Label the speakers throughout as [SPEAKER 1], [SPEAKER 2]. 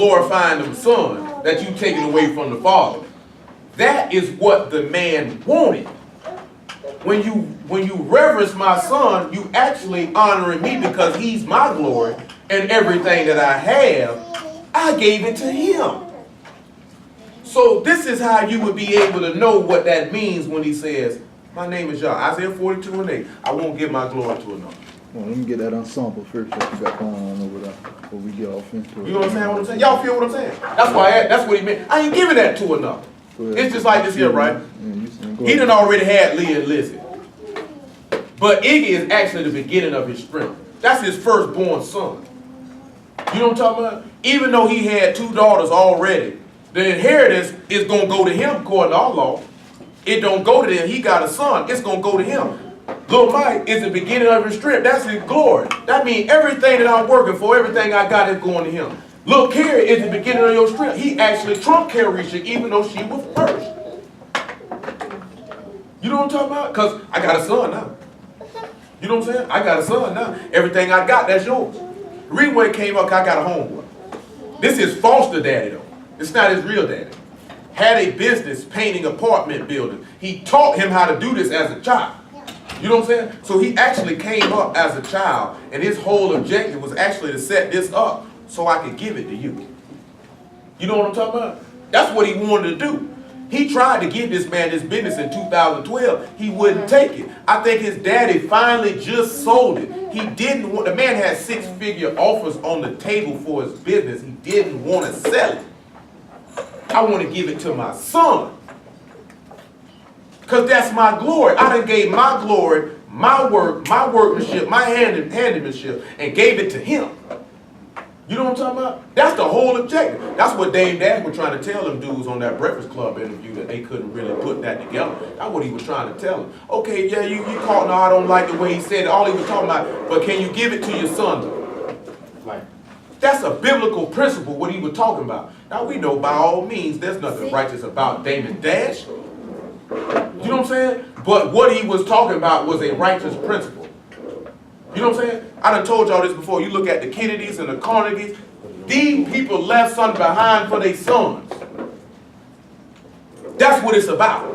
[SPEAKER 1] glorifying the Son that you taking away from the Father. That is what the man wanted. When you reverence my Son, you actually honoring me because he's my glory, and everything that I have, I gave it to him. So this is how you would be able to know what that means when he says, my name is Yah. Isaiah 42:8. I won't give my glory to another.
[SPEAKER 2] Well, let me get that ensemble first that you got going on over there before we get off into it.
[SPEAKER 1] You understand what I'm saying? Y'all feel what I'm saying? That's what he meant. I ain't giving that to another. It's just like this here, right? He done already had Leah and Lizzie. But Iggy is actually the beginning of his strength. That's his firstborn son. You know what I'm talking about? Even though he had 2 daughters already, the inheritance is going to go to him according to our law. It don't go to them. He got a son. It's going to go to him. Little Mike is the beginning of his strength. That's his glory. That means everything that I'm working for, everything I got is going to him. Little Carrie is the beginning of your strength. He actually trumped Carisha even though she was first. You know what I'm talking about? Because I got a son now. You know what I'm saying? I got a son now. Everything I got, that's yours. The reason why it came up, I got a homeboy. This is foster daddy though. It's not his real daddy. Had a business painting apartment buildings. He taught him how to do this as a child. You know what I'm saying? So he actually came up as a child, and his whole objective was actually to set this up so I could give it to you. You know what I'm talking about? That's what he wanted to do. He tried to give this man this business in 2012. He wouldn't take it. I think his daddy finally just sold it. He didn't want, the man had 6-figure offers on the table for his business. He didn't want to sell it. I want to give it to my son. Because that's my glory. I done gave my glory, my work, my workmanship, my handymanship, and gave it to him. You know what I'm talking about? That's the whole objective. That's what Dame Dash was trying to tell them dudes on that Breakfast Club interview, that they couldn't really put that together. That's what he was trying to tell them. Okay, yeah, you caught, no, I don't like the way he said it. All he was talking about, but can you give it to your son though? Like, that's a biblical principle, what he was talking about. Now we know by all means there's nothing righteous about Damon Dash. You know what I'm saying? But what he was talking about was a righteous principle. You know what I'm saying? I done told y'all this before. You look at the Kennedys and the Carnegies. These people left something behind for their sons. That's what it's about.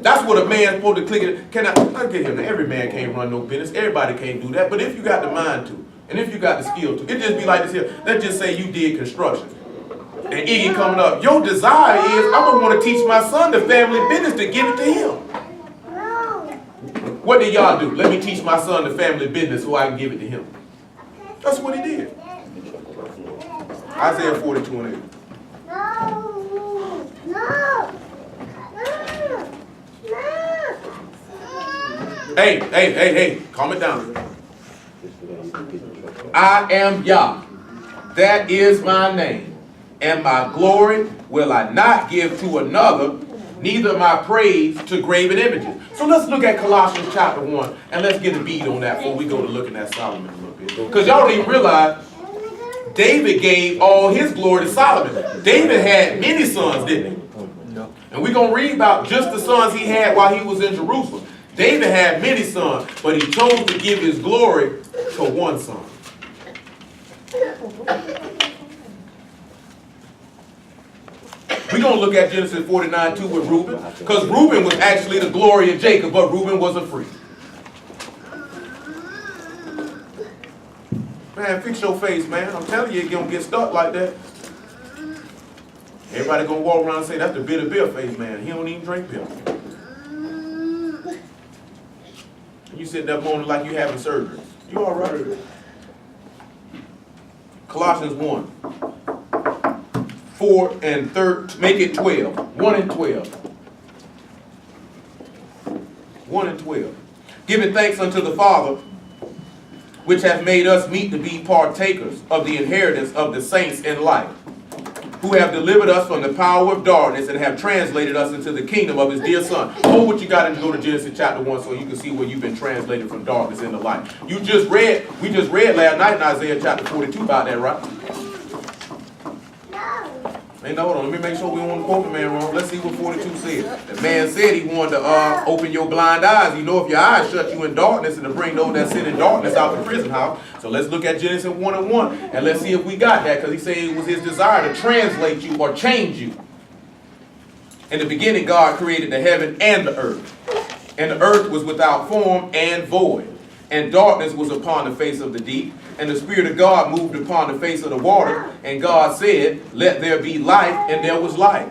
[SPEAKER 1] That's what a man's supposed to click it. I get here now. Every man can't run no business. Everybody can't do that. But if you got the mind to, and if you got the skill to, it just be like this here. Let's just say you did construction. And Iggy coming up. Your desire is, I'm going to want to teach my son the family business to give it to him. What did y'all do? Let me teach my son the family business so I can give it to him. That's what he did. Isaiah 42:8. Hey, calm it down. I am Yah. That is my name. And my glory will I not give to another, neither my praise to graven images. So let's look at Colossians chapter 1, and let's get a beat on that before we go to looking at Solomon a little bit. Because y'all don't even realize David gave all his glory to Solomon. David had many sons, didn't he? And we're going to read about just the sons he had while he was in Jerusalem. David had many sons, but he chose to give his glory to one son. We're going to look at Genesis 49:2 with Reuben, because Reuben was actually the glory of Jacob, but Reuben wasn't free. Man, fix your face, man. I'm telling you, you're going to get stuck like that. Everybody going to walk around and say, that's the bitter beer face, man. He don't even drink beer. You sitting there moaning like you having surgery. You all right? Colossians 1. 4 and 13, make it 12. 1 and 12. 1 and 12. Giving thanks unto the Father, which hath made us meet to be partakers of the inheritance of the saints in light, who have delivered us from the power of darkness and have translated us into the kingdom of his dear Son. Hold what you got and go to Genesis chapter 1 so you can see where you've been translated from darkness into light. We just read last night in Isaiah chapter 42 about that, right? Man, hold on, let me make sure we don't want to quote the man wrong. Let's see what 42 said. The man said he wanted to open your blind eyes. You know, if your eyes shut you in darkness and to bring those that sit in darkness out the prison house. So let's look at Genesis 1:1 and let's see if we got that, because he said it was his desire to translate you or change you. In the beginning, God created the heaven and the earth. And the earth was without form and void. And darkness was upon the face of the deep. And the Spirit of God moved upon the face of the water. And God said, let there be light, and there was light.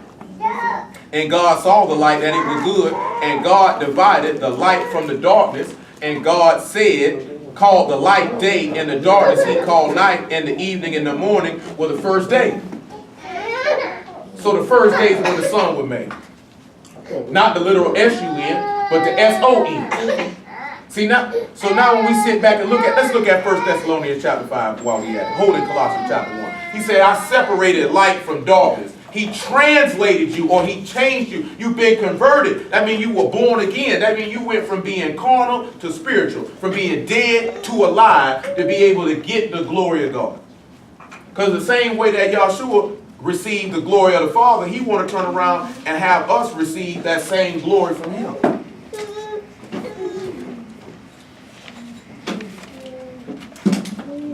[SPEAKER 1] And God saw the light, that it was good. And God divided the light from the darkness. And God said, called the light day, and the darkness he called night, and the evening and the morning were the first day. So the first day is when the sun was made. Not the literal S-U-N, but the S-O-N. See now, so now when we sit back and let's look at 1 Thessalonians chapter 5 while we at it. Holding Colossians chapter 1. He said, I separated light from darkness. He translated you, or he changed you. You've been converted. That means you were born again. That means you went from being carnal to spiritual, from being dead to alive, to be able to get the glory of God. Because the same way that Yahshua received the glory of the Father, he want to turn around and have us receive that same glory from him.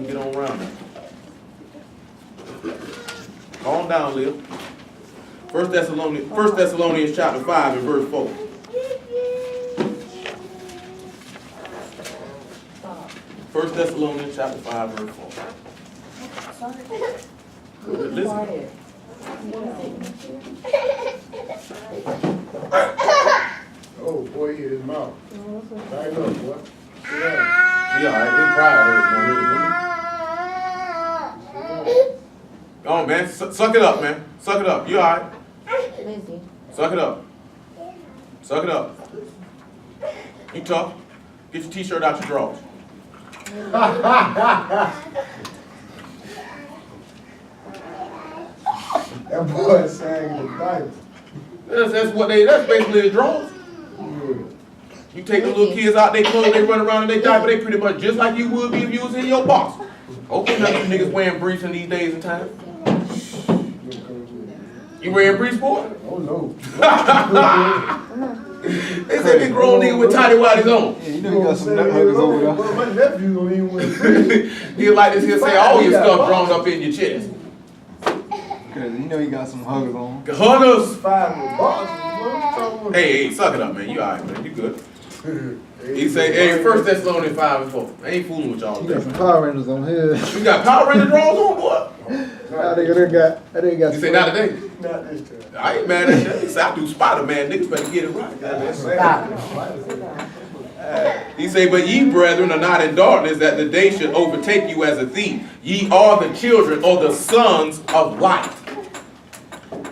[SPEAKER 1] Get on around that. Calm down, Lil. 1 Thessalonians chapter 5 and verse 4. 1 Thessalonians chapter 5 verse 4. Listen.
[SPEAKER 3] Oh, boy, he hit his mouth. Back up, boy.
[SPEAKER 1] Yeah, I did pride hurt. Go on, man. Suck it up, man. Suck it up. You all right? Suck it up. Suck it up. You tough. Get your t-shirt out your drawers.
[SPEAKER 3] That boy sang the Bible.
[SPEAKER 1] That's basically the drawers. You take the little kids out, they clothes, they run around in their diaper, they pretty much just like you would be if you was in your box. Okay, now you niggas wearing briefs in these days and times. You wearing briefs, boy?
[SPEAKER 3] Oh, no.
[SPEAKER 1] They say big grown nigga with tidy whities on.
[SPEAKER 2] Yeah, you know you got some nut huggers over there.
[SPEAKER 3] Well, my nephew don't even wear briefs.
[SPEAKER 1] He like this here say all your stuff drawn up in your chest.
[SPEAKER 2] Cause you know you got some huggers on.
[SPEAKER 1] Huggers!
[SPEAKER 3] 5 with boxes.
[SPEAKER 1] Hey, suck it up, man. You alright, man. You good. He say, hey, 1 Thessalonians 5 and 4. I ain't fooling with y'all
[SPEAKER 2] You got
[SPEAKER 1] today.
[SPEAKER 2] some Power Rangers on here.
[SPEAKER 1] You got Power Ranger draws on, boy?
[SPEAKER 2] I think they got.
[SPEAKER 1] You say not today?
[SPEAKER 3] Not this time.
[SPEAKER 1] I ain't mad at that. He said, I do Spider-Man. Niggas better get it right. He say, but ye, brethren, are not in darkness, that the day should overtake you as a thief. Ye are the children or the sons of light,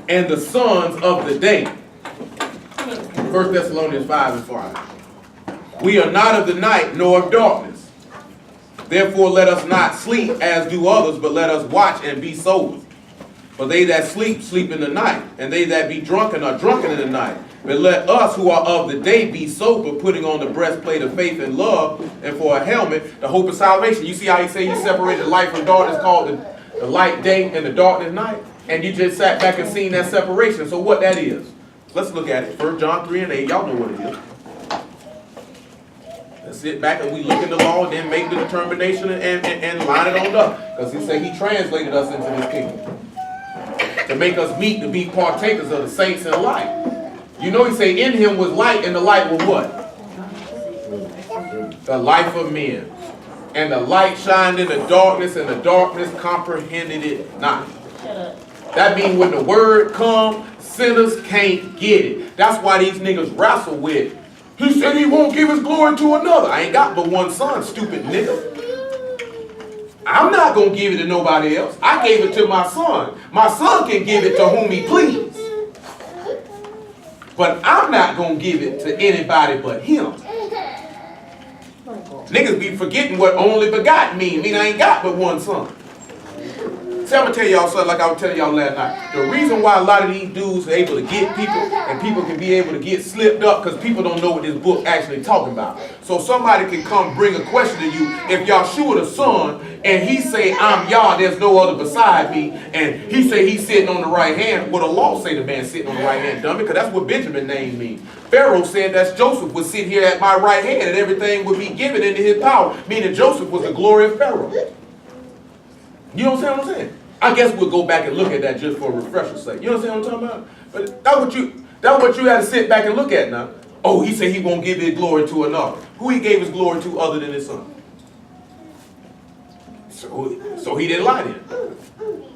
[SPEAKER 1] and the sons of the day. 1 Thessalonians 5 and 5. We are not of the night, nor of darkness. Therefore let us not sleep as do others, but let us watch and be sober. For they that sleep, sleep in the night, and they that be drunken are drunken in the night. But let us who are of the day be sober, putting on the breastplate of faith and love, and for a helmet, the hope of salvation. You see how he say he separated light from darkness, called the light day and the darkness night? And you just sat back and seen that separation. So what that is? Let's look at it. 1 John 3 and 8. Y'all know what it is. Let's sit back and we look in the law and then make the determination and line it on up. Because he said he translated us into this kingdom. To make us meet to be partakers of the saints in light. You know he say in him was light, and the light was what? The life of men. And the light shined in the darkness, and the darkness comprehended it not. That means when the word comes, sinners can't get it. That's why these niggas wrestle with. He said he won't give his glory to another. I ain't got but one son, stupid nigga. I'm not going to give it to nobody else. I gave it to my son. My son can give it to whom he please. But I'm not going to give it to anybody but him. Niggas be forgetting what only begotten mean. I ain't got but one son. See, I'm going to tell y'all something like I was telling y'all last night. The reason why a lot of these dudes are able to get people and people can be able to get slipped up because people don't know what this book actually talking about. So somebody can come bring a question to you. If Yahshua the son and he say, I'm Yah, there's no other beside me, and he say he's sitting on the right hand, well, the law say the man sitting on the right hand, dummy, because that's what Benjamin's name means. Pharaoh said that Joseph would sit here at my right hand and everything would be given into his power, meaning Joseph was the glory of Pharaoh. You know what I'm saying? I guess we'll go back and look at that just for a refresher's sake. You know what I'm talking about? But that's what you had to sit back and look at now. Oh, he said he won't give his glory to another. Who he gave his glory to other than his son? So he didn't lie to him.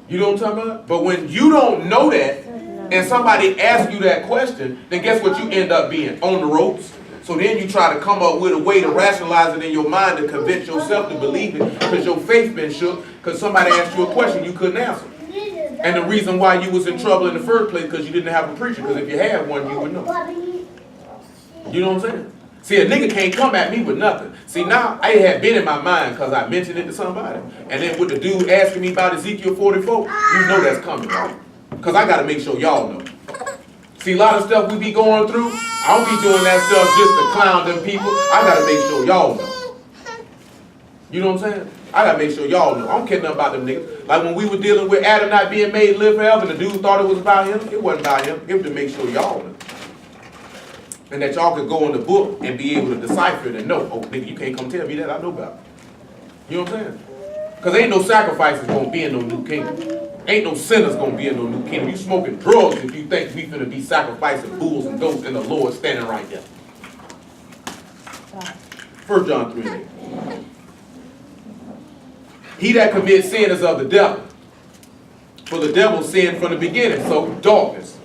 [SPEAKER 1] You know what I'm talking about? But when you don't know that and somebody asks you that question, then guess what you end up being? On the ropes. So then you try to come up with a way to rationalize it in your mind to convince yourself to believe it because your faith been shook because somebody asked you a question you couldn't answer. And the reason why you was in trouble in the first place because you didn't have a preacher, because if you had one, you would know. You know what I'm saying? See, a nigga can't come at me with nothing. See, now, I had been in my mind because I mentioned it to somebody. And then with the dude asking me about Ezekiel 44, you know that's coming, right? Because I got to make sure y'all know. See, a lot of stuff we be going through, I don't be doing that stuff just to clown them people. I got to make sure y'all know. You know what I'm saying? I got to make sure y'all know. I don't care nothing about them niggas. Like when we were dealing with Adam not being made live forever and the dude thought it was about him, it wasn't about him. It was to make sure y'all know. And that y'all could go in the book and be able to decipher it and know, oh, nigga, you can't come tell me that. I know about it. You know what I'm saying? Because ain't no sacrifices going to be in no new kingdom. Ain't no sinners going to be in no new kingdom. You smoking drugs if you think we finna be sacrificing bulls and goats and the Lord standing right there. 1 John 3:8. He that commits sin is of the devil. For the devil sinned from the beginning, so darkness.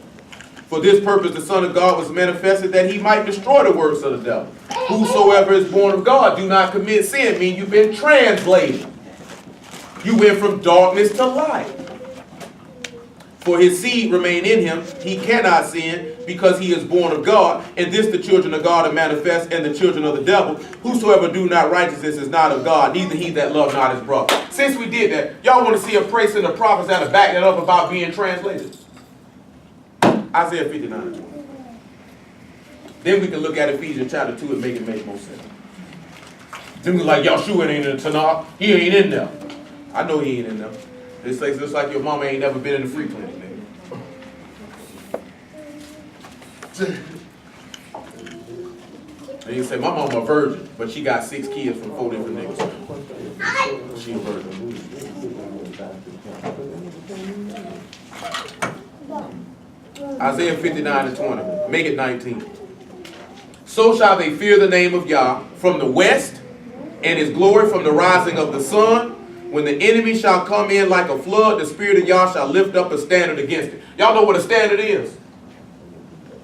[SPEAKER 1] For this purpose the Son of God was manifested that he might destroy the works of the devil. Whosoever is born of God do not commit sin, mean you've been translated. You went from darkness to light. For his seed remain in him, he cannot sin because he is born of God. And this the children of God are manifest and the children of the devil. Whosoever do not righteousness is not of God, neither he that love not his brother. Since we did that, y'all want to see a praise in the prophets that are backing it up about being translated? Isaiah 59:20. Then we can look at Ephesians chapter 2 and make it make more sense. Then we're like, Yahshua ain't in the Tanakh. He ain't in there. I know he ain't in there. This place looks like your mama ain't never been in the free clinic, nigga. And you say, my mama a virgin, but she got 6 kids from 4 different niggas. She a virgin. Isaiah 59:20. Make it 19. So shall they fear the name of Yah from the west, and his glory from the rising of the sun. When the enemy shall come in like a flood, the spirit of Yah shall lift up a standard against it. Y'all know what a standard is?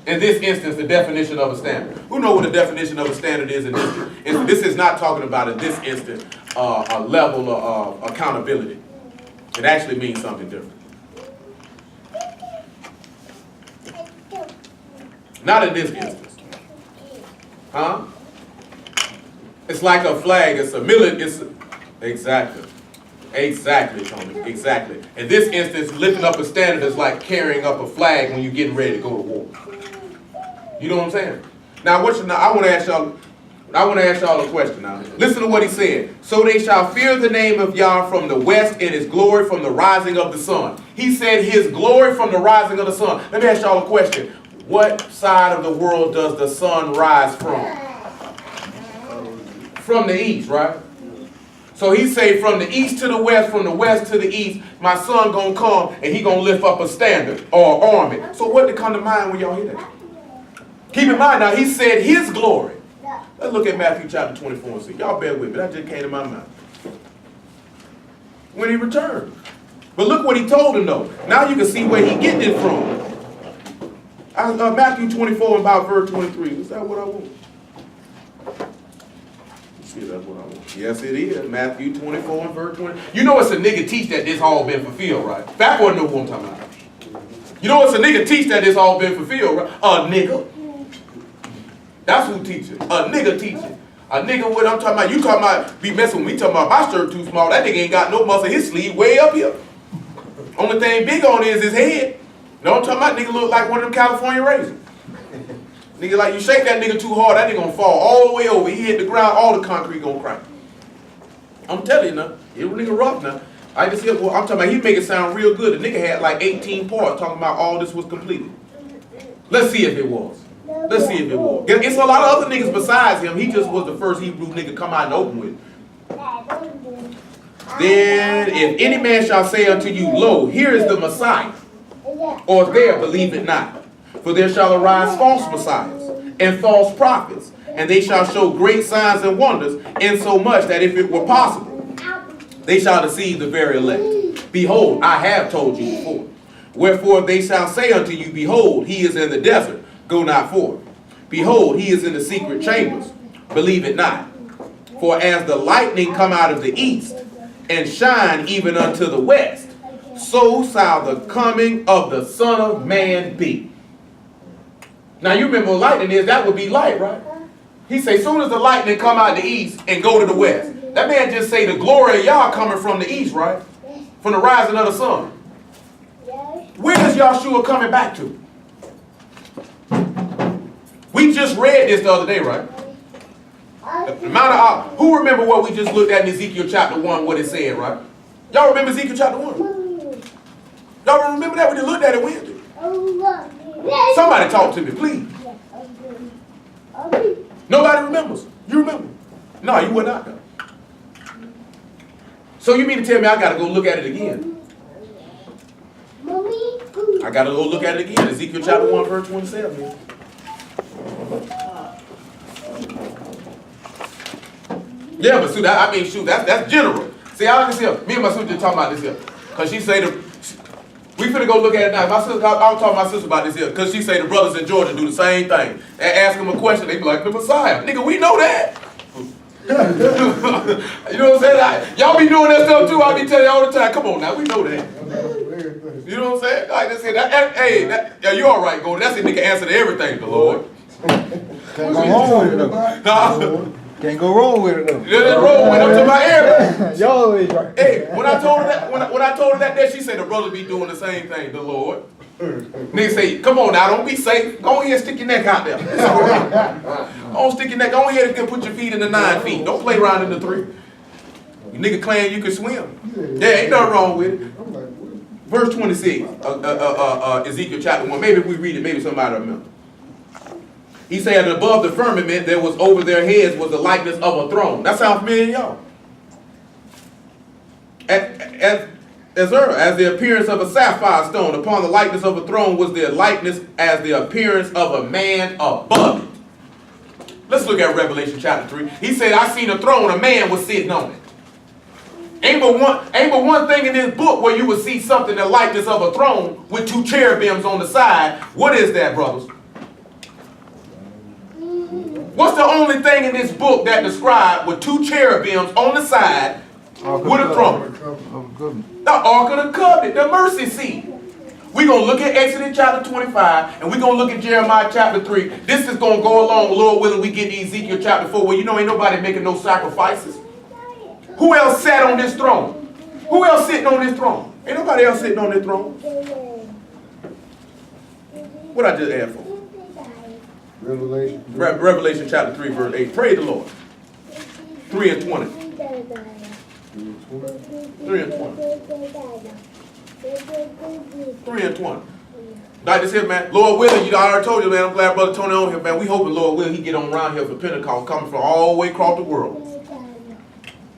[SPEAKER 1] In this instance, the definition of a standard. Who know what the definition of a standard is in this? This is not talking about, in this instance, a level of accountability. It actually means something different. Not in this instance. Huh? It's like a flag. It's a military. Exactly. Exactly, Tony. Exactly. In this instance, lifting up a standard is like carrying up a flag when you're getting ready to go to war. You know what I'm saying? Now, I want to ask y'all a question now. Listen to what he said. So they shall fear the name of Yah from the west, and his glory from the rising of the sun. He said his glory from the rising of the sun. Let me ask y'all a question. What side of the world does the sun rise from? From the east, right? So he say from the east to the west, from the west to the east, my son gonna come and he gonna lift up a standard or an army. So what did come to mind when y'all hear that? Keep in mind now, he said his glory. Let's look at Matthew chapter 24 and see. Y'all bear with me, that just came to my mind. When he returned. But look what he told him though. Now you can see where he getting it from. Matthew 24 and about verse 23. Is that what I want? See, that's what I want. Yes, it is. Matthew 24 and verse 20. You know it's a nigga teach that this all been fulfilled, right? Fat boy know what I'm talking about. You know it's a nigga teach that this all been fulfilled, right? A nigga. That's who teaching. A nigga teaching. A nigga what I'm talking about. You talking about be messing with me talking about my shirt too small. That nigga ain't got no muscle. His sleeve way up here. Only thing big on is his head. No, I'm talking about nigga look like one of them California raisins. Nigga, like you shake that nigga too hard, that nigga gonna fall all the way over. He hit the ground, all the concrete gonna crack. I'm telling you now, it was nigga rough now. I just hear, well, I'm talking about, he make it sound real good. The nigga had like 18 parts talking about all this was completed. Let's see if it was. Let's see if it was. It's a lot of other niggas besides him. He just was the first Hebrew nigga come out and open with. Then, if any man shall say unto you, lo, here is the Messiah, or there, believe it not. For there shall arise false messiahs and false prophets, and they shall show great signs and wonders, insomuch that if it were possible, they shall deceive the very elect. Behold, I have told you before. Wherefore they shall say unto you, behold, he is in the desert, go not forth. Behold, he is in the secret chambers, believe it not. For as the lightning come out of the east, and shine even unto the west, so shall the coming of the Son of Man be. Now you remember what lightning is, that would be light, right? He say, soon as the lightning come out the east and go to the west. That man just say the glory of Yah coming from the east, right? From the rising of the sun. Where is Yahshua coming back to? We just read this the other day, right? The Mount of, who remember what we just looked at in Ezekiel chapter 1, what it said, right? Y'all remember Ezekiel chapter 1? Y'all remember that when you looked at it Wednesday? Somebody talk to me, please. Nobody remembers. You remember? No, you were not. So you mean to tell me I got to go look at it again? I got to go look at it again. Ezekiel chapter 1, verse 27. Man. Yeah, but shoot, that's general. See, I can see me and my sister just talking about this here. Because she say we finna go look at it now. My sister, I was talking to my sister about this here. Because she say the brothers in Georgia do the same thing. They ask them a question, they be like, the Messiah. Nigga, we know that. You know what I'm saying? Y'all be doing that stuff too. I be telling you all the time. Come on now, we know that. You know what I'm saying? Like this here. Yeah, you all right, Gordon. That's a nigga answer to everything, the Lord.
[SPEAKER 2] Can't go wrong with it though. Can't go wrong with it though.
[SPEAKER 1] There's wrong with it. I'm talking about everything.
[SPEAKER 2] Y'all always right.
[SPEAKER 1] Hey, when I told her that, when I told her that, she said the brother be doing the same thing, the Lord. Nigga say, come on now, don't be safe. Go ahead and stick your neck out there. It's all right. Don't stick your neck. Go ahead and put your feet in the 9 feet. Don't play around in the 3. You nigga claim you can swim. Yeah, ain't nothing wrong with it. Verse 26, Ezekiel chapter 1. Maybe if we read it, maybe somebody will remember. He said, above the firmament, there was over their heads was the likeness of a throne. That sounds familiar, y'all. As the appearance of a sapphire stone, upon the likeness of a throne was their likeness as the appearance of a man above it. Let's look at Revelation chapter 3. He said, I seen a throne, a man was sitting on it. Ain't but one thing in this book where you would see something the likeness of a throne with 2 cherubims on the side. What is that, brothers? What's the only thing in this book that describes with 2 cherubims on the side with a throne? The Ark of the Covenant, the mercy seat. We're going to look at Exodus chapter 25, and we're going to look at Jeremiah chapter 3. This is going to go along, Lord willing, we get to Ezekiel chapter 4, where you know ain't nobody making no sacrifices. Who else sat on this throne? Who else sitting on this throne? Ain't nobody else sitting on this throne. What I just asked for? Revelation chapter 3, verse 8. Praise the Lord. 3 and 20. 3 and 20. 3 and 20. Like this here, man. Lord willing, I already told you, man. I'm glad Brother Tony on here, man. We hoping, Lord willing, he get on around here for Pentecost, coming from all the way across the world.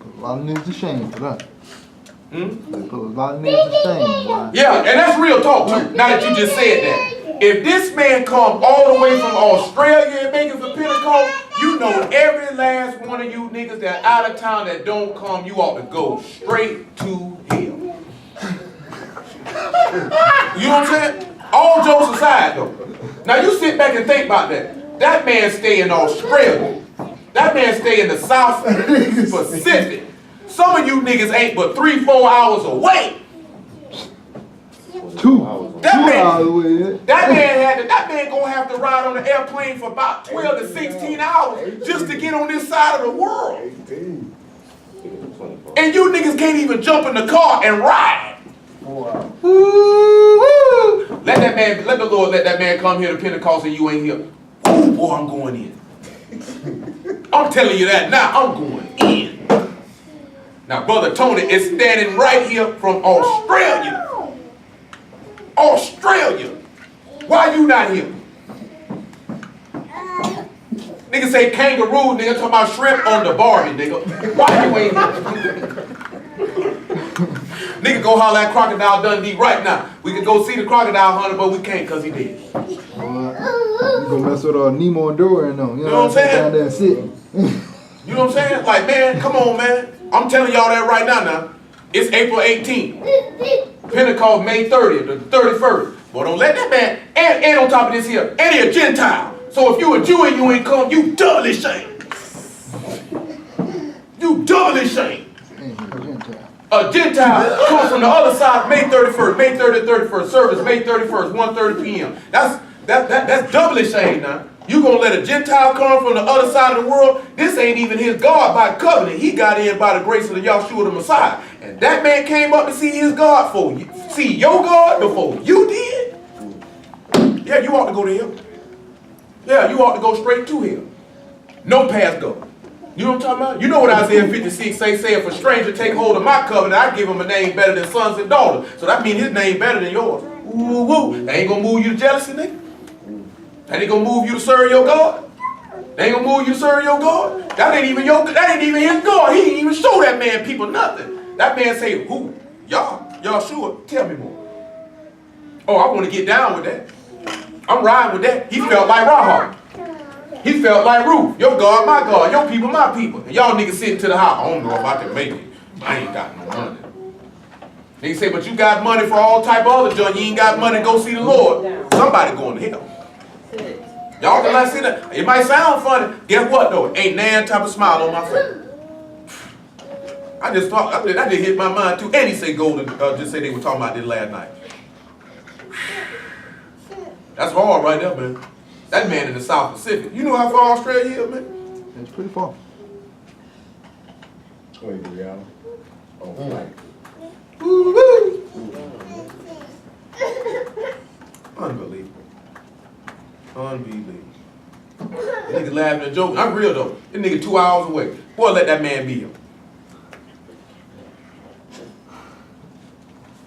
[SPEAKER 2] A lot of niggas to shame for that. They put a lot of niggas to shame. Right?
[SPEAKER 1] Yeah, and that's real talk too. Now that you just said that. If this man come all the way from Australia and make it for Pentecost, you know every last one of you niggas that out of town that don't come, you ought to go straight to hell. You know what I'm saying? All jokes aside though. Now you sit back and think about that. That man stay in Australia. That man stay in the South Pacific. Some of you niggas ain't but 3-4 hours away.
[SPEAKER 2] 2
[SPEAKER 1] hours away. That man gonna have to ride on the airplane for about 12 to 16 hours just to get on this side of the world. And you niggas can't even jump in the car and ride.
[SPEAKER 3] 4 hours.
[SPEAKER 1] Woo-woo. Let the Lord let that man come here to Pentecost and you ain't here. Ooh, boy, I'm going in. I'm telling you that now, I'm going in. Now, Brother Tony is standing right here from Australia. Australia. Why you not here? Nigga say kangaroo, nigga talking about shrimp on the Barbie, nigga. Why you ain't here? Nigga go holler at Crocodile Dundee right now. We can go see the crocodile hunter, but we can't because he dead.
[SPEAKER 2] You gonna mess with Nemo and Dory and them. You
[SPEAKER 1] know what I'm saying?
[SPEAKER 2] Down there and sit.
[SPEAKER 1] You know what I'm saying? Like, man, come on, man. I'm telling y'all that right now. It's April 18th. Pentecost, May 30th, the 31st. Boy, don't let that man, and on top of this here, and he a Gentile. So if you a Jew and you ain't come, you doubly shamed. You doubly shamed. A Gentile comes from the other side, May 31st, May 30th, 31st, service, May 31st, 1:30 p.m. That's doubly shame now. You gonna let a Gentile come from the other side of the world? This ain't even his God by covenant. He got in by the grace of the Yahshua the Messiah. And that man came up to see his God for you. See your God before you did? Yeah, you ought to go to him. Yeah, you ought to go straight to him. No pass go. You know what I'm talking about? You know what Isaiah 56 say, if a stranger take hold of my covenant, I give him a name better than sons and daughters. So that means his name better than yours. Ooh, woo. That ain't gonna move you to jealousy, nigga. That ain't gonna move you to serve your God. That ain't gonna move you to serve your God. That ain't even his God. He ain't even show that man people nothing. That man say, who? Y'all sure? Tell me more. Oh, I want to get down with that. I'm riding with that. He felt like Rahab. He felt like Ruth. Your God, my God. Your people, my people. And y'all niggas sitting to the house. I don't know if I can make it. I ain't got no money. They say, but you got money for all type of other junk. You ain't got money to go see the Lord. Somebody going to hell. Y'all can not see that. It might sound funny. Guess what though? Ain't nan type of smile on my face. I just hit my mind too. And he said golden. Just say they were talking about this last night. That's hard right there, man. That man in the South Pacific. You know how far Australia is, man?
[SPEAKER 2] It's pretty far.
[SPEAKER 3] 23 hours. Oh, flight.
[SPEAKER 1] Woo-woo. Unbelievable. Unbelievable. That nigga laughing and joking. I'm real though. This nigga 2 hours away. Boy, let that man be here.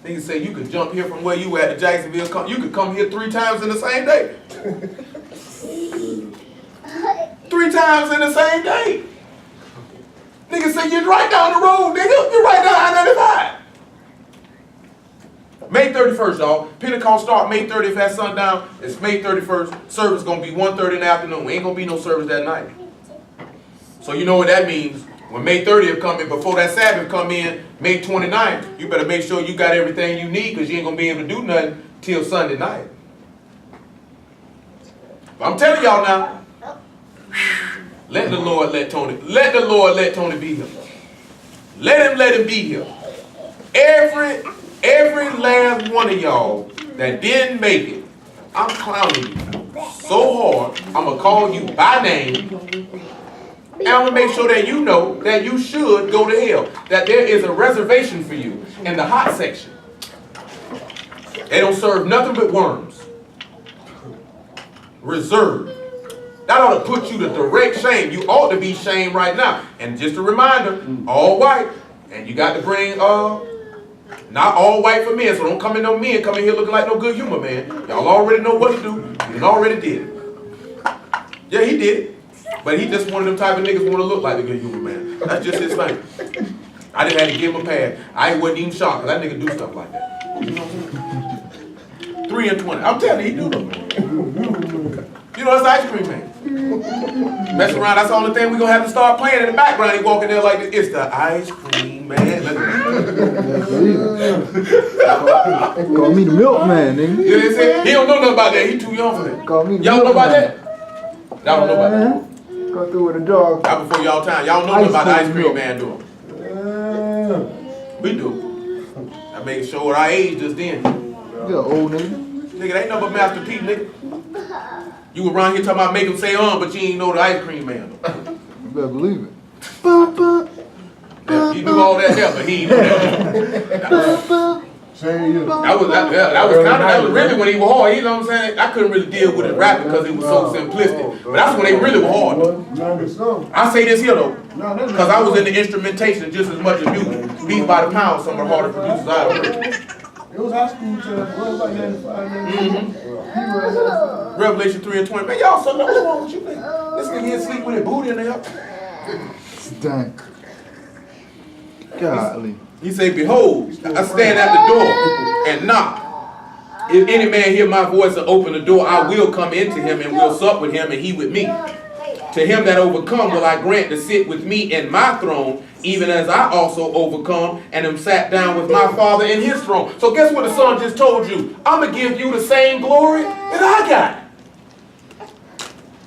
[SPEAKER 1] Nigga say you could jump here from where you at to Jacksonville. You could come here 3 times in the same day. 3 times in the same day. Nigga say you're right down the road, nigga. You're right down I-95. May 31st, y'all. Pentecost start May 30th at sundown. It's May 31st. Service gonna be 1:30 in the afternoon. Ain't gonna be no service that night. So you know what that means. When May 30th come in, before that Sabbath come in, May 29th, you better make sure you got everything you need because you ain't gonna be able to do nothing till Sunday night. But I'm telling y'all now, let the Lord let Tony be here. Let him be here. Every last one of y'all that didn't make it, I'm clowning you so hard, I'm going to call you by name, and I'm going to make sure that you know that you should go to hell, that there is a reservation for you in the hot section. They don't serve nothing but worms. Reserved. That ought to put you to direct shame. You ought to be shamed right now. And just a reminder, all white, and you got to bring, not all white for men, so don't come in no men, come in here looking like no good humor, man. Y'all already know what to do. You already did it. Yeah, he did it. But he just one of them type of niggas want to look like a good humor, man. That's just his thing. I just had to give him a pass. I wasn't even shocked, because that nigga do stuff like that. You know what I'm saying? 3 and 20. I'm telling you, he do them. You know, that's ice cream, man. Mess around, that's the only thing we're going to have to start playing in the background. He walking there like this. It's the ice cream, man.
[SPEAKER 2] Call me the milkman, nigga.
[SPEAKER 1] You know what I'm saying? He don't know nothing about that. He too young for that.
[SPEAKER 2] Call me the
[SPEAKER 1] Y'all know about
[SPEAKER 2] milkman.
[SPEAKER 1] that? Y'all don't know about that.
[SPEAKER 2] Go through with a dog.
[SPEAKER 1] Not before y'all time. Y'all know nothing about the ice cream man doing. We do. I made sure what I aged just then.
[SPEAKER 2] You're old nigga.
[SPEAKER 1] Nigga, that ain't nothing but Master P, nigga. You were around here talking about make him say but you ain't know the ice cream man.
[SPEAKER 2] You better believe it.
[SPEAKER 1] Yeah, he knew all that there, but he ain't know that.
[SPEAKER 3] Same year.
[SPEAKER 1] That was really when he was hard. You know what I'm saying? I couldn't really deal with it rapping because it was so simplistic. But that's when they really were hard. I say this here though, because I was in the instrumentation just as much as music. Beats by the pound, some of the hardest producers I ever heard.
[SPEAKER 3] It was high school time. It was like 95, 96.
[SPEAKER 1] Revelation 3 and 20. Man, y'all son, what's wrong with you, man? This nigga here sleep with his booty in there.
[SPEAKER 2] Dang. Golly.
[SPEAKER 1] He said, behold, I stand at the door and knock. If any man hear my voice and open the door, I will come into him and will sup with him and he with me. To him that overcome will I grant to sit with me in my throne, even as I also overcome and am sat down with my Father in his throne. So guess what the Son just told you? I'm going to give you the same glory that I got.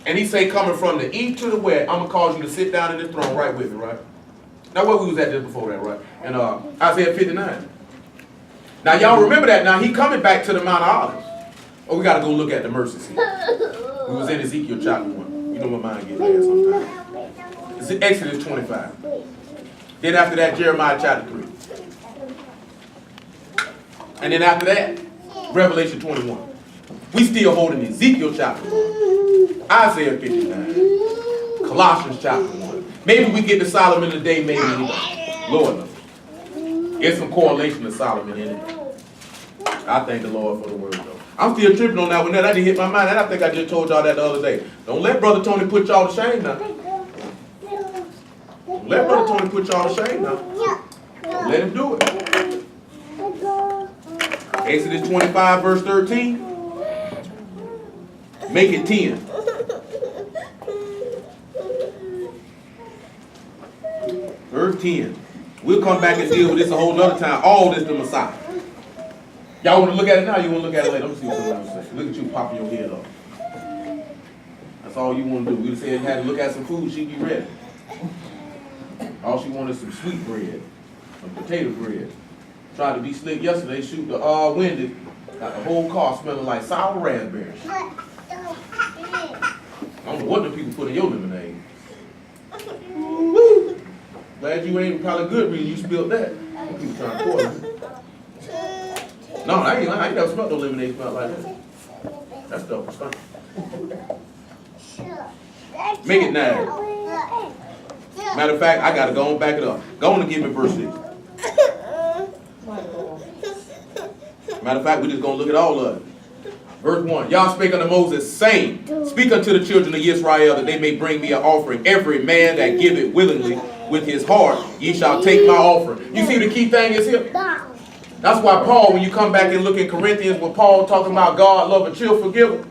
[SPEAKER 1] And he say, coming from the east to the west, I'm going to cause you to sit down in this throne right with me, right? Now, where we was at just before that, right? And Isaiah 59. Now, y'all remember that. Now, he coming back to the Mount of Olives. Oh, we got to go look at the mercy seat. We was in Ezekiel chapter 1. You know my mind gets there sometimes. It's in Exodus 25. Then after that, Jeremiah chapter 3. And then after that, Revelation 21. We still holding Ezekiel chapter 1. Isaiah 59. Colossians chapter 1. Maybe we get to Solomon today, maybe we don't. Lord knows. There's some correlation to Solomon in it. I thank the Lord for the word, though. I'm still tripping on that one. That didn't hit my mind. And I think I just told y'all that the other day. Don't let Brother Tony put y'all to shame now. Don't let Brother Tony put y'all to shame now. Don't let him do it. Exodus 25, verse 13. Make it 10. Verse 10. We'll come back and deal with this a whole nother time. All this the Messiah. Y'all want to look at it now? You want to look at it later? Let me see what someone else say. Look at you popping your head up. That's all you want to do. We said you had to look at some food, she'd be ready. All she wanted is some sweet bread, some potato bread. Tried to be slick yesterday, shoot the winded. Got the whole car smelling like sour raspberries. I don't know what the people put in your lemonade. Woo! Glad you ain't probably good reason you spilled that. Them people trying to pour it. No, I ain't never smelled no lemonade smell like that. That stuff was funny. Make it 9. Matter of fact, I gotta go on back it up. Go on and give me verse 6. Matter of fact, we just gonna look at all of it. Verse 1. Y'all spake unto Moses, saying, speak unto the children of Israel that they may bring me an offering. Every man that giveth willingly with his heart, ye shall take my offering. You see the key thing is here? That's why Paul, when you come back and look in Corinthians, when Paul talking about God, love, and chill, forgive,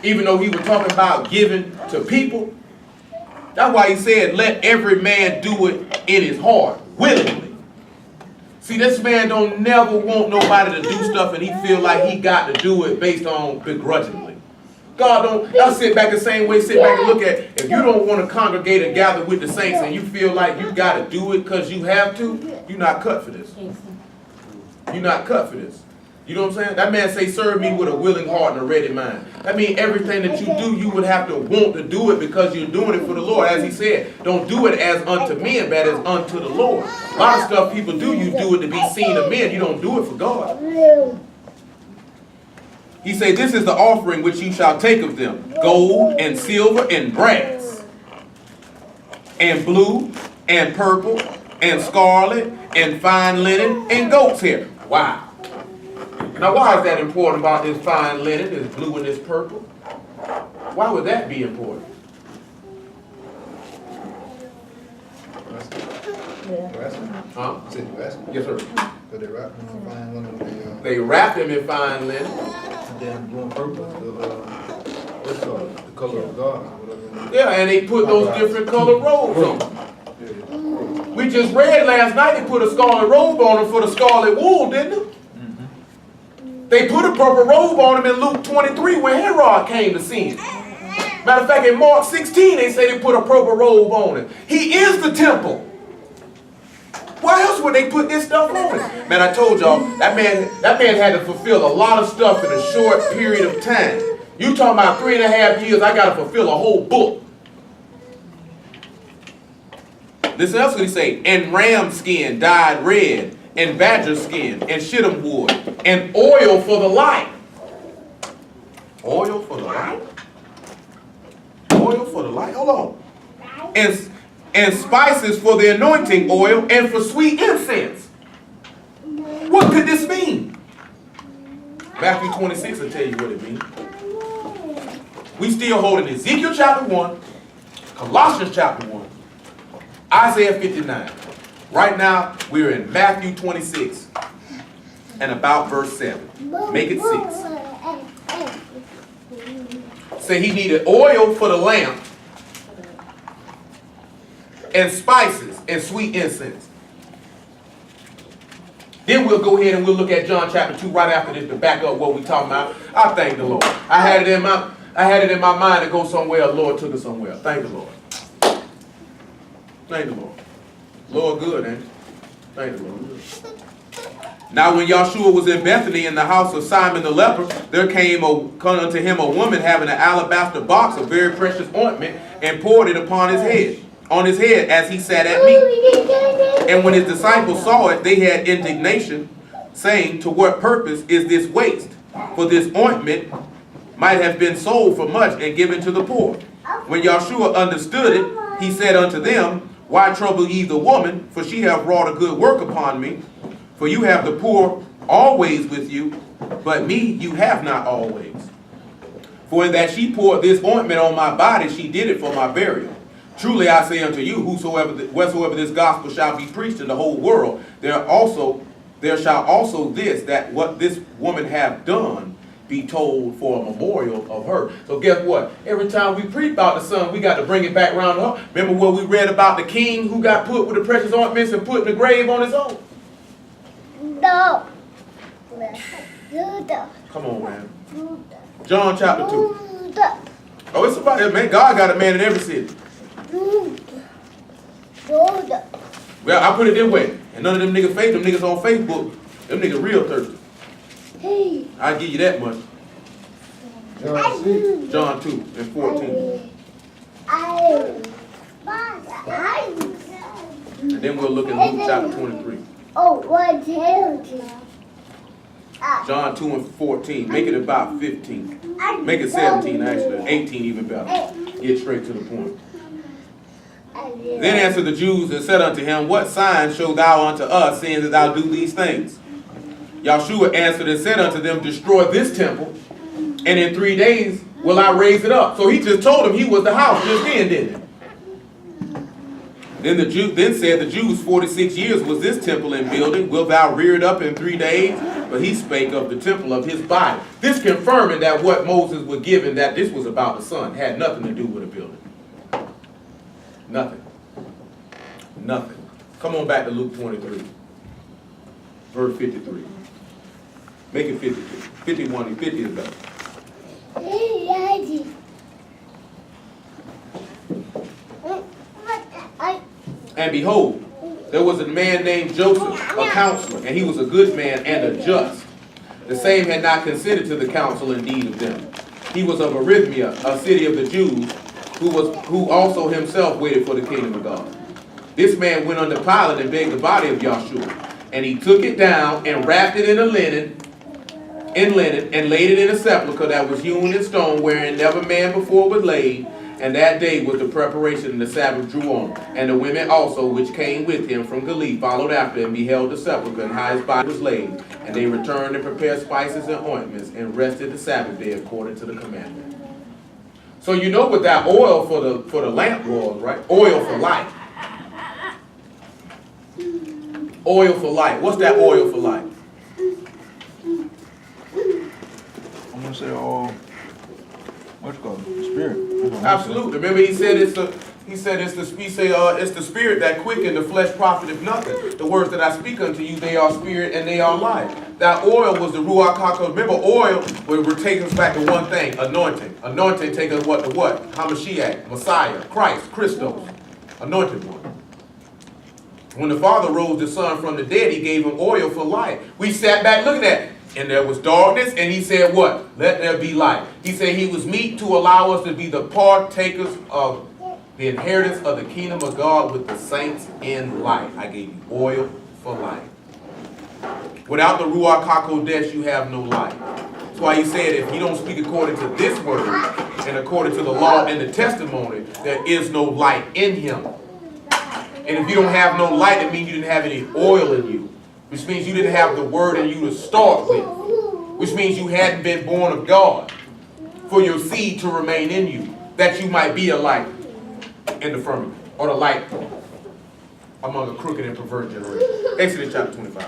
[SPEAKER 1] even though he was talking about giving to people, that's why he said, let every man do it in his heart, willingly. See, this man don't never want nobody to do stuff and he feel like he got to do it based on begrudgingly. God don't, y'all sit back the same way, sit back and look at, if you don't want to congregate and gather with the saints and you feel like you got to do it because you have to, you're not cut for this. You're not cut for this. You know what I'm saying? That man say, serve me with a willing heart and a ready mind. That means everything that you do, you would have to want to do it because you're doing it for the Lord. As he said, don't do it as unto men, but as unto the Lord. A lot of stuff people do, you do it to be seen of men. You don't do it for God. He said, this is the offering which you shall take of them. Gold and silver and brass and blue and purple and scarlet and fine linen and goat's hair. Wow. Now, why is that important about this fine linen, this blue and this purple? Why would that be important? Huh? Yes, sir. They wrapped them in fine linen.
[SPEAKER 2] Then blue and purple, the color of God.
[SPEAKER 1] Yeah, and they put those different color robes on them. We just read last night they put a scarlet robe on them for the scarlet wool, didn't they? They put a purple robe on him in Luke 23 when Herod came to see him. Matter of fact, in Mark 16, they say they put a purple robe on him. He is the temple. Why else would they put this stuff on him? Man, I told y'all, that man had to fulfill a lot of stuff in a short period of time. You talking about 3.5 years, I got to fulfill a whole book. Listen else what he say. And ram skin dyed red, and badger skin, and shittim wood, and oil for the light. Oil for the light? Oil for the light? Hold on. And spices for the anointing oil, and for sweet incense. What could this mean? Matthew 26 will tell you what it means. We still holding Ezekiel chapter 1, Colossians chapter 1, Isaiah 59. Right now, we're in Matthew 26 and about verse 7. Make it 6. Say he needed oil for the lamp and spices and sweet incense. Then we'll go ahead and we'll look at John chapter 2 right after this to back up what we're talking about. I thank the Lord. I had it in my mind to go somewhere. The Lord took us somewhere. Thank the Lord. Thank the Lord. Lord good, ain't it? Thank the Lord. Now when Yahshua was in Bethany in the house of Simon the leper, there came unto him a woman having an alabaster box of very precious ointment, and poured it upon his head, as he sat at meat. And when his disciples saw it, they had indignation, saying, to what purpose is this waste? For this ointment might have been sold for much and given to the poor. When Yahshua understood it, he said unto them, why trouble ye the woman? For she hath wrought a good work upon me. For you have the poor always with you, but me you have not always. For in that she poured this ointment on my body, she did it for my burial. Truly I say unto you, whatsoever this gospel shall be preached in the whole world, there shall also that what this woman hath done be told for a memorial of her. So guess what? Every time we preach about the son, we got to bring it back around to her. Remember what we read about the king who got put with the precious ointments and put in the grave on his own?
[SPEAKER 4] No.
[SPEAKER 1] Come on, man. John chapter 2. Oh, it's somebody, man. God got a man in every city. Well, I put it this way. And none of them niggas fake. Them niggas on Facebook. Them niggas real thirsty. I'll give you that much. John 2 and 14. And then we'll look at Luke chapter 23.
[SPEAKER 4] Oh, what tells you?
[SPEAKER 1] John 2 and 14. Make it about 15. Make it 17 actually. 18 even better. Get straight to the point. Then answered the Jews and said unto him, what sign show thou unto us, seeing that thou do these things? Yahshua answered and said unto them, destroy this temple, and in 3 days will I raise it up. So he just told them he was the house just then, didn't he? Then said the Jews, 46 years was this temple in building. Wilt thou rear it up in 3 days? But he spake of the temple of his body. This confirming that what Moses was given, that this was about the son, had nothing to do with the building. Nothing. Nothing. Come on back to Luke 23. Verse 53. Make it 52. 51 and 50 is better. And behold, there was a man named Joseph, a counselor, and he was a good man and a just. The same had not consented to the counsel and deed of them. He was of Arithmia, a city of the Jews, who also himself waited for the kingdom of God. This man went unto Pilate and begged the body of Yahshua, and he took it down and wrapped it in linen, and laid it in a sepulchre that was hewn in stone, wherein never man before was laid. And that day was the preparation, and the Sabbath drew on. And the women also, which came with him from Galilee, followed after and beheld the sepulchre and how his body was laid. And they returned and prepared spices and ointments, and rested the Sabbath day according to the commandment. So you know what that oil for the lamp was, right? Oil for light. Oil for light. What's that oil for light?
[SPEAKER 2] I'm gonna say, what's it called? The spirit.
[SPEAKER 1] Absolutely. Remember, he said it's the spirit that quicken, the flesh profiteth nothing. The words that I speak unto you, they are spirit and they are life. That oil was the Ruach HaKodesh. Remember, oil will take us back to one thing: anointing. Anointing take us what to what? Hamashiach, Messiah, Christ, Christos, anointed one. When the Father rose the Son from the dead, he gave him oil for life. We sat back looking at it. And there was darkness, and he said what? Let there be light. He said he was meet to allow us to be the partakers of the inheritance of the kingdom of God with the saints in light. I gave you oil for light. Without the Ruach HaKodesh, you have no life. That's why he said, if you don't speak according to this word and according to the law and the testimony, there is no light in him. And if you don't have no light, it means you didn't have any oil in you, which means you didn't have the word in you to start with, which means you hadn't been born of God for your seed to remain in you, that you might be a light in the firmament, or the light among a crooked and perverted generation. Exodus chapter 25.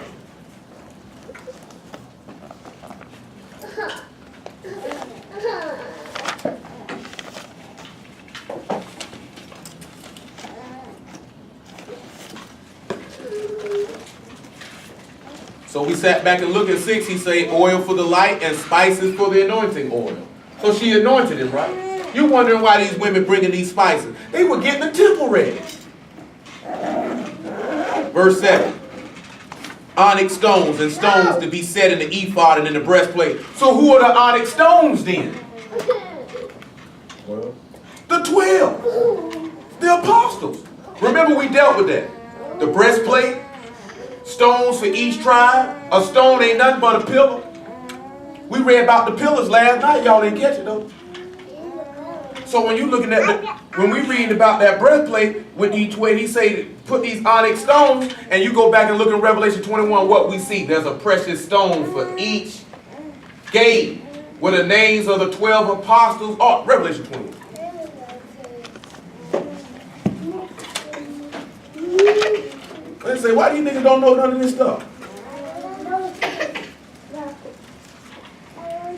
[SPEAKER 1] So we sat back and looked at 6. He said oil for the light and spices for the anointing oil. So she anointed him, right? You're wondering why these women bringing these spices. They were getting the temple ready. Verse 7. Onyx stones and stones to be set in the ephod and in the breastplate. So who are the onyx stones then?
[SPEAKER 3] Well,
[SPEAKER 1] The 12. The apostles. Remember we dealt with that. The breastplate. Stones for each tribe. A stone ain't nothing but a pillar. We read about the pillars last night. Y'all didn't catch it though. So when you looking at when we read about that breastplate with each way, he say put these onyx stones, and you go back and look in Revelation 21, what we see. There's a precious stone for each gate where the names of the 12 apostles are. Revelation 21. They say, why these niggas don't know none of this stuff?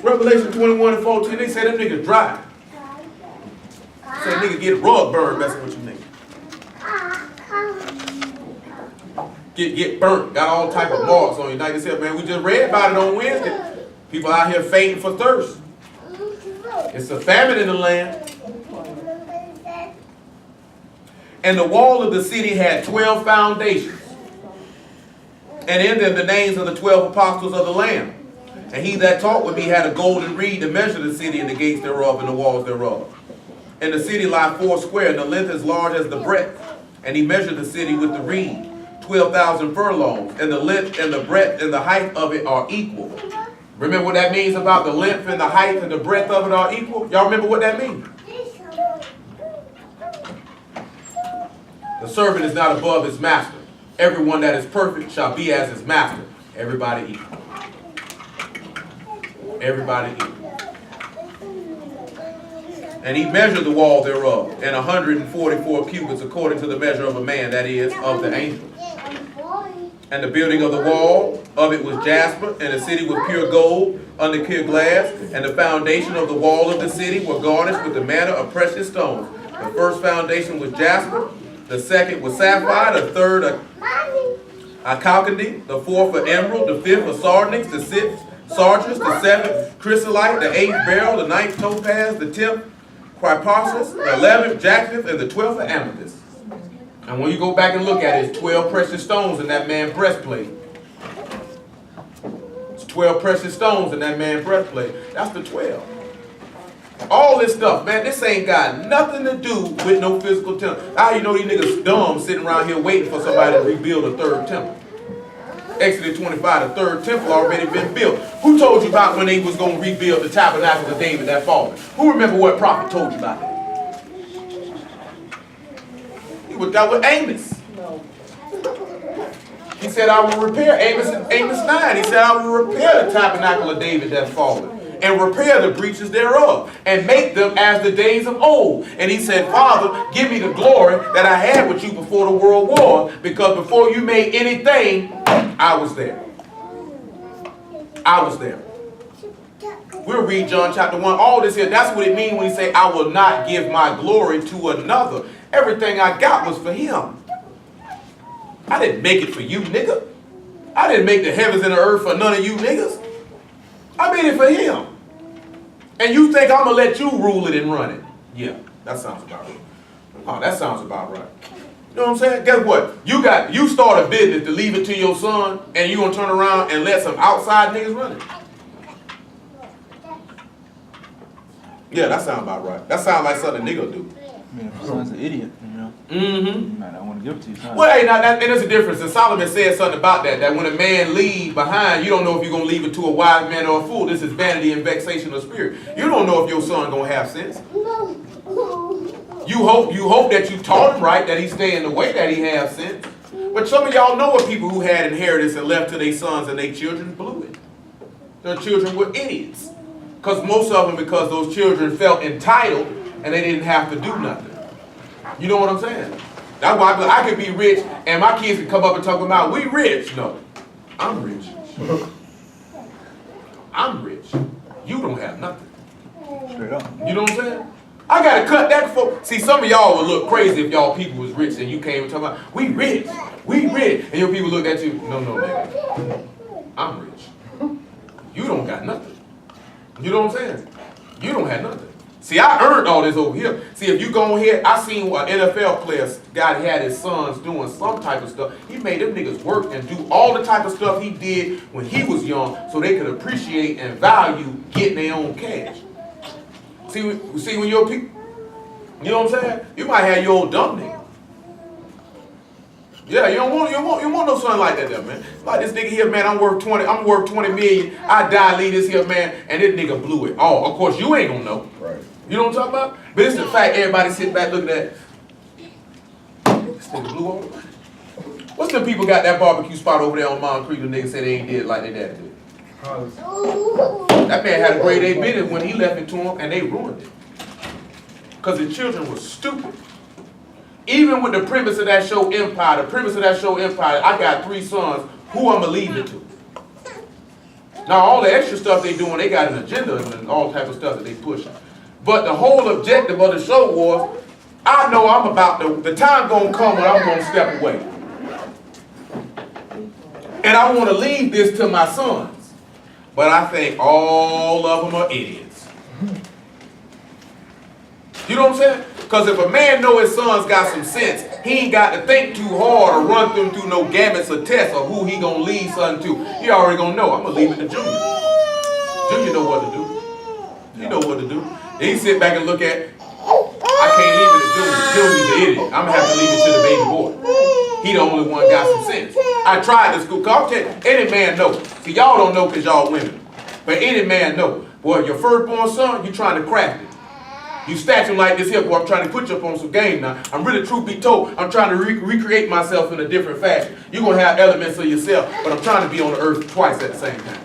[SPEAKER 1] Revelation 21 and 14, they say them niggas dry. Say niggas get rug burned messing with you niggas. Get burnt. Got all type of marks on you. Like I said, man, we just read about it on Wednesday. People out here fainting for thirst. It's a famine in the land. And the wall of the city had 12 foundations. And in them the names of the 12 apostles of the Lamb. And he that talked with me had a golden reed to measure the city and the gates thereof and the walls thereof. And the city lie 4 square, and the length as large as the breadth. And he measured the city with the reed, 12,000 furlongs. And the length and the breadth and the height of it are equal. Remember what that means about the length and the height and the breadth of it are equal? Y'all remember what that means? The servant is not above his master. Everyone that is perfect shall be as his master. Everybody equal. Everybody equal. And he measured the wall thereof, and 144 cubits according to the measure of a man, that is, of the angel. And the building of the wall of it was jasper, and the city was pure gold, under clear glass, and the foundation of the wall of the city were garnished with the manner of precious stones. The first foundation was jasper, the second was sapphire, the third a chalcedony, the fourth an emerald, the fifth a sardonyx, the sixth sardius, the seventh chrysolite, the eighth beryl, the ninth topaz, the 10th criparsis, the 11th jacinth, and the 12th amethyst. And when you go back and look at it, it's 12 precious stones in that man's breastplate. It's 12 precious stones in that man's breastplate. That's the 12. All this stuff, man, this ain't got nothing to do with no physical temple. How you know these niggas dumb sitting around here waiting for somebody to rebuild a third temple? Exodus 25, the third temple already been built. Who told you about when they was going to rebuild the tabernacle of David that fallen? Who remember what prophet told you about that? He was dealt with Amos. He said, I will repair, Amos 9, he said, I will repair the tabernacle of David that's fallen, and repair the breaches thereof, and make them as the days of old. And he said, Father, give me the glory that I had with you before the world war, because before you made anything, I was there. I was there. We'll read John chapter 1. All this here, that's what it means when he say, I will not give my glory to another. Everything I got was for him. I didn't make it for you, nigga. I didn't make the heavens and the earth for none of you niggas. I made it for him. And you think I'm going to let you rule it and run it? Yeah, that sounds about right. Oh, that sounds about right. You know what I'm saying? Guess what? You start a business to leave it to your son, and you going to turn around and let some outside niggas run it. Yeah, that sounds about right. That sounds like something a nigga do.
[SPEAKER 2] Yeah, son's an idiot, you know.
[SPEAKER 1] Mm-hmm.
[SPEAKER 2] Man, I want to give it to you, son.
[SPEAKER 1] Well, hey, now, and there's a difference. And Solomon said something about that, that when a man leave behind, you don't know if you're going to leave it to a wise man or a fool. This is vanity and vexation of spirit. You don't know if your son going to have sense. You hope that you taught him right, that he stay in the way that he has sense. But some of y'all know of people who had inheritance and left to their sons and their children blew it. Their children were idiots. Because most of them, because those children felt entitled and they didn't have to do nothing. You know what I'm saying? That's why I could be rich and my kids can come up and talk about, we rich. No, I'm rich. I'm rich. You don't have nothing.
[SPEAKER 2] Straight up.
[SPEAKER 1] You know what I'm saying? I gotta cut that for. See, some of y'all would look crazy if y'all people was rich and you came and talk about, we rich, and your people looked at you. No, nigga. I'm rich. You don't got nothing. You know what I'm saying? You don't have nothing. See, I earned all this over here. See, if you go here, I seen what NFL players, guy had his sons doing some type of stuff. He made them niggas work and do all the type of stuff he did when he was young so they could appreciate and value getting their own cash. See when your people, you know what I'm saying? You might have your old dumb nigga. Yeah, you don't want no son like that there, man. Like this nigga here, man, I'm worth 20 million. I die, leave this here, man, and this nigga blew it. Oh, of course you ain't gonna know.
[SPEAKER 3] Right.
[SPEAKER 1] You know what I'm talking about? But it's the fact everybody sitting back looking at this nigga blew all the money. What's the people got that barbecue spot over there on Mount Creek? The nigga said they ain't did it like they dad did. That man had a grade A business when he left it to him, and they ruined it. Because the children were stupid. Even with the premise of that show Empire, I got 3 sons, who I'ma leave it to? Now all the extra stuff they doing, they got an agenda and all type of stuff that they pushing. But the whole objective of the show was, I know I'm about the time gonna come when I'm gonna step away. And I wanna leave this to my sons. But I think all of them are idiots. You know what I'm saying? Because if a man know his son's got some sense, he ain't got to think too hard or run them through no gamuts or tests of who he gonna leave something to. He already gonna know, I'm gonna leave it to Junior. Junior know what to do. He know what to do. And he sit back and look at, I can't leave it to Junior. Junior's the idiot. I'm gonna have to leave it to the baby boy. He the only one got some sense. I tried to school, cause I'll tell you, any man know. See, y'all don't know cause y'all women. But any man know. Boy, your firstborn son, you trying to craft it. You statue him like this here, boy, I'm trying to put you up on some game now. I'm really, truth be told, I'm trying to recreate myself in a different fashion. You're going to have elements of yourself, but I'm trying to be on the earth twice at the same time.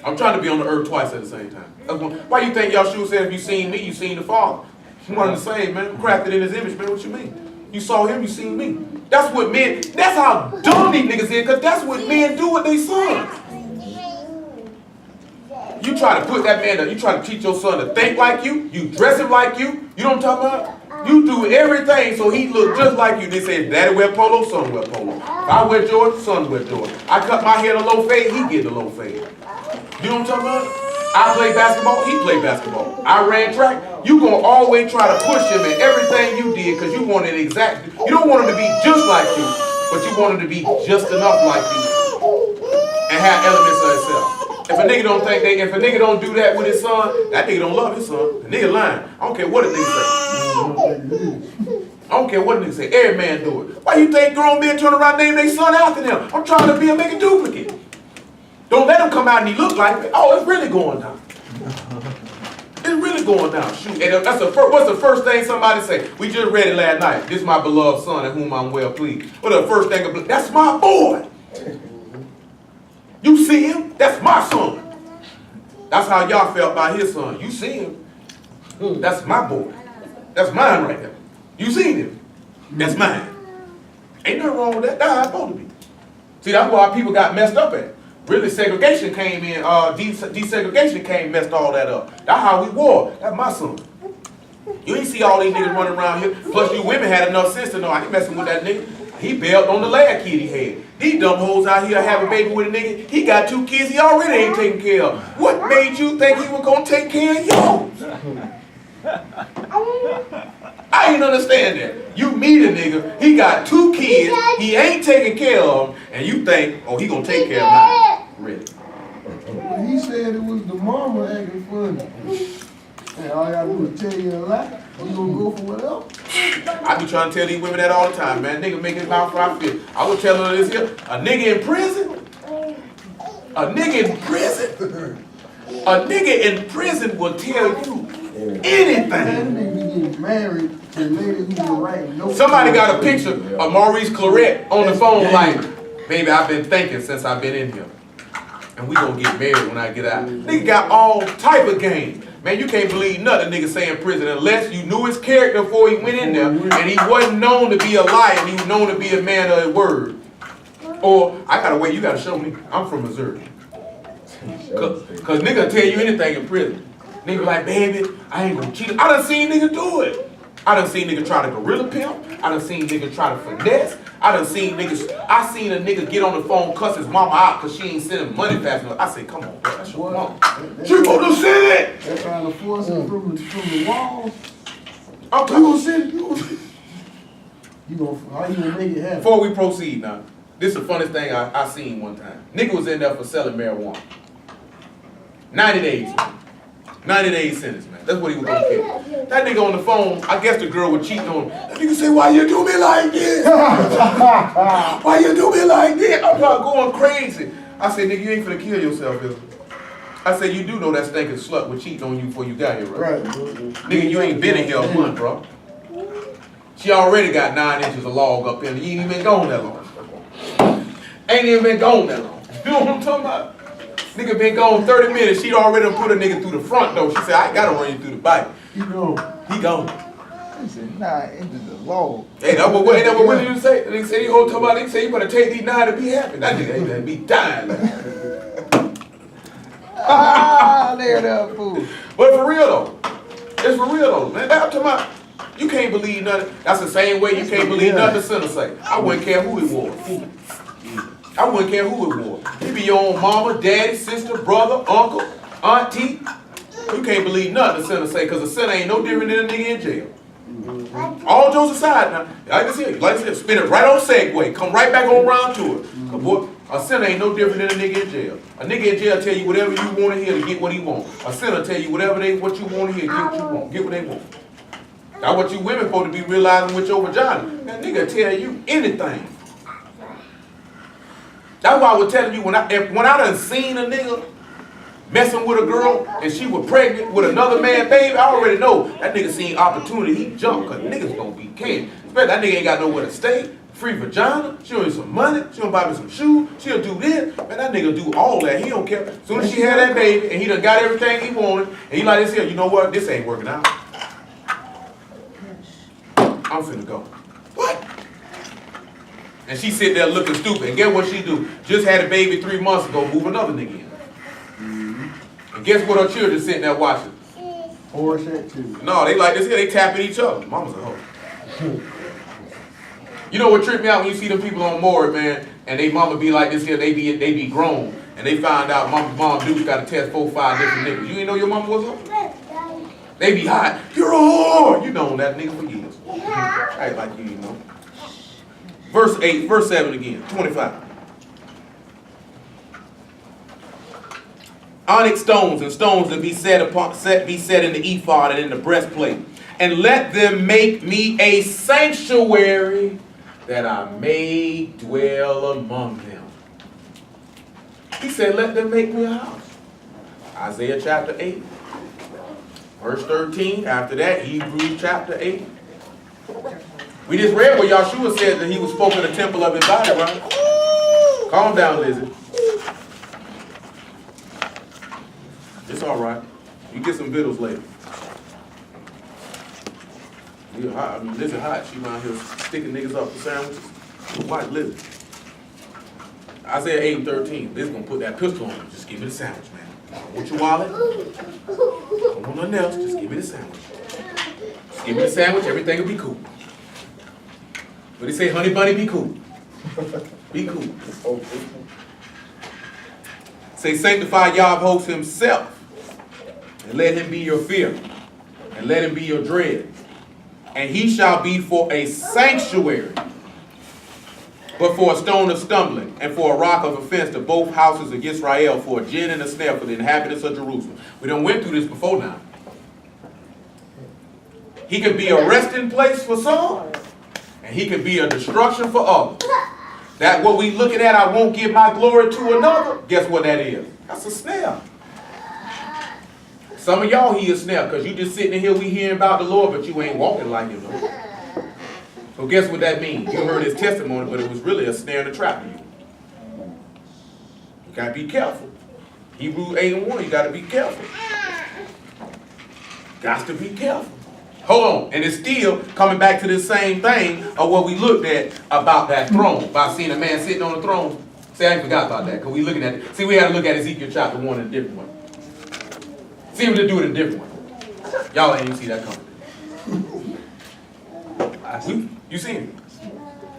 [SPEAKER 1] I'm trying to be on the earth twice at the same time. Why you think y'all shoes said if you seen me, you seen the Father? One and the same, man. Crafted in his image, man. What you mean? You saw him, you seen me. That's what men, that's how dumb these niggas is, because that's what men do with their sons. You try to put that man, you try to teach your son to think like you dress him like you know what I'm talking about? You do everything so he look just like you. They say, daddy wear polo, son wear polo. If I wear Jordan, son wear Jordan. I cut my hair a low fade, he get the low fade. You know what I'm talking about? I play basketball, he play basketball. I ran track. You gonna always try to push him in everything you did because you want it exactly. You don't want him to be just like you, but you want him to be just enough like you and have elements of himself. If a nigga don't think if a nigga don't do that with his son, that nigga don't love his son. The nigga lying. I don't care what a nigga say. I don't care what a nigga say. Every man do it. Why you think grown men turn around and name their son after them? I'm trying to make a duplicate. Don't let him come out and he look like me. Oh, it's really going down. It's really going down. Shoot. And that's what's the first thing somebody say? We just read it last night. This is my beloved son in whom I'm well pleased. What's the first thing? That's my boy. You see him? That's my son. That's how y'all felt about his son. You see him? That's my boy. That's mine right there. You seen him? That's mine. Ain't nothing wrong with that. That's how it's supposed to be. See, that's why people got messed up at. Really, segregation came in, desegregation came messed all that up. That's how we wore. That's my son. You ain't see all these niggas running around here. Plus, you women had enough sense to know I ain't messing with that nigga. He bailed on the last kid he had. These dumb hoes out here have a baby with a nigga. He got 2 kids he already ain't taking care of. What made you think he was gonna take care of yours? I ain't understand that. You meet a nigga, he got 2 kids, he ain't taking care of them, and you think, oh, he gonna take care of mine. Really?
[SPEAKER 3] Well, he said it was the mama acting funny. And all I gotta do is tell you a lie. You gonna go for whatever?
[SPEAKER 1] I be trying to tell these women that all the time, man. Nigga make his mouth fry fish. I was telling her this here. A nigga in prison? A nigga in prison? A nigga in prison will tell you anything.
[SPEAKER 3] Nigga get married to ladies who write no.
[SPEAKER 1] Somebody got a picture of Maurice Claret on the phone like, baby, I've been thinking since I've been in here. And we gonna get married when I get out. Nigga got all type of game. Man, you can't believe nothing nigga say in prison unless you knew his character before he went in there and he wasn't known to be a liar and he was known to be a man of his word. Or, I gotta wait, you gotta show me. I'm from Missouri. Cause nigga tell you anything in prison. Nigga like, baby, I ain't gonna cheat. I done seen nigga do it. I done seen nigga try to gorilla pimp. I done seen nigga try to finesse. I seen a nigga get on the phone, cuss his mama out cause she ain't sending money fast enough. I said, come on, bro, that's your mama. She supposed to send it.
[SPEAKER 3] They're trying to force it from the walls.
[SPEAKER 1] I'm gonna send it. You gonna send it.
[SPEAKER 3] How you gonna make it happen?
[SPEAKER 1] Before we proceed now, this is the funniest thing I seen one time. Nigga was in there for selling marijuana. 90 days. 90 days sentence, man. That's what he was gonna get. That nigga on the phone, I guess the girl was cheating on him. That nigga say, why you do me like this? Why you do me like this? I'm not going crazy. I said, nigga, you ain't finna kill yourself, is it? I said, you do know that stinking slut was cheating on you before you got here, right? Nigga, you ain't been in here a month, bro. She already got 9 inches of log up in. You ain't even been gone that long. Ain't even been gone that long. You know what I'm talking about? Nigga been gone 30 minutes. She'd already put a nigga through the front door. She said, I gotta run you through the bike.
[SPEAKER 3] You know.
[SPEAKER 1] He gone.
[SPEAKER 2] He said 9 inches of log.
[SPEAKER 1] Hey, that what did you say? Nigga said, you talking about, nigga say, you better take these 9 to be happy. That nigga ain't gonna be dying.
[SPEAKER 2] There that fool.
[SPEAKER 1] But for real though. It's for real though, man. I'm talking about, you can't believe nothing. That's the same way you can't believe nothing the sinner say. I wouldn't care who it was. I wouldn't care who it was. It be your own mama, daddy, sister, brother, uncle, auntie. You can't believe nothing the sinner say, because the sinner ain't no different than a nigga in jail. All jokes aside now, like I said, spin it right on segue, come right back on round to it. 'Cause boy, a sinner ain't no different than a nigga in jail. A nigga in jail tell you whatever you want to hear to get what he want. A sinner tell you what you want to hear, get what you want, get what they want. That's what you women supposed to be realizing with your vagina. That nigga tell you anything. That's why I was telling you, when I done seen a nigga messing with a girl and she was pregnant with another man, baby, I already know that nigga seen opportunity, he jumped, because niggas gonna be king. Especially that nigga ain't got nowhere to stay, free vagina, she'll need some money, she'll buy me some shoes, she'll do this. Man, that nigga do all that, he don't care. As soon as she had that baby and he done got everything he wanted, and he like this here, you know what, this ain't working out. I'm finna go. What? And she sit there looking stupid. And guess what she do? Just had a baby 3 months ago, move another nigga in. And guess what her children sitting there watching?
[SPEAKER 3] Or shit too.
[SPEAKER 1] No, they like this here, they tapping each other. Mama's a hoe. You know what tripped me out when you see them people on Maury, man, and they mama be like this here, they be grown. And they find out mom Duke's got to test 4 or 5 different niggas. You ain't know your mama was a hoe? They be hot. You're a whore. You known that nigga for years. Act like you know. Verse 7 again, 25. Onyx stones and stones that be set in the ephod and in the breastplate. And let them make me a sanctuary that I may dwell among them. He said, let them make me a house. Isaiah chapter 8. Verse 13. After that, Hebrews chapter 8. We just read where Yahshua said that he was spoken in the temple of his body, right? Calm down, Lizzie. It's all right. You get some vittles later. You're hot. I mean, Lizzie hot. She around here sticking niggas up for sandwiches. Watch Lizzie. Isaiah 8:13. Lizzie gonna put that pistol on you. Just give me the sandwich, man. I don't want your wallet. I don't want nothing else. Just give me the sandwich. Just give me the sandwich. Everything will be cool. But he say, honey bunny, be cool. Be cool. Say, sanctify Yahweh himself, and let him be your fear, and let him be your dread. And he shall be for a sanctuary, but for a stone of stumbling, and for a rock of offense to both houses of Israel, for a gin and a snare for the inhabitants of Jerusalem. We done went through this before now. He can be a resting place for some, and he can be a destruction for others. That what we looking at, I won't give my glory to another. Guess what that is? That's a snare. Some of y'all hear a snare because you just sitting in here, we hearing about the Lord, but you ain't walking like him. No. So guess what that means? You heard his testimony, but it was really a snare and a trap to you. You got to be careful. Hebrews 8:1, you got to be careful. Got to be careful. Hold on. And it's still coming back to this same thing of what we looked at about that throne. About seeing a man sitting on the throne. See, I forgot about that because we looking at it. See, we had to look at Ezekiel chapter 1 in a different way. See him to do it in a different way. Y'all ain't even see that coming. You seen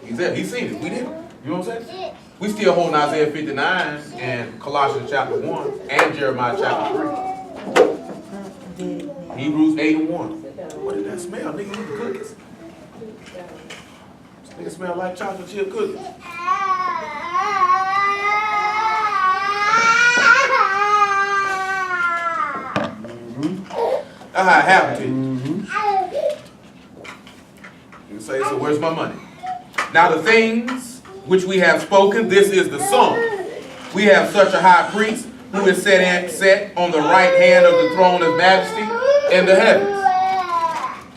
[SPEAKER 1] it. He's seen it. We didn't. You know what I'm saying? We still holding Isaiah 59 and Colossians chapter 1 and Jeremiah chapter 3. Hebrews 8:1. What did that smell? Nigga eating cookies? This nigga smell like chocolate chip cookies. That's how it happened to you. You say, so where's my money? Now the things which we have spoken, this is the sum. We have such a high priest who is set on the right hand of the throne of majesty in the heavens.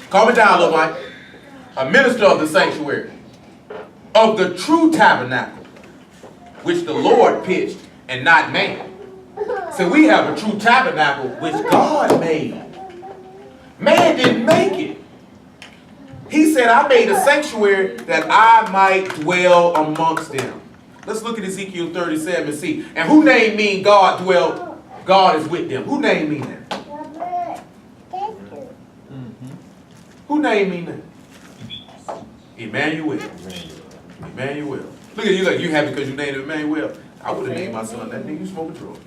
[SPEAKER 1] Calm it down, little Mike. A minister of the sanctuary, of the true tabernacle, which the Lord pitched and not man. So we have a true tabernacle which God made. Man didn't make it. He said, I made a sanctuary that I might dwell amongst them. Let's look at Ezekiel 37 and see. And who name mean God dwell? God is with them. Who name mean that? Who name mean that? Emmanuel. Emmanuel. Look at you like you happy because you named him Emmanuel. I would have named my son that nigga. You smoking drugs.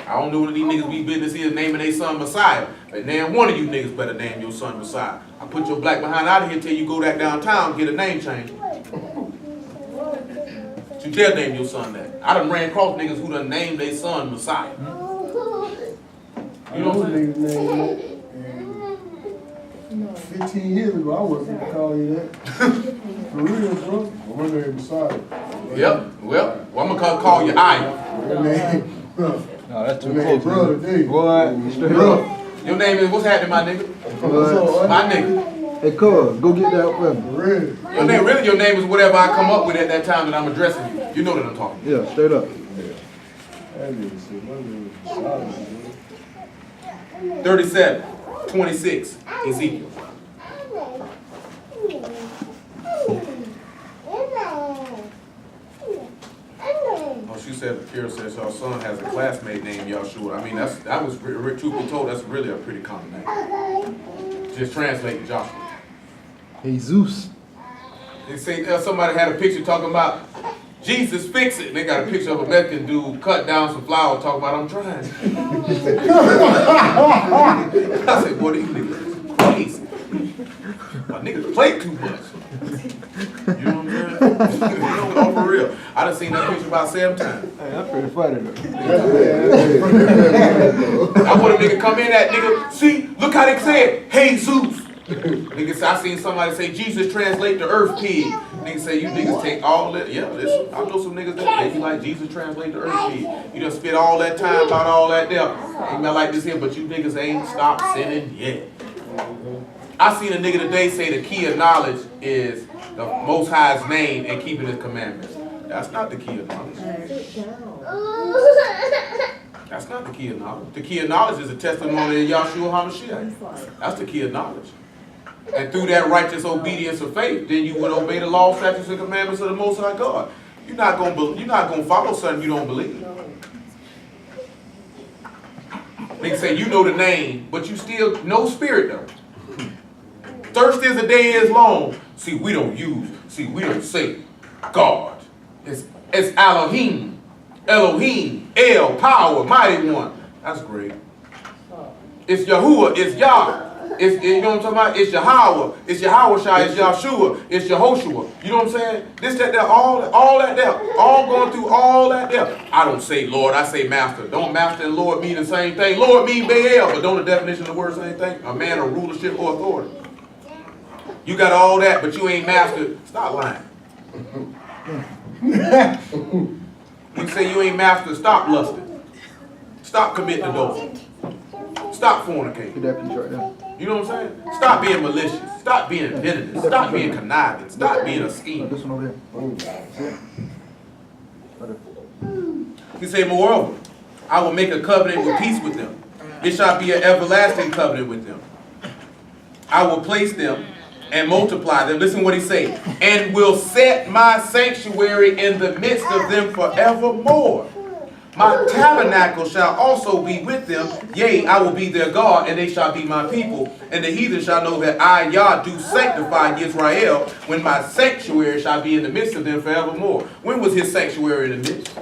[SPEAKER 1] I don't know one of these niggas be business here naming their son Messiah. But damn one of you niggas better name your son Messiah. I put your black behind out of here till you go back downtown and get a name change. You dare name your son that. I done ran across niggas who done named their son Messiah. You know what I'm saying?
[SPEAKER 3] 15 years ago, I wasn't going to call you that. For real, bro. My name is Messiah.
[SPEAKER 1] Yep. Well, I'm going to call you Iron.
[SPEAKER 3] Your name.
[SPEAKER 2] No, that's too
[SPEAKER 3] Your name,
[SPEAKER 2] close.
[SPEAKER 3] brother, Dave.
[SPEAKER 2] Boy, straight up.
[SPEAKER 1] Your name is, what's happening, my nigga?
[SPEAKER 2] Boy.
[SPEAKER 1] My nigga.
[SPEAKER 2] Hey, cuz, go get that for me.
[SPEAKER 3] Really?
[SPEAKER 1] Your name is whatever I come up with at that time that I'm addressing you. You know that I'm talking.
[SPEAKER 2] Yeah, straight up.
[SPEAKER 3] That nigga said, my name is Messiah.
[SPEAKER 1] 37:26, Ezekiel. Oh, she said, Kira says her son has a classmate named Yahshua. I mean, that was truth be told, that's really a pretty common name. Just translate Joshua.
[SPEAKER 2] Jesus.
[SPEAKER 1] They say somebody had a picture talking about Jesus fix it. And they got a picture of a Mexican dude cut down some flowers talking about I'm trying. I said, boy, these niggas is crazy. My niggas play too much. You know what I'm saying? No, for real. I done seen that picture about 7 times.
[SPEAKER 2] Hey, that's pretty funny though.
[SPEAKER 1] I want a nigga come in that nigga. See, look how they said, hey Zeus. Niggas, I seen somebody say Jesus translate the earth pig. Niggas say you niggas take all that. Yeah, listen, I know some niggas that they be like Jesus translate the earth pig. You done spent all that time about all that there. Ain't not like this here, but you niggas ain't stopped sinning yet. I seen a nigga today say the key of knowledge is the Most High's name and keeping his commandments. That's not the key of knowledge. That's not the key of knowledge. The key of knowledge is a testimony of Yahshua HaMashiach. That's the key of knowledge. And through that righteous obedience of faith, then you would obey the law, statutes, and commandments of the Most High God. You're not gonna follow something you don't believe. They say you know the name, but you still no spirit though. Thursday is a day is long. See, we don't say God. It's Elohim, El, power, mighty one. That's great. It's Yahuwah, it's Yah. You know what I'm talking about? It's Yahweh. It's Yahushua. It's Yahshua. It's Yehoshua. You know what I'm saying? This, that, there, all that there. All going through all that there. I don't say Lord, I say Master. Don't Master and Lord mean the same thing? Lord mean Baal, but don't the definition of the word same thing? A man of rulership or authority. You got all that, but you ain't master. Stop lying. You say you ain't master, stop lusting. Stop committing adultery. Stop fornicating.
[SPEAKER 2] Get that piece right there.
[SPEAKER 1] You know what I'm saying? Stop being malicious. Stop being venomous. Stop being conniving. Stop being a scheme.
[SPEAKER 2] This one over here.
[SPEAKER 1] He said, moreover, I will make a covenant with peace with them. It shall be an everlasting covenant with them. I will place them and multiply them. Listen what he said. And will set my sanctuary in the midst of them forevermore. My tabernacle shall also be with them. Yea, I will be their God, and they shall be my people. And the heathen shall know that I, Yah, do sanctify Israel, when my sanctuary shall be in the midst of them forevermore. When was his sanctuary in the midst?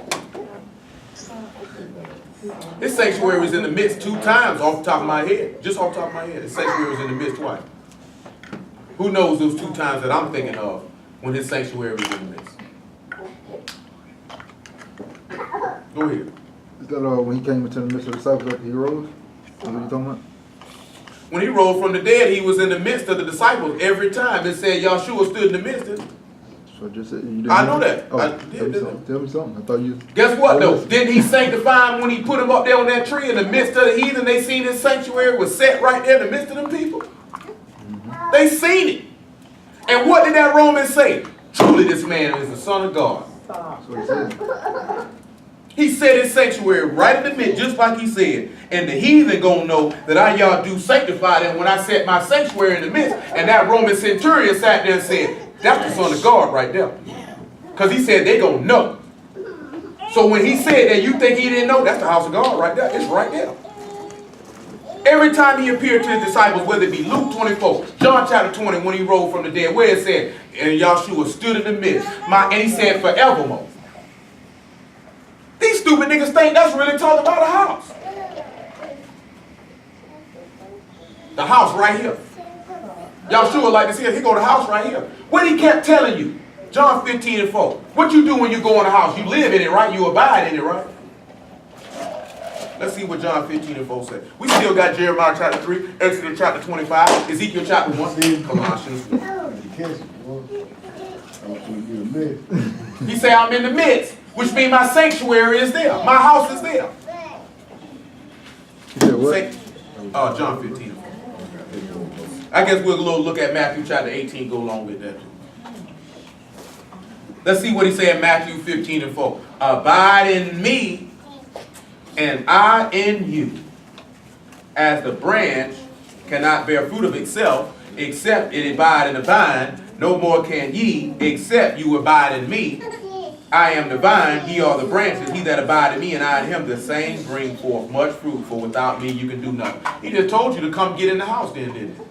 [SPEAKER 1] His sanctuary was in the midst 2 times off the top of my head. Just off the top of my head. His sanctuary was in the midst twice. Who knows those 2 times that I'm thinking of when his sanctuary was in the midst? Go ahead.
[SPEAKER 2] Is that when he came into the midst of the disciples after he rose? Is that what you talking about?
[SPEAKER 1] When he rose from the dead, he was in the midst of the disciples every time. It said Yahshua stood in the midst of them.
[SPEAKER 2] So I just said, you didn't
[SPEAKER 1] I know that.
[SPEAKER 2] Oh,
[SPEAKER 1] I
[SPEAKER 2] tell
[SPEAKER 1] did,
[SPEAKER 2] me
[SPEAKER 1] didn't
[SPEAKER 2] something. Tell me something. I thought you...
[SPEAKER 1] Guess what though? Didn't he sanctify him when he put him up there on that tree in the midst of the heathen? They seen his sanctuary was set right there in the midst of them people. They seen it. And what did that Roman say? Truly this man is the Son of God.
[SPEAKER 2] That's what he said.
[SPEAKER 1] He set his sanctuary right in the midst, just like he said. And the heathen gonna know that I Yah do sanctify them when I set my sanctuary in the midst. And that Roman centurion sat there and said, that's the Son of God right there. Because he said they gonna know. So when he said that, you think he didn't know? That's the house of God right there. It's right there. Every time he appeared to his disciples, whether it be Luke 24, John chapter 20, when he rose from the dead, where it said, and Yahshua stood in the midst, and he said forevermore. These stupid niggas think that's really talking about a house. The house right here. Yahshua like to see it. He go to the house right here. What he kept telling you, John 15:4. What you do when you go in the house? You live in it, right? You abide in it, right? Let's see what John 15:4 says. We still got Jeremiah chapter 3, Exodus chapter 25, Ezekiel chapter 1, Colossians 1. He said, I'm in the midst, which means my sanctuary is there. My house is there.
[SPEAKER 2] He said what?
[SPEAKER 1] John 15:4. I guess we'll look at Matthew chapter 18, go along with that. Let's see what he said in Matthew 15:4. Abide in me, and I in you. As the branch cannot bear fruit of itself, except it abide in the vine, no more can ye, except you abide in me. I am the vine, ye are the branches. He that abide in me, and I in him, the same bring forth much fruit, for without me you can do nothing. He just told you to come get in the house then, didn't he?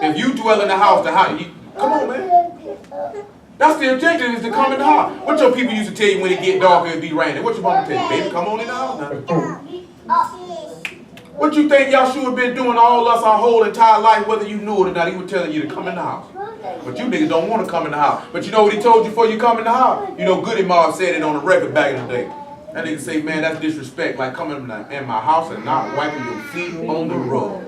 [SPEAKER 1] If you dwell in the house, come on, man. That's the objective, is to come in the house. What your people used to tell you when it get dark and it be raining? What your mama tell you? Baby, come on in the house now. What you think Yahshua been doing all us our whole entire life, whether you knew it or not? He was telling you to come in the house. But you niggas don't want to come in the house. But you know what he told you before you come in the house? You know, Goody Mob said it on the record back in the day. That nigga say, man, that's disrespect, like coming in my house and not wiping your feet on the rug.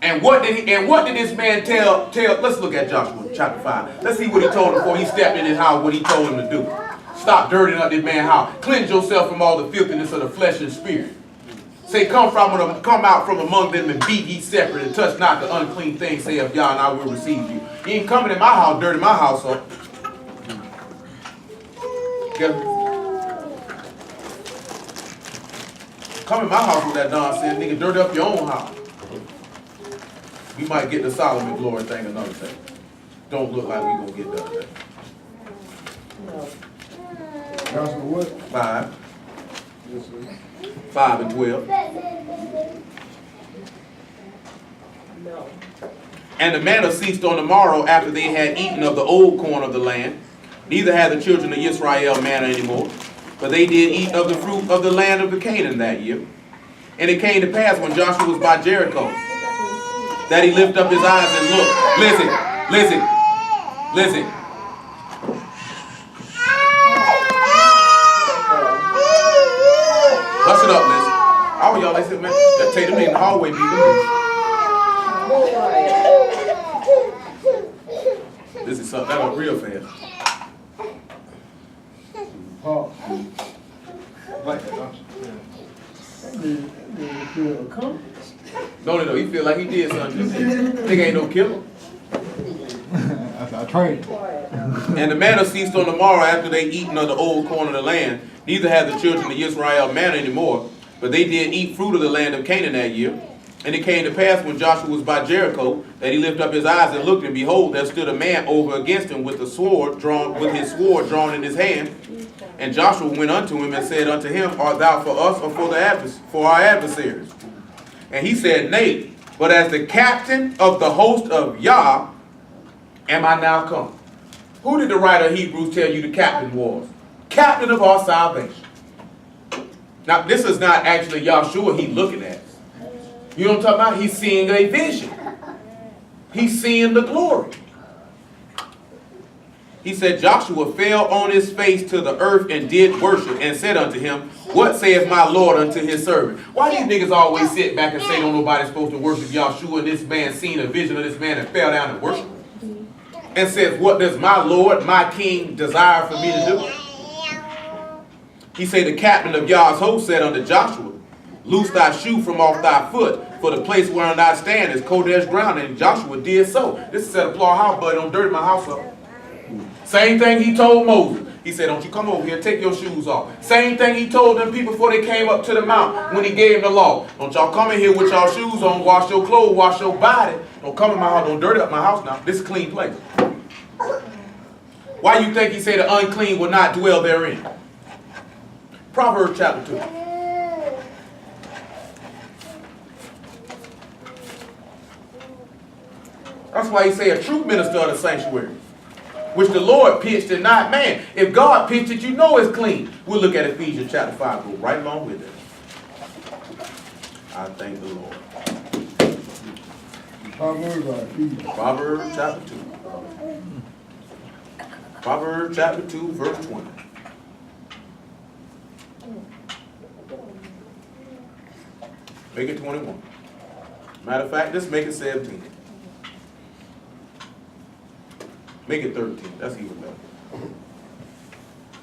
[SPEAKER 1] And what did this man tell? Let's look at Joshua chapter 5. Let's see what he told him before he stepped in his house, what he told him to do. Stop dirtying up this man's house. Cleanse yourself from all the filthiness of the flesh and spirit. Say, come out from among them and be ye separate, and touch not the unclean thing, saith Yah, and I will receive you. You ain't coming in my house, dirty my house up. Come in my house with that nonsense, nigga, dirty up your own house. We might get the Solomon glory thing another day. Don't look like we gonna get done today.
[SPEAKER 3] Joshua what?
[SPEAKER 1] 5.
[SPEAKER 3] Yes, sir.
[SPEAKER 1] 5 and 12.
[SPEAKER 5] No.
[SPEAKER 1] And the manna ceased on the morrow after they had eaten of the old corn of the land. Neither had the children of Israel manna anymore, for they did eat of the fruit of the land of the Canaan that year. And it came to pass when Joshua was by Jericho that he lifted up his eyes and looked. Listen. Hush it up, listen. All y'all, they said, man, that take them in the hallway, be good. This is something that was real fast.
[SPEAKER 3] Pop.
[SPEAKER 2] Like that, don't you?
[SPEAKER 3] That nigga feel accomplished.
[SPEAKER 1] No, he feel like he did something. Nigga ain't no killer.
[SPEAKER 2] That's our training.
[SPEAKER 1] And the manna ceased on the morrow after they eaten of the old corn of the land. Neither had the children of Israel manna anymore, but they did eat fruit of the land of Canaan that year. And it came to pass when Joshua was by Jericho that he lifted up his eyes and looked, and behold, there stood a man over against him with his sword drawn in his hand. And Joshua went unto him and said unto him, Art thou for us or for our adversaries? And he said, Nay, but as the captain of the host of Yah am I now come. Who did the writer of Hebrews tell you the captain was? Captain of our salvation. Now, this is not actually Yahshua he's looking at. You know what I'm talking about? He's seeing a vision. He's seeing the glory. He said, Joshua fell on his face to the earth and did worship and said unto him, What saith my Lord unto his servant? Why these niggas always sit back and say, don't nobody supposed to worship Yahshua, and this man seen a vision of this man and fell down and worship? And says, what does my Lord, my King, desire for me to do? He said, the captain of Yah's host said unto Joshua, Loose thy shoe from off thy foot, for the place whereon I stand is Kodesh ground. And Joshua did so. This is at a plow house, buddy. Don't dirty my house up. Same thing he told Moses. He said, don't you come over here, take your shoes off. Same thing he told them people before they came up to the mount when he gave them the law. Don't y'all come in here with y'all shoes on, wash your clothes, wash your body. Don't come in my house, don't dirty up my house now. This is a clean place. Why you think he said the unclean will not dwell therein? Proverbs chapter 2. That's why he say a true minister of the sanctuary, which the Lord pitched and not man. If God pitched it, you know it's clean. We'll look at Ephesians chapter 5. Go right along with it. I thank the Lord. Proverbs chapter 2. Proverbs chapter 2, verse 20. Make it 21. Matter of fact, let's make it 17. Make it 13. That's even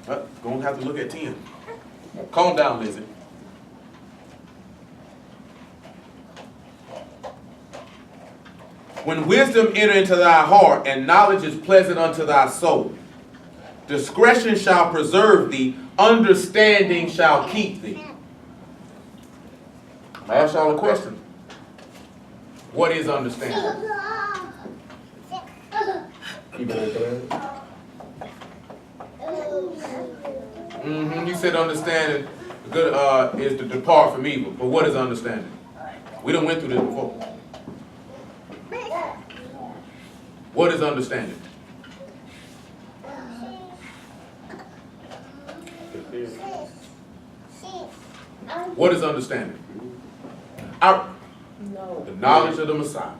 [SPEAKER 1] better. Gonna have to look at 10. Calm down, Lizzie. When wisdom enter into thy heart, and knowledge is pleasant unto thy soul, discretion shall preserve thee, understanding shall keep thee. I ask y'all a question. What is understanding? You said understanding good is to depart from evil. But what is understanding? We done went through this before. What is understanding? What is understanding? The knowledge of the Messiah.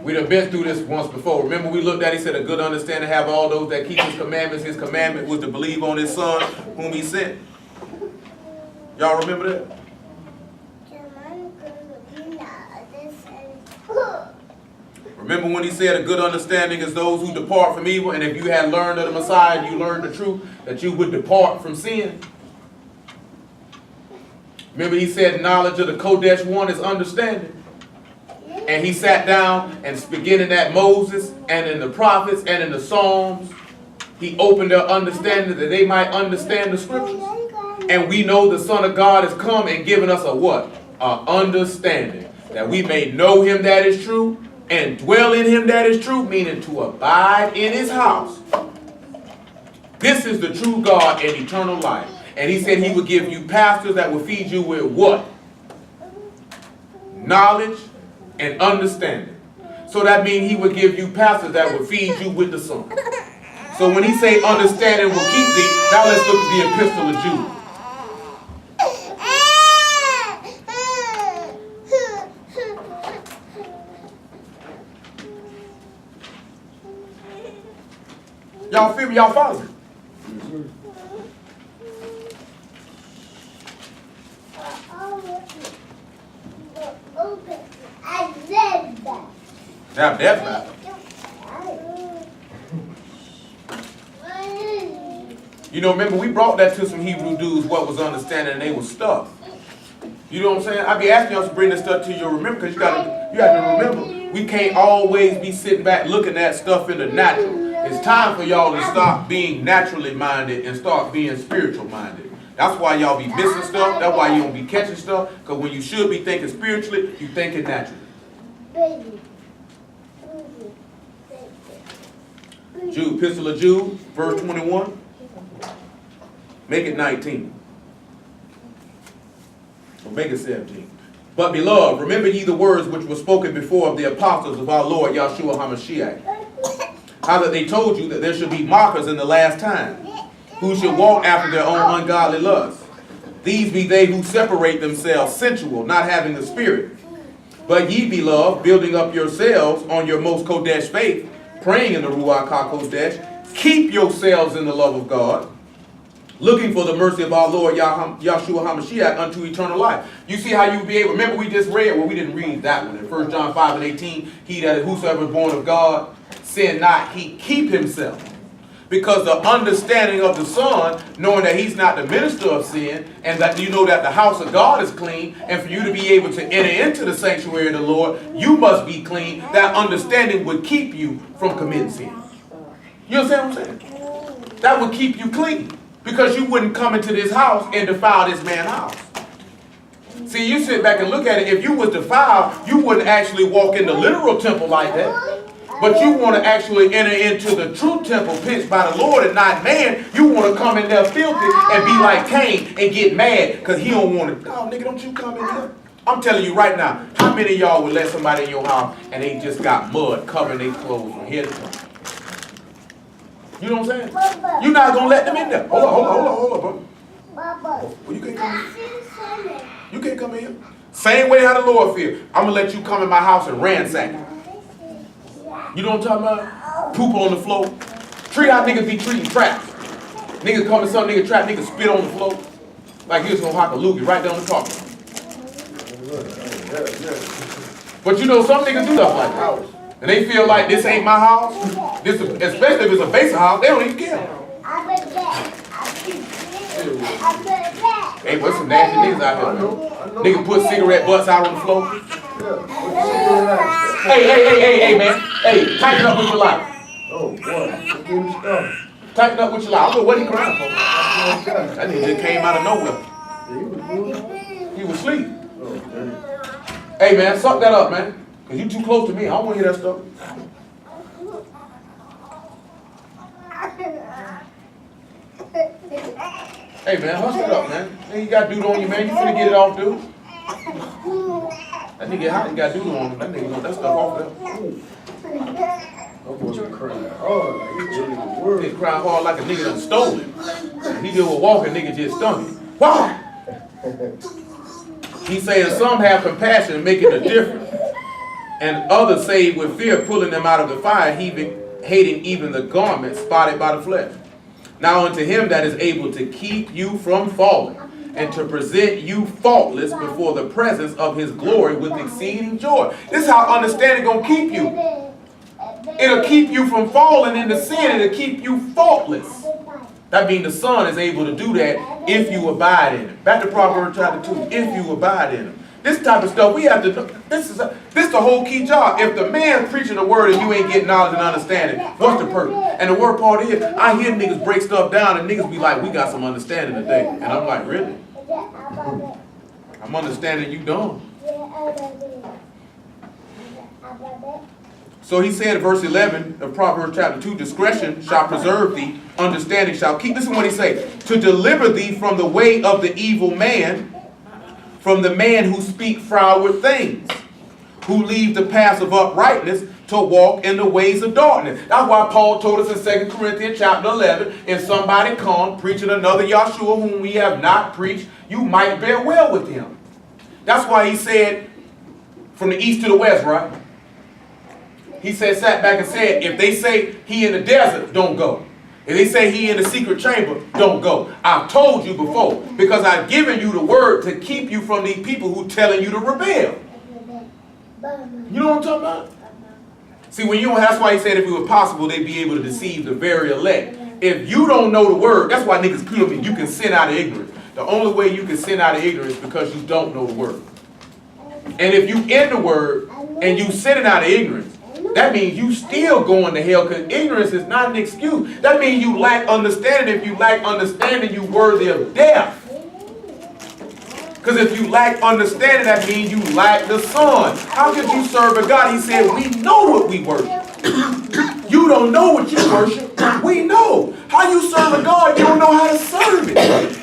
[SPEAKER 1] We done been through this once before. Remember we looked at, he said, a good understanding have all those that keep his commandments. His commandment was to believe on his son whom he sent. Y'all remember that? Remember when he said a good understanding is those who depart from evil, and if you had learned of the Messiah and you learned the truth, that you would depart from sin? Remember he said knowledge of the Kodesh one is understanding. And he sat down and beginning at Moses and in the prophets and in the Psalms, he opened their understanding that they might understand the scriptures. And we know the Son of God has come and given us a what? An understanding. That we may know him that is true and dwell in him that is true, meaning to abide in his house. This is the true God and eternal life. And he said he would give you pastors that will feed you with what? Knowledge and understanding. So that means he would give you pastors that will feed you with the Son. So when he say understanding will keep thee, now let's look at the epistle of Jude. Y'all feel me? Y'all follow me?
[SPEAKER 3] Yes, sir.
[SPEAKER 4] I said that.
[SPEAKER 1] Now that's right. You know, remember we brought that to some Hebrew dudes what was understanding and they was stuck. You know what I'm saying? I be asking y'all to bring this stuff to your remember because you got to remember we can't always be sitting back looking at stuff in the natural. It's time for y'all to stop being naturally minded and start being spiritual minded. That's why y'all be missing stuff. That's why you don't be catching stuff. Because when you should be thinking spiritually, you thinking naturally. Jude, Epistle of Jude, verse 21. Make it 19. Or make it 17. But beloved, remember ye the words which were spoken before of the apostles of our Lord Yahshua HaMashiach. How that they told you that there should be mockers in the last time, who should walk after their own ungodly lusts. These be they who separate themselves sensual, not having the Spirit. But ye, beloved, building up yourselves on your most Kodesh faith, praying in the Ruach HaKodesh, keep yourselves in the love of God, looking for the mercy of our Lord Yahshua HaMashiach unto eternal life. You see how you be able, remember we just read, well we didn't read that one, in 1 John 5 and 18, he that is whosoever is born of God, sin not, he keep himself. Because the understanding of the Son, knowing that he's not the minister of sin, and that you know that the house of God is clean, and for you to be able to enter into the sanctuary of the Lord, you must be clean. That understanding would keep you from committing sin. You understand what I'm saying? That would keep you clean. Because you wouldn't come into this house and defile this man's house. See, you sit back and look at it. If you was defiled, you wouldn't actually walk in the literal temple like that. But you want to actually enter into the true temple pitched by the Lord and not man. You want to come in there filthy and be like Cain and get mad because he don't want to. Oh, nigga, don't you come in here. I'm telling you right now, how many of y'all would let somebody in your house and they just got mud covering their clothes from head to toe? You know what I'm saying? You're not going to let them in there. Hold on, bro. Well, you can't come in. You can't come in here. Same way how the Lord feels. I'm going to let you come in my house and ransack it. You know what I'm talking about? Poop on the floor. Treat how niggas be treating traps. Niggas come to some nigga trap, niggas spit on the floor. Like he was gonna hock a loogie right down the carpet. But you know some niggas do stuff like that. And they feel like this ain't my house. This, especially if it's a basic house, they don't even care. Hey, what's some nasty niggas out here, man? Niggas put cigarette butts out on the floor. Hey, man. Hey, tighten up with your life.
[SPEAKER 3] Oh, boy.
[SPEAKER 1] Tighten up with your life. I don't know what he crying for. That nigga just came out of nowhere. He was asleep. Hey, man, suck that up, man. Because you too close to me. I don't want to hear that stuff. Hey, man, hush that up, man. You got dude on you, man. You finna get it off, dude. That nigga hot, you got dude on him. That nigga want that stuff off there.
[SPEAKER 3] That boy crying hard. Like he's ready to work.
[SPEAKER 1] He crying hard like a nigga done stole him. He just was walking, nigga just stung him. Why? He saying some have compassion, making a difference. And others save with fear, pulling them out of the fire, hating even the garment spotted by the flesh. Now unto him that is able to keep you from falling, and to present you faultless before the presence of his glory with exceeding joy. This is how understanding gonna keep you. It'll keep you from falling into sin. It'll keep you faultless. That means the Son is able to do that if you abide in him. Back to Proverbs chapter 2. If you abide in him. This type of stuff we have to know. This is the whole key job. If the man preaching the word and you ain't getting knowledge and understanding, what's the purpose? And the word part is, I hear niggas break stuff down and niggas be like, we got some understanding today. And I'm like, really? I'm understanding you don't. So he said in verse 11 of Proverbs chapter 2, discretion shall preserve thee, understanding shall keep. Listen what he say. To deliver thee from the way of the evil man, from the man who speak froward things, who leave the paths of uprightness to walk in the ways of darkness. That's why Paul told us in 2 Corinthians chapter 11, if somebody come preaching another Yahshua whom we have not preached, you might bear well with him. That's why he said, from the east to the west, right? He said, sat back and said, if they say he in the desert, don't go. If they say he in the secret chamber, don't go. I've told you before, because I've given you the word to keep you from these people who telling you to rebel. You know what I'm talking about? See, when you don't, that's why he said if it was possible, they'd be able to deceive the very elect. If you don't know the word, that's why niggas kill me. You can sin out of ignorance. The only way you can sin out of ignorance is because you don't know the word. And if you in the word and you sinning out of ignorance, that means you still going to hell, because ignorance is not an excuse. That means you lack understanding. If you lack understanding, you worthy of death. Because if you lack understanding, that means you lack the Son. How could you serve a God? He said, we know what we worship. You don't know what you worship. We know. How you serve a God, you don't know how to serve it.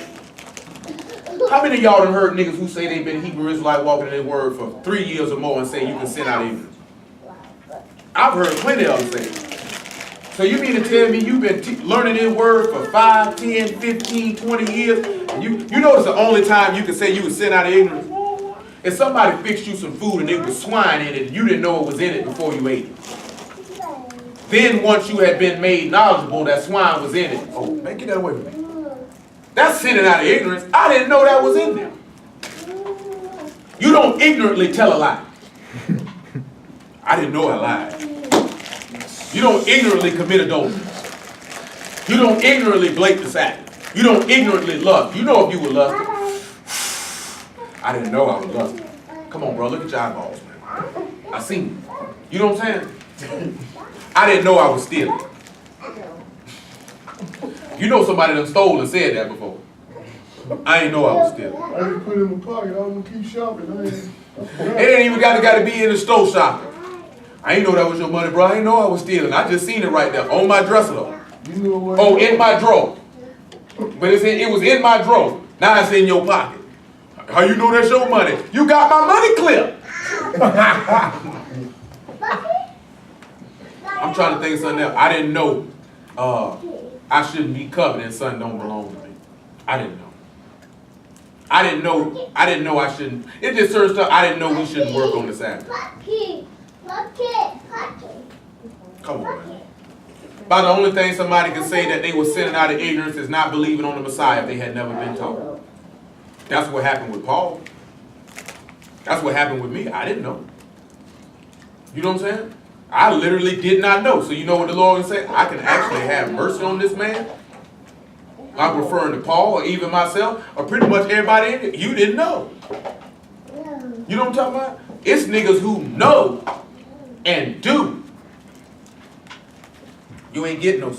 [SPEAKER 1] How many of y'all done heard niggas who say they've been Hebrew Israelite walking in their word for 3 years or more and say you can sin out of ignorance? I've heard plenty of them say it. So you mean to tell me you've been learning this word for 5, 10, 15, 20 years? And you notice the only time you can say you would sin out of ignorance? If somebody fixed you some food and there was swine in it and you didn't know it was in it before you ate it. Then once you had been made knowledgeable that swine was in it. Oh, man, get that away from me. That's sinning out of ignorance. I didn't know that was in there. You don't ignorantly tell a lie. I didn't know I lied. You don't ignorantly commit adultery. You don't ignorantly break the Sabbath. You don't ignorantly lust. You know if you were lusting. I didn't know I was lusting. Come on, bro, look at your eyeballs, man. I seen you. You know what I'm saying? I didn't know I was stealing. You know somebody done stole and said that before. I didn't know I was stealing.
[SPEAKER 3] I didn't put it in my pocket. I was gonna keep shopping.
[SPEAKER 1] It ain't even got to be in the store shopping. I ain't know that was your money, bro. I ain't know I was stealing. I just seen it right there on my dresser though.
[SPEAKER 3] You know what?
[SPEAKER 1] Oh, in my drawer. But it was in my drawer. Now it's in your pocket. How you know that's your money? You got my money clip. I'm trying to think of something else. I didn't know I shouldn't be covered and something don't belong to me. I didn't know. I didn't know I shouldn't. It just certain stuff I didn't know we shouldn't work on the Sabbath. Come on, man. About the only thing somebody can say that they were sinning out of ignorance is not believing on the Messiah if they had never been taught. That's what happened with Paul. That's what happened with me. I didn't know. You know what I'm saying? I literally did not know. So you know what the Lord would say? I can actually have mercy on this man. I'm referring to Paul or even myself or pretty much everybody in it. You didn't know. You know what I'm talking about? It's niggas who know and do. You ain't get no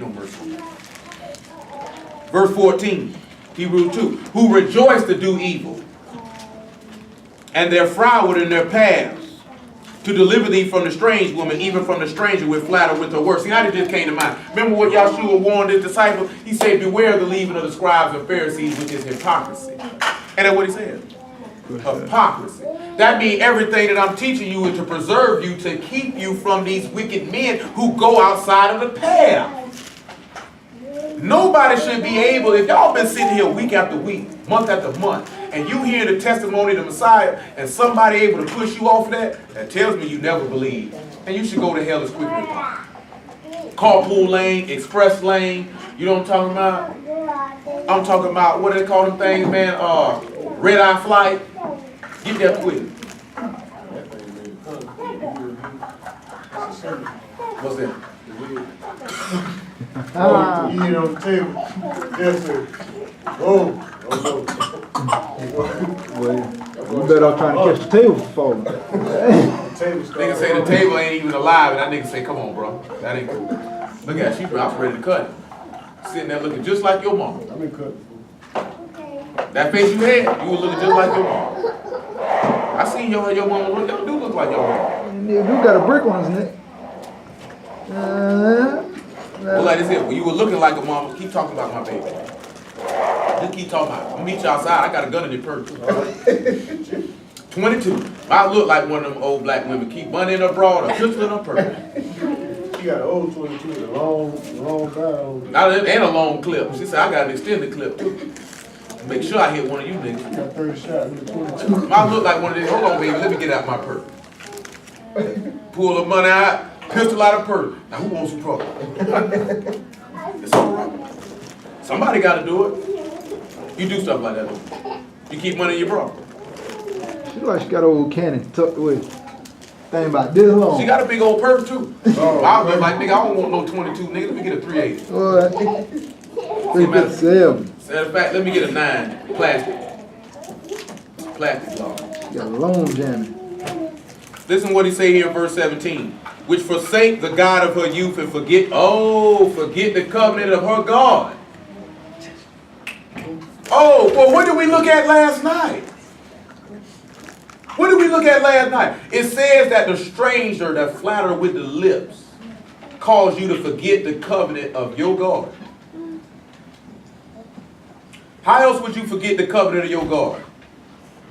[SPEAKER 1] mercy. Verse 14, Hebrews 2. Who rejoice to do evil, and they're froward in their paths, to deliver thee from the strange woman, even from the stranger with flatter with her words. See, how did this came to mind? Remember what Yahshua warned his disciples? He said, beware of the leaven of the scribes and Pharisees, which is hypocrisy. And that's what he said. Hypocrisy. That means everything that I'm teaching you is to preserve you, to keep you from these wicked men who go outside of the path. Nobody should be able, if y'all been sitting here week after week, month after month, and you hear the testimony of the Messiah, and somebody able to push you off of that tells me you never believed. And you should go to hell as quickly as possible. Carpool lane, express lane, you know what I'm talking about? I'm talking about, what do they call them things, man? Red eye flight. Get there quick. What's that?
[SPEAKER 3] Oh, you eat on the table. Yes, sir. Oh,
[SPEAKER 2] Well, you better off trying to catch the table for falling.
[SPEAKER 1] Nigga say the table ain't even alive, and that nigga say, come on, bro. That ain't cool. Look at her, I was ready to cut it. Sitting there looking just like your mama.
[SPEAKER 3] I've been cutting.
[SPEAKER 1] That face you had, you was looking just like your mama. I seen your mama look, y'all do look like your mama.
[SPEAKER 2] You got a brick on his neck.
[SPEAKER 1] Well, like this here, when you were looking like a mama, keep talking about my baby. Just keep talking about it. I'll meet you outside. I got a gun in the purse. 22. I look like one of them old black women. Keep money in her broad, a pistol in her purse.
[SPEAKER 3] She got an old 22 with a long barrel.
[SPEAKER 1] And a long clip. She said, I got an extended clip too. Make sure I hit one of you niggas.
[SPEAKER 3] She got 30 shots with a 22.
[SPEAKER 1] I look like one of these. Hold on, baby. Let me get out my purse. Pull the money out. Pistol out of purse. Now who wants some trouble? Somebody got to do it. You do stuff like that, though. You keep money in your bra.
[SPEAKER 2] She like she got an old cannon tucked away. Thing about this long.
[SPEAKER 1] She got a big old purse, too.
[SPEAKER 3] Oh,
[SPEAKER 1] I was like, nigga, I don't want no 22, nigga. Let me get a 380.
[SPEAKER 2] What? 357.
[SPEAKER 1] Matter of fact, let me get a 9. Plastic. Plastic law.
[SPEAKER 2] Got a long jamming.
[SPEAKER 1] Listen what he say here in verse 17. Which forsake the God of her youth and forget the covenant of her God. Oh, well, what did we look at last night? What did we look at last night? It says that the stranger that flatter with the lips cause you to forget the covenant of your God. How else would you forget the covenant of your God?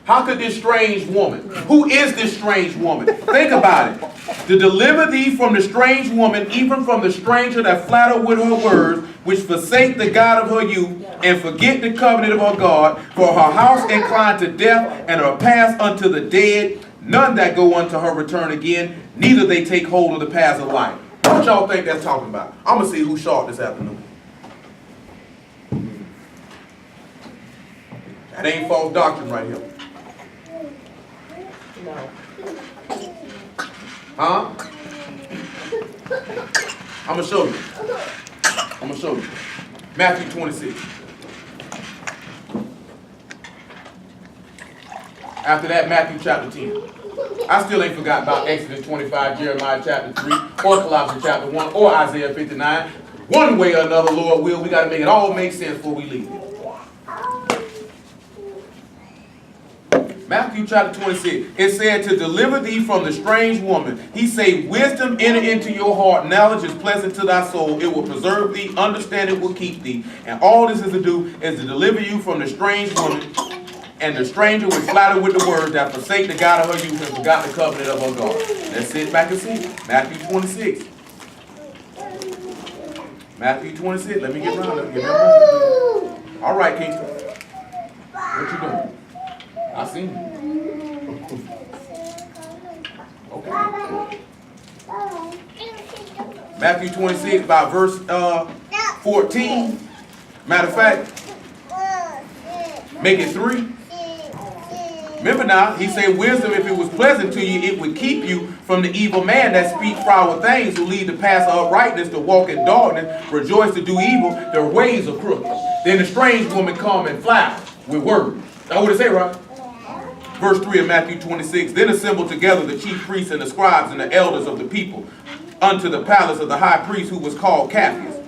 [SPEAKER 1] How could this strange woman, who is this strange woman? Think about it. To deliver thee from the strange woman, even from the stranger that flatter with her words, which forsake the God of her youth, and forget the covenant of her God, for her house inclined to death, and her path unto the dead, none that go unto her return again, neither they take hold of the paths of life. What y'all think that's talking about? I'm going to see who's sharp this afternoon. That ain't false doctrine right here.
[SPEAKER 5] No.
[SPEAKER 1] Huh? I'm going to show you. I'm going to show you. Matthew 26. After that, Matthew chapter 10. I still ain't forgot about Exodus 25, Jeremiah chapter 3, or Colossians chapter 1, or Isaiah 59. One way or another, Lord will, we got to make it all make sense before we leave. Matthew chapter 26, it said, to deliver thee from the strange woman. He say, wisdom enter into your heart, knowledge is pleasant to thy soul. It will preserve thee, understanding will keep thee. And all this is to do is to deliver you from the strange woman, and the stranger was flattered with the words that forsake the God of her youth and forgot the covenant of her God. Let's sit back and see. Matthew 26. Matthew 26. Let me get around. All right, Kingston. What you doing? I seen you. Okay. Matthew 26 by verse 14. Matter of fact, make it 3. Remember now, he said wisdom, if it was pleasant to you, it would keep you from the evil man that speaks foul things, who lead the path of uprightness, to walk in darkness, rejoice to do evil, their ways are crooked. Then the strange woman come and flatter with words. That's what it say, right? Verse 3 of Matthew 26, then assembled together the chief priests and the scribes and the elders of the people unto the palace of the high priest, who was called Caiaphas,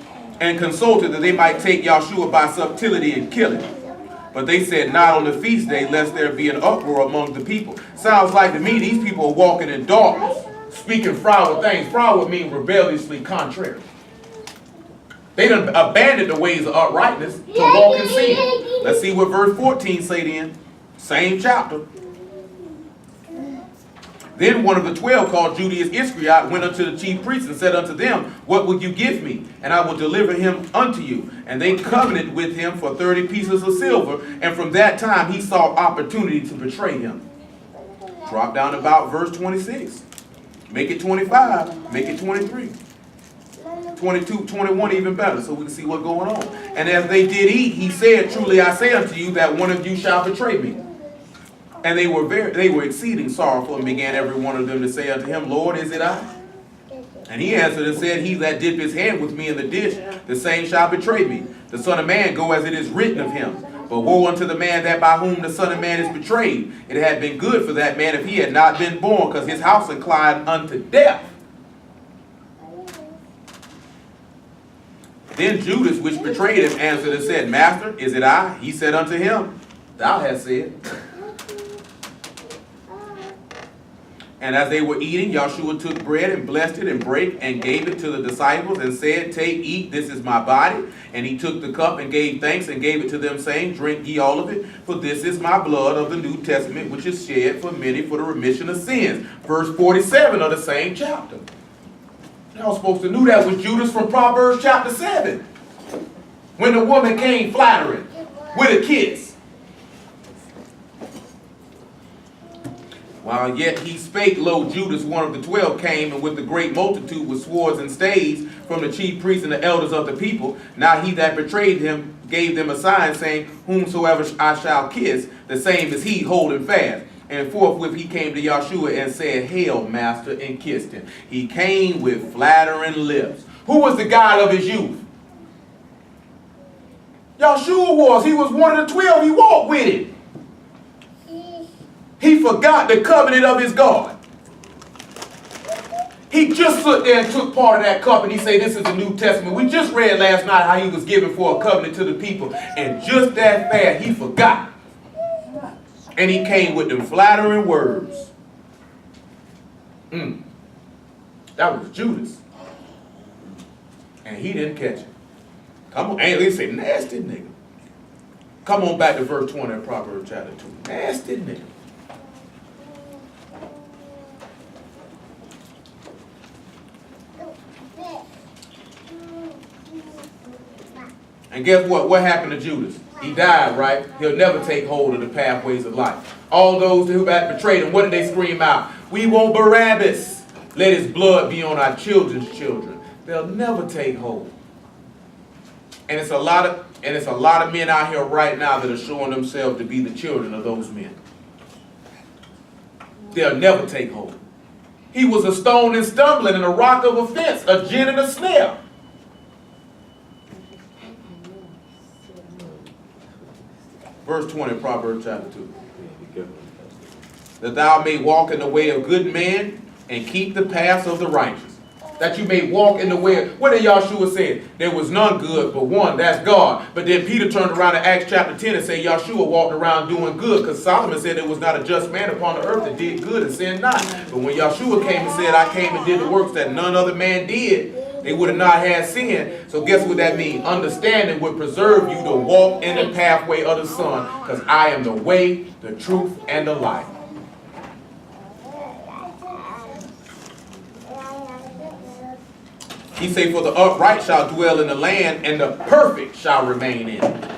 [SPEAKER 1] and consulted that they might take Yahshua by subtlety and kill him. But they said, not on the feast day, lest there be an uproar among the people. Sounds like to me these people are walking in darkness, speaking froward things. Froward means rebelliously contrary. They done abandoned the ways of uprightness to walk in sin. Let's see what verse 14 say then. Same chapter. Then one of the 12, called Judas Iscariot, went unto the chief priests and said unto them, what will you give me? And I will deliver him unto you. And they covenanted with him for 30 pieces of silver. And from that time he sought opportunity to betray him. Drop down about verse 26. Make it 25. Make it 23. 22, 21 even better, so we can see what's going on. And as they did eat, he said, truly I say unto you that one of you shall betray me. And they were exceeding sorrowful, and began every one of them to say unto him, Lord, is it I? And he answered and said, he that dipped his hand with me in the dish, the same shall betray me. The Son of Man go as it is written of him. But woe unto the man that by whom the Son of Man is betrayed. It had been good for that man if he had not been born, because his house inclined unto death. Then Judas, which betrayed him, answered and said, Master, is it I? He said unto him, Thou hast said. And as they were eating, Yahshua took bread and blessed it and brake and gave it to the disciples and said, take, eat, this is my body. And he took the cup and gave thanks and gave it to them, saying, drink ye all of it, for this is my blood of the New Testament, which is shed for many for the remission of sins. Verse 47 of the same chapter. Y'all supposed to know that was Judas from Proverbs chapter 7. When the woman came flattering with a kiss. While yet he spake, lo, Judas, one of the 12, came, and with the great multitude with swords and staves from the chief priests and the elders of the people. Now he that betrayed him gave them a sign, saying, whomsoever I shall kiss, the same is he, holding fast. And forthwith he came to Yahshua and said, Hail, Master, and kissed him. He came with flattering lips. Who was the God of his youth? Yahshua was. He was one of the 12. He walked with him. He forgot the covenant of his God. He just stood there and took part of that cup and he said, this is the New Testament. We just read last night how he was given for a covenant to the people. And just that fast, he forgot. And he came with them flattering words. That was Judas. And he didn't catch it. Come on, and they say, nasty nigga. Come on back to verse 20 of Proverbs chapter 2. Nasty nigga. And guess what? What happened to Judas? He died, right? He'll never take hold of the pathways of life. All those who had betrayed him, what did they scream out? We want Barabbas. Let his blood be on our children's children. They'll never take hold. And it's a lot of men out here right now that are showing themselves to be the children of those men. They'll never take hold. He was a stone and stumbling and a rock of offense, a gin and a snare. Verse 20, Proverbs chapter 2. That thou may walk in the way of good men and keep the paths of the righteous. That you may walk in the way of, what did Yahshua say? There was none good but one, that's God. But then Peter turned around in Acts chapter 10 and said Yahshua walked around doing good, because Solomon said there was not a just man upon the earth that did good and sinned not. But when Yahshua came and said, I came and did the works that none other man did, they would have not had sin. So guess what that means? Understanding would preserve you to walk in the pathway of the Son, because I am the way, the truth, and the life. He say, for the upright shall dwell in the land, and the perfect shall remain in it.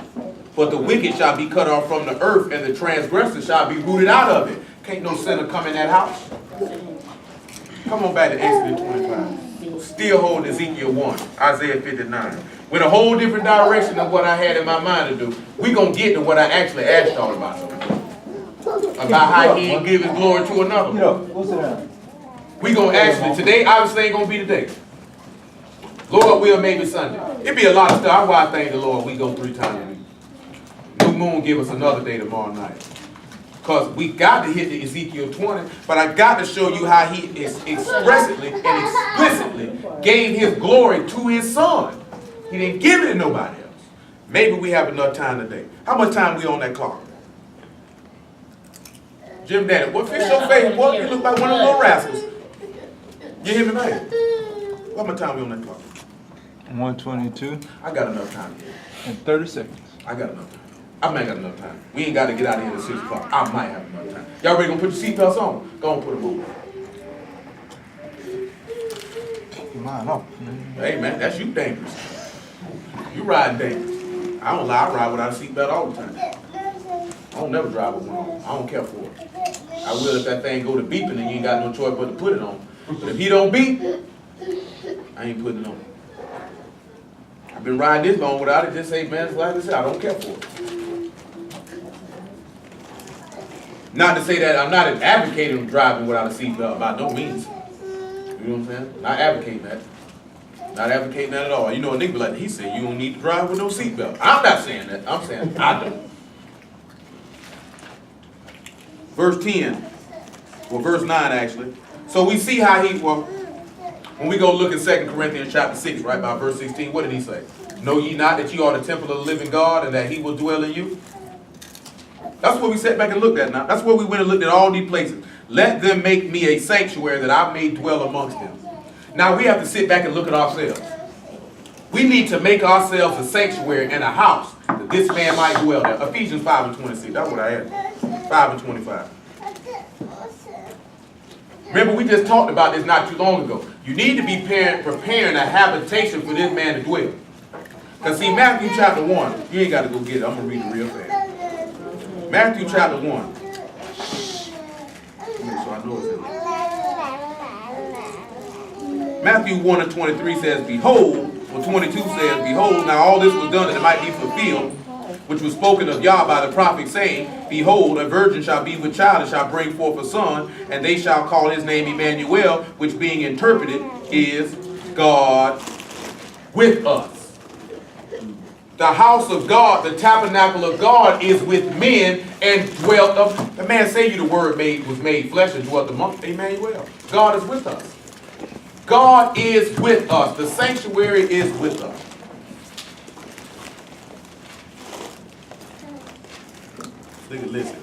[SPEAKER 1] But the wicked shall be cut off from the earth, and the transgressor shall be rooted out of it. Can't no sinner come in that house. Come on back to Exodus 25. Still hold Ezekiel 1, Isaiah 59. With a whole different direction of what I had in my mind to do. We're going to get to what I actually asked y'all about. About how he ain't give his glory to another. We're going to actually, today obviously ain't going to be the day. Lord will, maybe Sunday. It'd be a lot of stuff. That's why I thank the Lord we go 3 times a week. New moon give us another day tomorrow night. Because we got to hit the Ezekiel 20, but I got to show you how he is expressly and explicitly gave his glory to his Son. He didn't give it to nobody else. Maybe we have enough time today. How much time we on that clock? Jim Daddy, what fix your face, boy? You look like one of the little rascals. You hear me, man? What much time we on that clock?
[SPEAKER 2] 122
[SPEAKER 1] I got enough time.
[SPEAKER 2] and 30 seconds.
[SPEAKER 1] I got enough time. I might got enough time. We ain't got to get out of here at 6 o'clock. I might have enough time. Y'all ready to put your seatbelts on? Go on, put them on.
[SPEAKER 2] Mine off.
[SPEAKER 1] Hey, man, that's you dangerous. You riding dangerous. I don't lie. I ride without a seatbelt all the time. I don't never drive with one on. I don't care for it. I will if that thing go to beeping and you ain't got no choice but to put it on. But if he don't beep, I ain't putting it on. I've been riding this long without it. Just say, man, like I said, I don't care for it. Not to say that I'm not advocating driving without a seatbelt, by no means. You know what I'm saying? Not advocating that. Not advocating that at all. You know, a nigga be like, he said you don't need to drive with no seatbelt. I'm not saying that. I'm saying I don't. Verse 10. Well, verse 9 actually. So we see how he, well, when we go look at 2 Corinthians chapter 6, right, by verse 16, what did he say? Know ye not that you are the temple of the living God and that he will dwell in you? That's what we sat back and looked at now. That's where we went and looked at all these places. Let them make me a sanctuary that I may dwell amongst them. Now we have to sit back and look at ourselves. We need to make ourselves a sanctuary and a house that this man might dwell there. Ephesians 5 and 26. That's what I had. 5 and 25. Remember, we just talked about this not too long ago. You need to be preparing a habitation for this man to dwell. Because see, Matthew chapter 1, you ain't got to go get it. I'm going to read it real fast. Matthew chapter 1. So I know it's in there. Matthew 1 and 23 says, behold, Well, 22 says, behold, now all this was done that it might be fulfilled, which was spoken of Yah by the prophet, saying, behold, a virgin shall be with child and shall bring forth a son, and they shall call his name Emmanuel, which being interpreted is God with us. The house of God, the tabernacle of God is with men and dwelt of. The man say you the word was made flesh and dwelt among Emmanuel. God is with us. God is with us. The sanctuary is with us. Nigga, listen.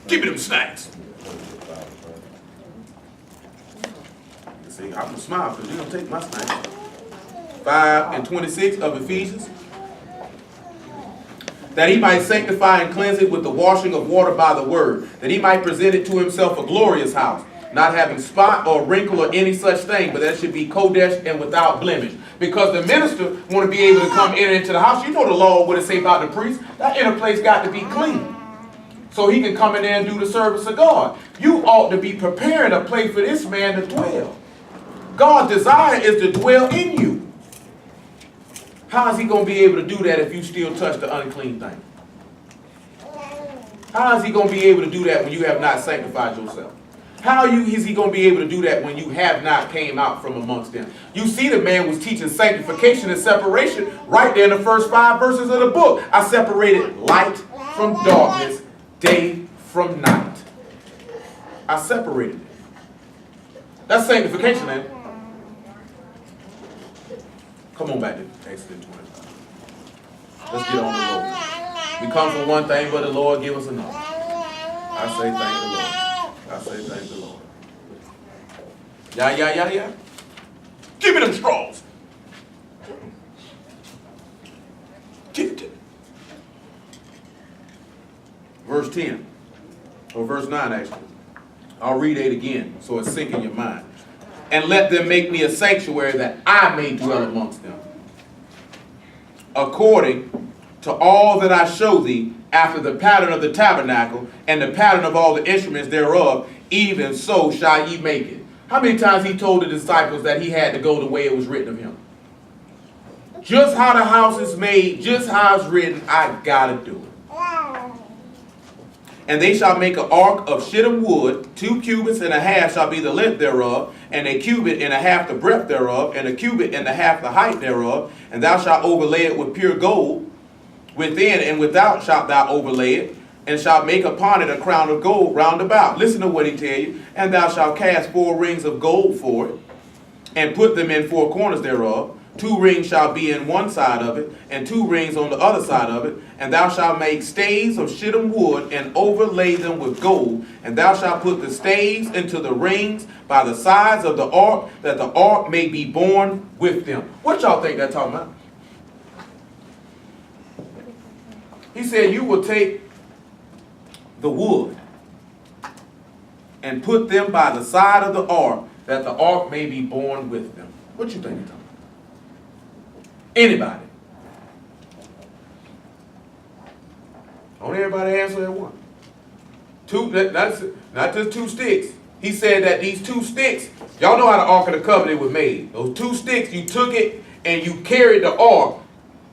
[SPEAKER 1] Give me them snacks. See, I'm gonna smile because you don't take my snacks. 5:26 of Ephesians. That he might sanctify and cleanse it with the washing of water by the word, that he might present it to himself a glorious house, not having spot or wrinkle or any such thing, but that should be kodesh and without blemish. Because the minister want to be able to come in into the house. You know the law, what it say about the priest. That inner place got to be clean, so he can come in there and do the service of God. You ought to be preparing a place for this man to dwell. God's desire is to dwell in you. How is he going to be able to do that if you still touch the unclean thing? How is he going to be able to do that when you have not sanctified yourself? How is he going to be able to do that when you have not came out from amongst them? You see, the man was teaching sanctification and separation right there in the first 5 verses of the book. I separated light from darkness, day from night. I separated it. That's sanctification, man. Come on back to Exodus 25. Let's get on the Lord. We come for one thing, but the Lord give us another. I say thank the Lord. I say thank the Lord. Yeah. Give me them straws. Give it to me. Verse 10. Or verse 9, actually. I'll read it again so it's sink in your mind. And let them make me a sanctuary that I may dwell amongst them, according to all that I show thee, after the pattern of the tabernacle and the pattern of all the instruments thereof, even so shall ye make it. How many times he told the disciples that he had to go the way it was written of him? Just how the house is made, just how it's written, I gotta do it. And they shall make an ark of shittim wood, 2 cubits and a half shall be the length thereof, and a cubit and a half the breadth thereof, and a cubit and a half the height thereof. And thou shalt overlay it with pure gold. Within and without shalt thou overlay it, and shalt make upon it a crown of gold round about. Listen to what he tell you. And thou shalt cast 4 rings of gold for it, and put them in 4 corners thereof. 2 rings shall be in one side of it, and 2 rings on the other side of it. And thou shalt make staves of shittim wood, and overlay them with gold. And thou shalt put the staves into the rings by the sides of the ark, that the ark may be borne with them. What y'all think that's talking about? He said you will take the wood and put them by the side of the ark, that the ark may be borne with them. What you think he's talking about? Anybody? Don't everybody answer at one. 2, that's not just 2 sticks. He said that these 2 sticks, y'all know how the Ark of the Covenant was made. Those 2 sticks, you took it and you carried the ark.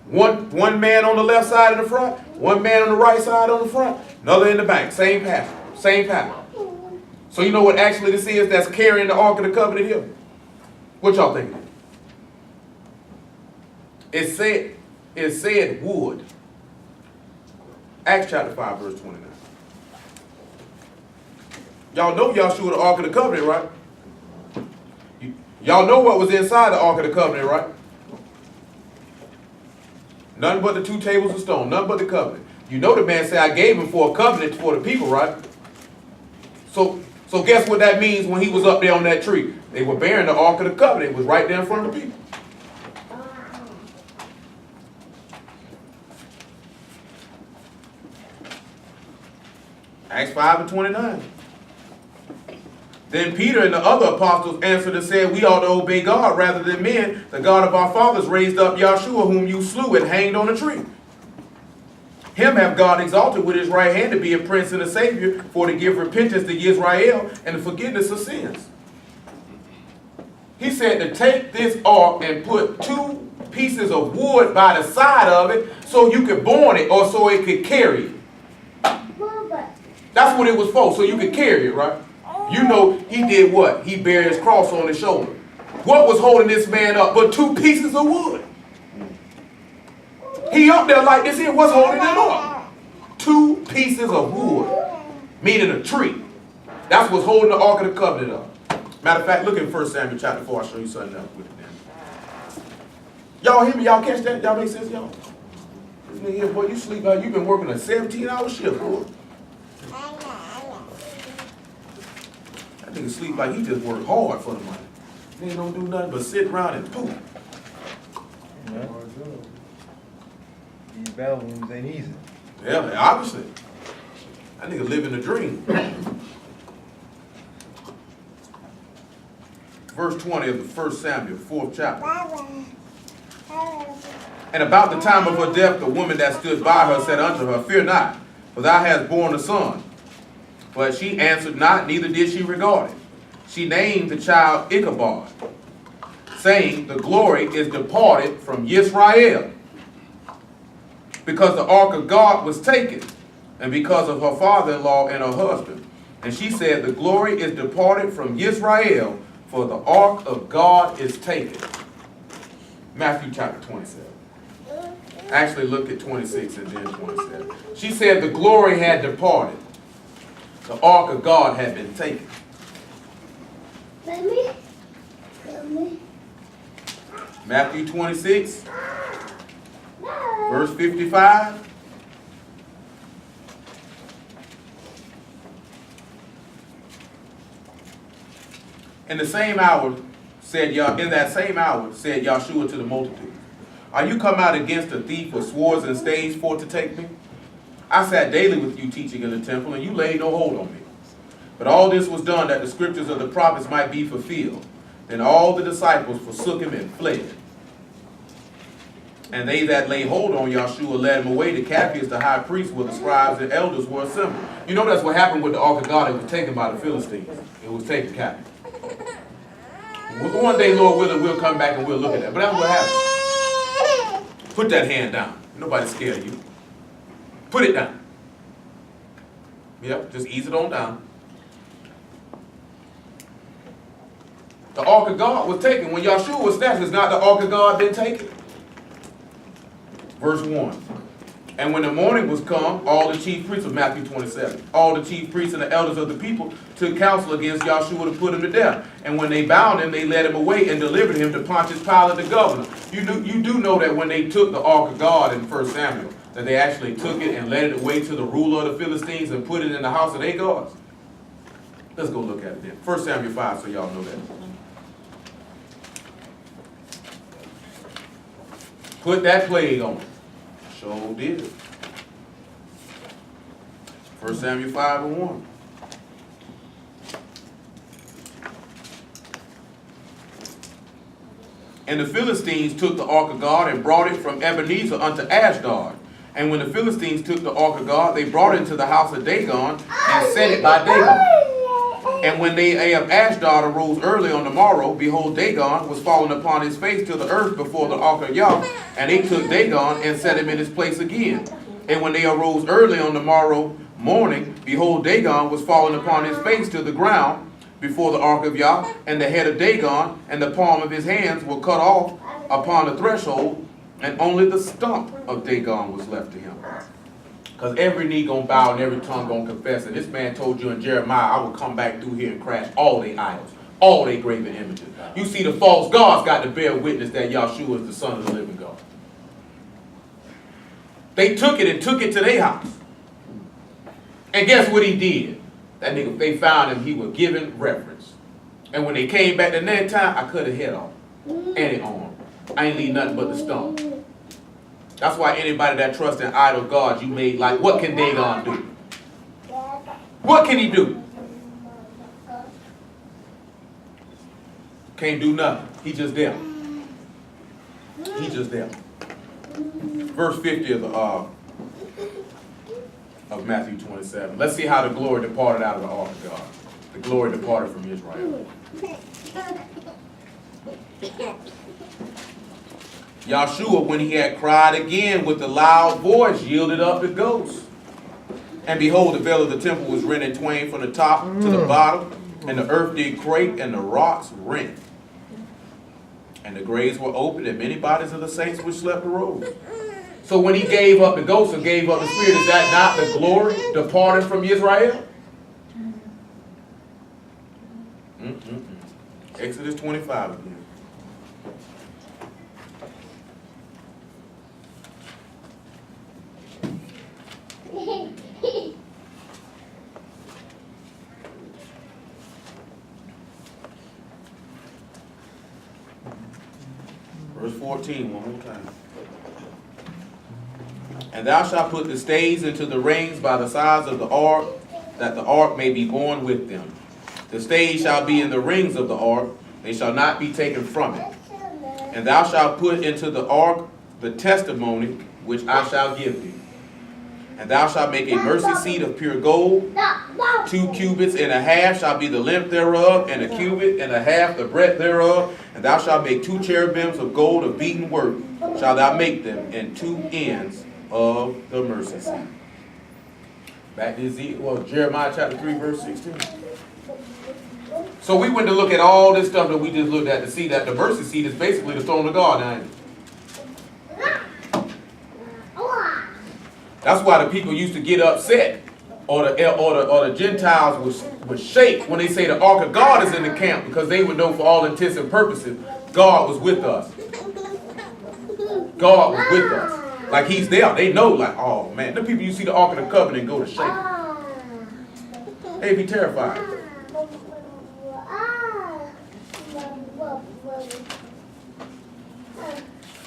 [SPEAKER 1] One man on the left side of the front, one man on the right side on the front, another in the back. Same pattern. Same pattern. So you know what actually this is that's carrying the Ark of the Covenant here? What y'all think? It said wood. Acts chapter 5, verse 29. Y'all know Yahshua the Ark of the Covenant, right? Y'all know what was inside the Ark of the Covenant, right? None but the 2 tables of stone. None but the covenant. You know the man said, I gave him for a covenant for the people, right? So guess what that means when he was up there on that tree? They were bearing the Ark of the Covenant. It was right there in front of the people. Acts 5:29. Then Peter and the other apostles answered and said, we ought to obey God rather than men. The God of our fathers raised up Yahshua, whom you slew and hanged on a tree. Him have God exalted with his right hand to be a prince and a savior, for to give repentance to Israel and the forgiveness of sins. He said to take this ark and put 2 pieces of wood by the side of it so you could borne it or so it could carry it. That's what it was for, so you could carry it, right? You know, he did what? He bare his cross on his shoulder. What was holding this man up but 2 pieces of wood? He up there like this here, what's holding him up? 2 pieces of wood, meaning a tree. That's what's holding the Ark of the Covenant up. Matter of fact, look in 1 Samuel chapter 4. I'll show you something else with it then. Y'all hear me? Y'all catch that? Y'all make sense, y'all? This nigga here, boy, you sleep like you've been working a 17-hour shift, boy. That nigga sleep like he just worked hard for the money. Nigga don't do nothing but sit around and poop.
[SPEAKER 2] Yeah. These bathrooms ain't easy.
[SPEAKER 1] Yeah, obviously. That nigga living a dream. Verse 20 of the 1 Samuel, 4th chapter. And about the time of her death, the woman that stood by her said unto her, Fear not, for thou hast borne a son. But she answered not, neither did she regard it. She named the child Ichabod, saying, The glory is departed from Yisrael, because the ark of God was taken, and because of her father-in-law and her husband. And she said, The glory is departed from Yisrael, for the ark of God is taken. Matthew chapter 27. Actually, look at 26 and then 27. She said the glory had departed. The ark of God had been taken. Matthew 26, verse 55. In that same hour, said Yahshua to the multitude, Are you come out against a thief with swords and staves for to take me? I sat daily with you teaching in the temple, and you laid no hold on me. But all this was done that the scriptures of the prophets might be fulfilled. Then all the disciples forsook him and fled. And they that laid hold on Yahshua led him away to Caiaphas the high priest, where the scribes and elders were assembled. You know that's what happened with the ark of God. It was taken by the Philistines. It was taken captive. One day, Lord willing, we'll come back and we'll look at that. But that's what happened. Put that hand down. Nobody's scared of you. Put it down. Yep, just ease it on down. The ark of God was taken. When Yahshua was snatched, has not the ark of God been taken? Verse 1. And when the morning was come, all the chief priests of Matthew 27, all the chief priests and the elders of the people took counsel against Yahshua to put him to death. And when they bound him, they led him away and delivered him to Pontius Pilate the governor. You do know that when they took the ark of God in 1 Samuel, that they actually took it and led it away to the ruler of the Philistines and put it in the house of their gods. Let's go look at it then. 1 Samuel 5, so y'all know that. Put that plague on it. Sure did. 1 Samuel 5 and 1. And the Philistines took the ark of God and brought it from Ebenezer unto Ashdod. And when the Philistines took the ark of God, they brought it to the house of Dagon and set it by Dagon. And when they of Ashdod arose early on the morrow, behold, Dagon was fallen upon his face to the earth before the ark of Yah. And they took Dagon and set him in his place again. And when they arose early on the morrow morning, behold, Dagon was fallen upon his face to the ground before the ark of Yah. And the head of Dagon and the palm of his hands were cut off upon the threshold, and only the stump of Dagon was left to him. Because every knee gonna bow and every tongue gonna confess. And this man told you in Jeremiah, I will come back through here and crash all their idols, all their graven images. You see, the false gods got to bear witness that Yahshua is the Son of the living God. They took it and took it to their house. And guess what he did? That nigga, they found him, he was given reverence. And when they came back the next time, I cut his head off. And his arm. I ain't leave nothing but the stump. That's why anybody that trusts in idol gods, you made like, what can Dagon do? What can he do? Can't do nothing. He just there. He just there. Verse 50 of Matthew 27. Let's see how the glory departed out of the ark of God. The glory departed from Israel. Yahshua, when he had cried again with a loud voice, yielded up the ghost. And behold, the veil of the temple was rent in twain from the top to the bottom, and the earth did quake, and the rocks rent. And the graves were opened, and many bodies of the saints which slept arose. So when he gave up the ghost and gave up the spirit, is that not the glory departed from Israel? Exodus 25 again. Verse 14, one more time. And thou shalt put the stays into the rings by the sides of the ark, that the ark may be borne with them. The stays shall be in the rings of the ark, they shall not be taken from it. And thou shalt put into the ark the testimony which I shall give thee. And thou shalt make a mercy seat of pure gold. 2 cubits and a half shall be the length thereof, and a cubit and a half the breadth thereof. And thou shalt make 2 cherubims of gold of beaten work. Shalt thou make them, and 2 ends of the mercy seat. Back to Jeremiah chapter 3, verse 16. So we went to look at all this stuff that we just looked at to see that the mercy seat is basically the throne of God, ain't it? That's why the people used to get upset, or the Gentiles would shake when they say the ark of God is in the camp, because they would know for all intents and purposes God was with us. God was with us. Like he's there. They know, like, oh man, the people you see the ark of the covenant go to shake. They'd be terrified.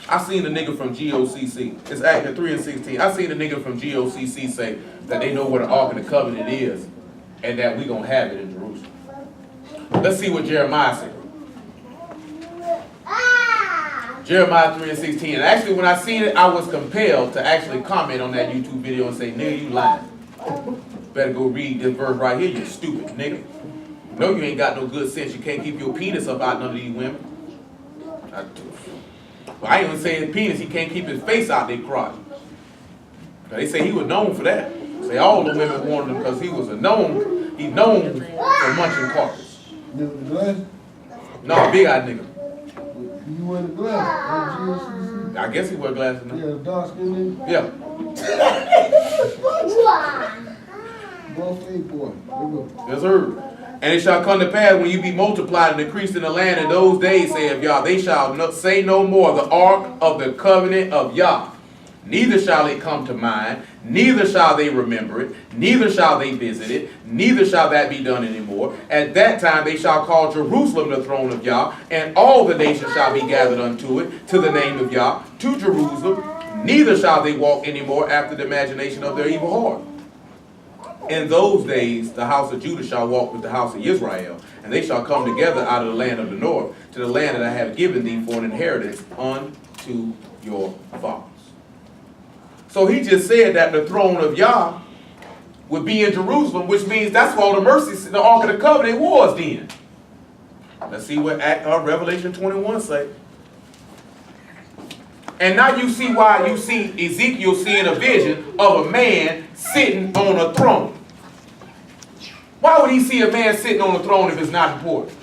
[SPEAKER 1] I seen a nigga from GOCC. It's Acts 3 and 16. I seen a nigga from GOCC say that they know where the Ark of the Covenant is and that we gonna have it in Jerusalem. Let's see what Jeremiah said. Jeremiah 3 and 16. And actually, when I seen it, I was compelled to actually comment on that YouTube video and say, nigga, you lying. Better go read this verse right here, you stupid nigga. No, you ain't got no good sense. You can't keep your penis up out none of these women. I ain't even saying penis, he can't keep his face out their crotch. They say he was known for that. Say all the women wanted him because he was he's known for munching carpets.
[SPEAKER 3] The glass?
[SPEAKER 1] No, big-eyed nigga.
[SPEAKER 3] You wear the glass?
[SPEAKER 1] I guess he wear glasses now.
[SPEAKER 3] Yeah, the dark skin nigga?
[SPEAKER 1] Yeah.
[SPEAKER 3] Both eight boy.
[SPEAKER 1] Yes, sir. And it shall come to pass when you be multiplied and increased in the land in those days, saith Yah, they shall say no more the ark of the covenant of Yah. Neither shall it come to mind, neither shall they remember it, neither shall they visit it, neither shall that be done anymore. At that time they shall call Jerusalem the throne of Yah, and all the nations shall be gathered unto it, to the name of Yah, to Jerusalem. Neither shall they walk anymore after the imagination of their evil heart. In those days, the house of Judah shall walk with the house of Israel, and they shall come together out of the land of the north, to the land that I have given thee for an inheritance unto your fathers. So he just said that the throne of Yah would be in Jerusalem, which means that's where all the mercy, the Ark of the Covenant was then. Let's see what Revelation 21 say. And now you see why you see Ezekiel seeing a vision of a man sitting on a throne. Why would he see a man sitting on a throne if it's not important?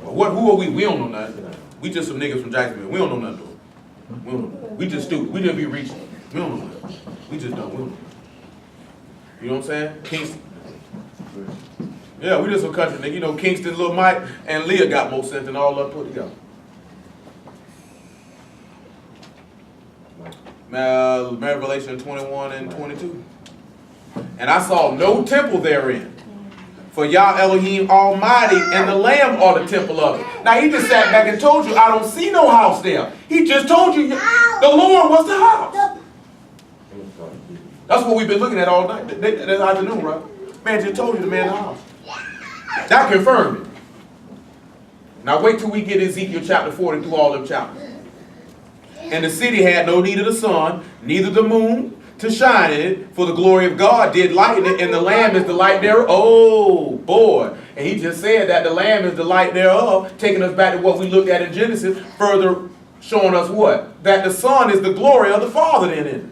[SPEAKER 1] Well, who are we? We don't know nothing. We just some niggas from Jacksonville. We don't know nothing. We don't know nothing. We just stupid. We didn't be reaching. We don't know nothing. We just don't. We don't know. You know what I'm saying? Kingston. Yeah, we just some country nigga. You know, Kingston, Lil Mike, and Leah got more sense than all of them put together. Revelation 21 and 22. And I saw no temple therein, for Yah Elohim Almighty and the Lamb are the temple of it. Now he just sat back and told you, I don't see no house there. He just told you, the Lord was the house. That's what we've been looking at all night. This afternoon, right? Man just told you the man the house. That confirmed it. Now wait till we get Ezekiel chapter 40 through all them chapters. And the city had no need of the sun, neither the moon, to shine in it, for the glory of God did lighten it, and the Lamb is the light thereof. Oh, boy. And he just said that the Lamb is the light thereof, taking us back to what we looked at in Genesis, further showing us what? That the Son is the glory of the Father in it.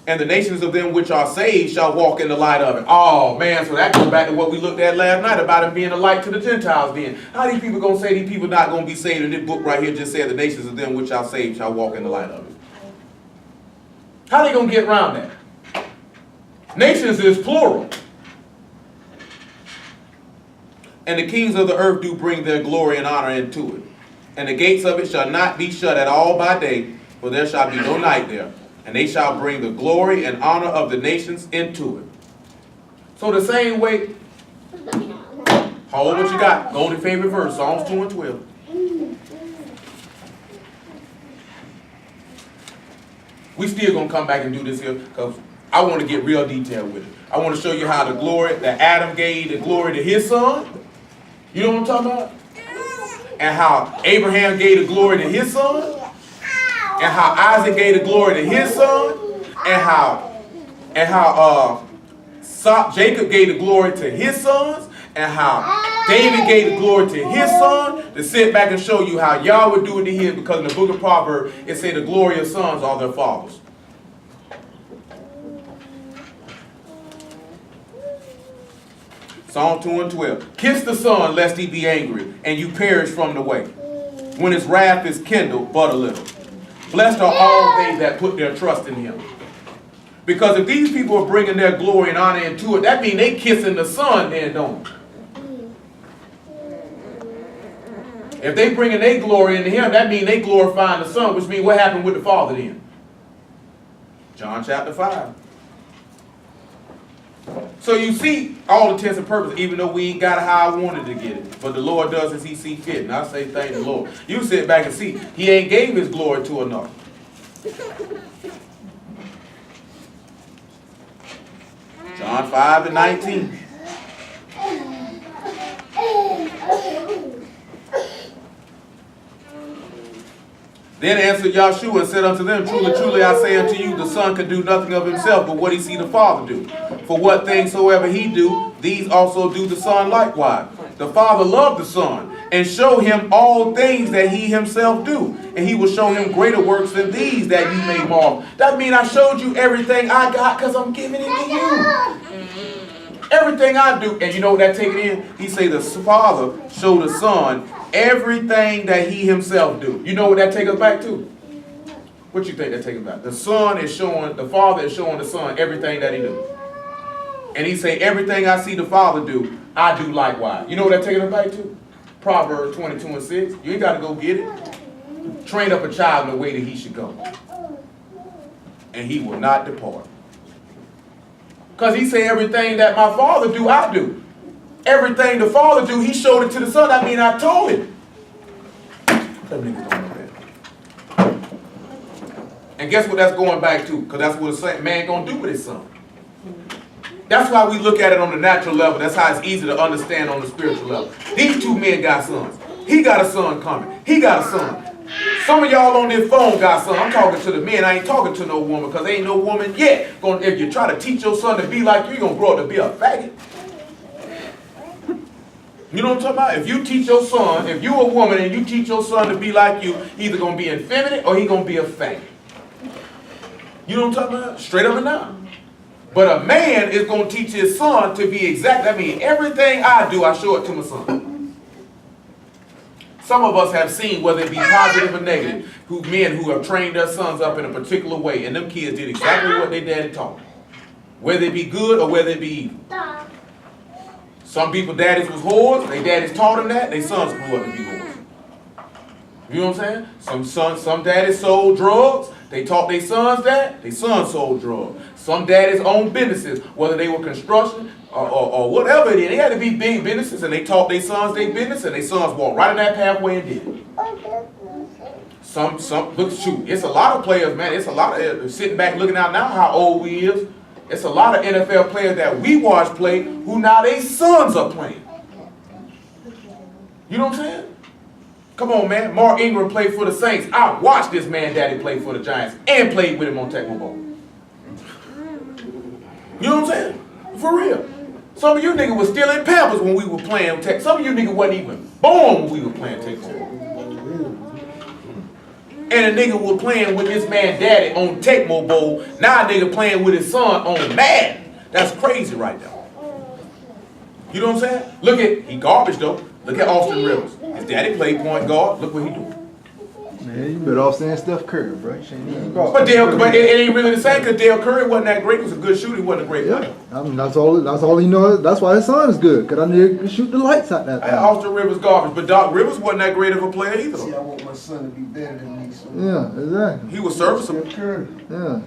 [SPEAKER 1] And the nations of them which are saved shall walk in the light of it. Oh, man, so that goes back to what we looked at last night about him being a light to the Gentiles then. How these people going to say these people not going to be saved? And this book right here just said the nations of them which are saved shall walk in the light of it. How they going to get around that? Nations is plural. And the kings of the earth do bring their glory and honor into it. And the gates of it shall not be shut at all by day, for there shall be no night there. And they shall bring the glory and honor of the nations into it. So the same way, hold what you got. Go to your favorite verse, Psalms 2 and 12. We still going to come back and do this here because I want to get real detailed with it. I want to show you how the glory that Adam gave the glory to his son. You know what I'm talking about? And how Abraham gave the glory to his son. And how Isaac gave the glory to his son. And how Jacob gave the glory to his sons. And how David gave the glory to his son. To sit back and show you how y'all would do it to his. Because in the book of Proverbs, it says the glory of sons are their fathers. Psalm 2 and 12. Kiss the Son, lest he be angry, and you perish from the way, when his wrath is kindled but a little. Blessed are all they that put their trust in him. Because if these people are bringing their glory and honor into it, that means they kissing the Son then, don't they? If they bringing their glory into him, that means they glorifying the Son, which means what happened with the Father then? John chapter 5. So you see all intents and purposes, even though we ain't got it how I wanted to get it. But the Lord does as he see fit. And I say thank the Lord. You sit back and see. He ain't gave his glory to another. John 5 and 19. Then answered Yahshua and said unto them, Truly, truly, I say unto you, the Son can do nothing of himself, but what he see the Father do. For what things soever he do, these also do the Son likewise. The Father loved the Son, and show him all things that he himself do. And he will show him greater works than these, that you may marvel. That means I showed you everything I got, because I'm giving it to you. Everything I do. And you know what that take it in? He say the Father showed the Son everything that he himself do. You know what that take us back to? What you think that take us back? The Son is showing, the Father is showing the Son everything that he do. And he say, everything I see the Father do, I do likewise. You know what that take us back to? Proverbs 22 and 6. You ain't got to go get it. Train up a child in the way that he should go, and he will not depart. Because he say, everything that my Father do, I do. Everything the Father do, he showed it to the Son. I mean, I told him. And guess what that's going back to? Because that's what a man going to do with his son. That's why we look at it on the natural level. That's how it's easy to understand on the spiritual level. These two men got sons. He got a son coming. He got a son. Some of y'all on this phone got son. I'm talking to the men. I ain't talking to no woman, because ain't no woman yet. If you try to teach your son to be like you, you're going to grow up to be a faggot. You know what I'm talking about? If you teach your son, if you're a woman and you teach your son to be like you, he's either going to be effeminate or he's going to be a faggot. You know what I'm talking about? Straight up and down. But a man is going to teach his son to be exact. I mean, everything I do, I show it to my son. Some of us have seen, whether it be positive or negative, men who have trained their sons up in a particular way, and them kids did exactly what their daddy taught them. Whether it be good or whether it be evil. Some people daddies was whores, their daddies taught them that, their sons grew up to be whores. You know what I'm saying? Some daddies sold drugs, they taught their sons that, their sons sold drugs. Some daddies owned businesses, whether they were construction or whatever it is. They had to be big businesses, and they taught their sons their business, and their sons walked right in that pathway and did it. Look, shoot, it's a lot of players, man. It's a lot of, sitting back looking out now how old we is. It's a lot of NFL players that we watch play who now their sons are playing. You know what I'm saying? Come on, man. Mark Ingram played for the Saints. I watched this man daddy play for the Giants and played with him on Tecmo Bowl. You know what I'm saying? For real. Some of you niggas was still in Pampers when we were playing Tech. Some of you niggas wasn't even born when we were playing Tecmo Bowl. And a nigga was playing with his man daddy on Tecmo Bowl. Now a nigga playing with his son on Madden. That's crazy right now. You know what I'm saying? Look at, he garbage though. Look at Austin Rivers. His daddy played point guard. Look what he doing.
[SPEAKER 2] Man, you better off saying Steph Curry, bro.
[SPEAKER 1] But it ain't really the same because Dale Curry wasn't that great. He was a good shooter. He wasn't a great player.
[SPEAKER 2] I mean, that's all he knows. That's why his son is good, because I nigga can shoot the lights out that thing.
[SPEAKER 1] Austin Rivers garbage, but Doc Rivers wasn't that great of a player either.
[SPEAKER 3] See, I want my son to be better than me. So
[SPEAKER 2] Yeah, exactly.
[SPEAKER 1] He was serviceable.
[SPEAKER 3] Steph Curry.
[SPEAKER 2] Yeah.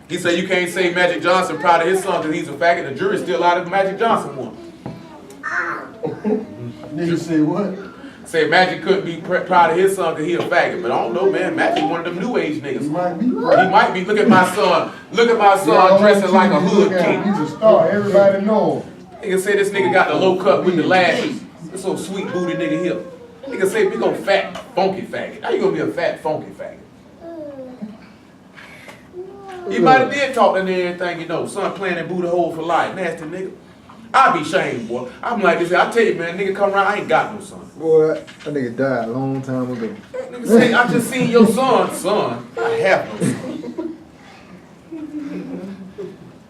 [SPEAKER 1] He said you can't say Magic Johnson proud of his son because he's a faggot. The jury's still out if Magic Johnson won.
[SPEAKER 3] Nigga say what?
[SPEAKER 1] Say Magic couldn't be proud of his son because he a faggot. But I don't know, man. Magic one of them new age niggas.
[SPEAKER 3] He might be.
[SPEAKER 1] He might be. Look at my son. Look at my son dressing like a hood king.
[SPEAKER 3] He's a star. Everybody know him.
[SPEAKER 1] Nigga say this nigga got the low cut with the lashes. This old sweet booty nigga here. Nigga say big old fat funky faggot. How you gonna be a fat funky faggot? He might have did talk to everything, you know. Son playing that booty hole for life. Nasty nigga. I be shamed, boy. I'm like this. I tell you, man, nigga come around, I ain't got no son.
[SPEAKER 2] Boy, that nigga died a long time ago.
[SPEAKER 1] Nigga say, I just seen your son. I have no son.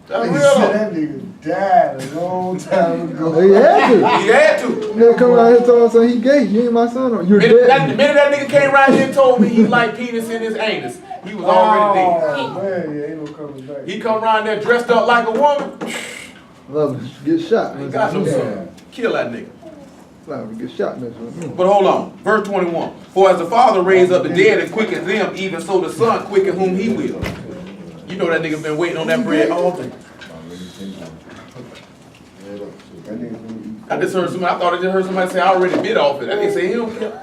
[SPEAKER 1] That's
[SPEAKER 3] Nigga
[SPEAKER 1] real.
[SPEAKER 3] said that nigga died a long time ago.
[SPEAKER 2] He had to.
[SPEAKER 1] He had to.
[SPEAKER 2] Nigga come around here and told us he gay. You ain't my son. You're
[SPEAKER 1] The
[SPEAKER 2] dead.
[SPEAKER 1] minute that nigga came around here and told me he liked penis in his anus, he was already dead.
[SPEAKER 3] Oh, man, yeah, ain't no coming back.
[SPEAKER 1] He come around there dressed up like a woman.
[SPEAKER 2] Love to get shot.
[SPEAKER 1] He got no son. Kill that nigga.
[SPEAKER 2] Love to get shot. That's what I mean.
[SPEAKER 1] But hold on. Verse 21. For as the Father raised up the dead and quickened them, even so the Son quicken whom he will. You know that nigga been waiting on that bread all day. I just heard somebody, I thought I just heard somebody say I already bit off it. I didn't say he don't care.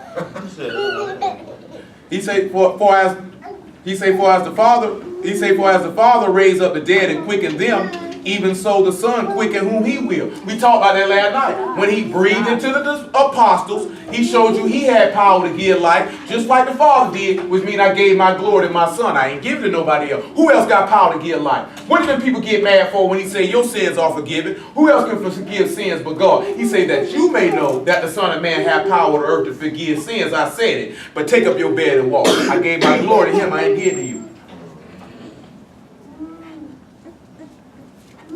[SPEAKER 1] He say for as the Father raised up the dead and quickened them, even so the Son quicken whom he will. We talked about that last night. When he breathed into the apostles, he showed you he had power to give life, just like the Father did, which means I gave my glory to my Son. I ain't give it to nobody else. Who else got power to give life? What do them people get mad for when he say your sins are forgiven? Who else can forgive sins but God? He say that you may know that the Son of Man have power on earth to forgive sins. I said it. But take up your bed and walk. I gave my glory to him. I ain't give it to you.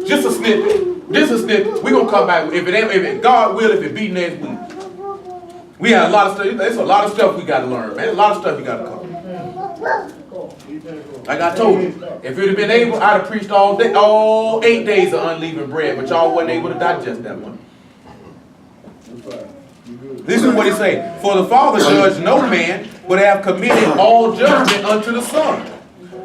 [SPEAKER 1] Just a snippet. Just a snippet. We're gonna come back. If it God will, if it be next week. We had a lot of stuff. There's a lot of stuff we gotta learn, man. A lot of stuff you gotta cover. Like I told you, if you'd have been able, I'd have preached all day, all 8 days of unleavened bread, but y'all wasn't able to digest that one. This is what he say. For the Father judged no man, but have committed all judgment unto the Son,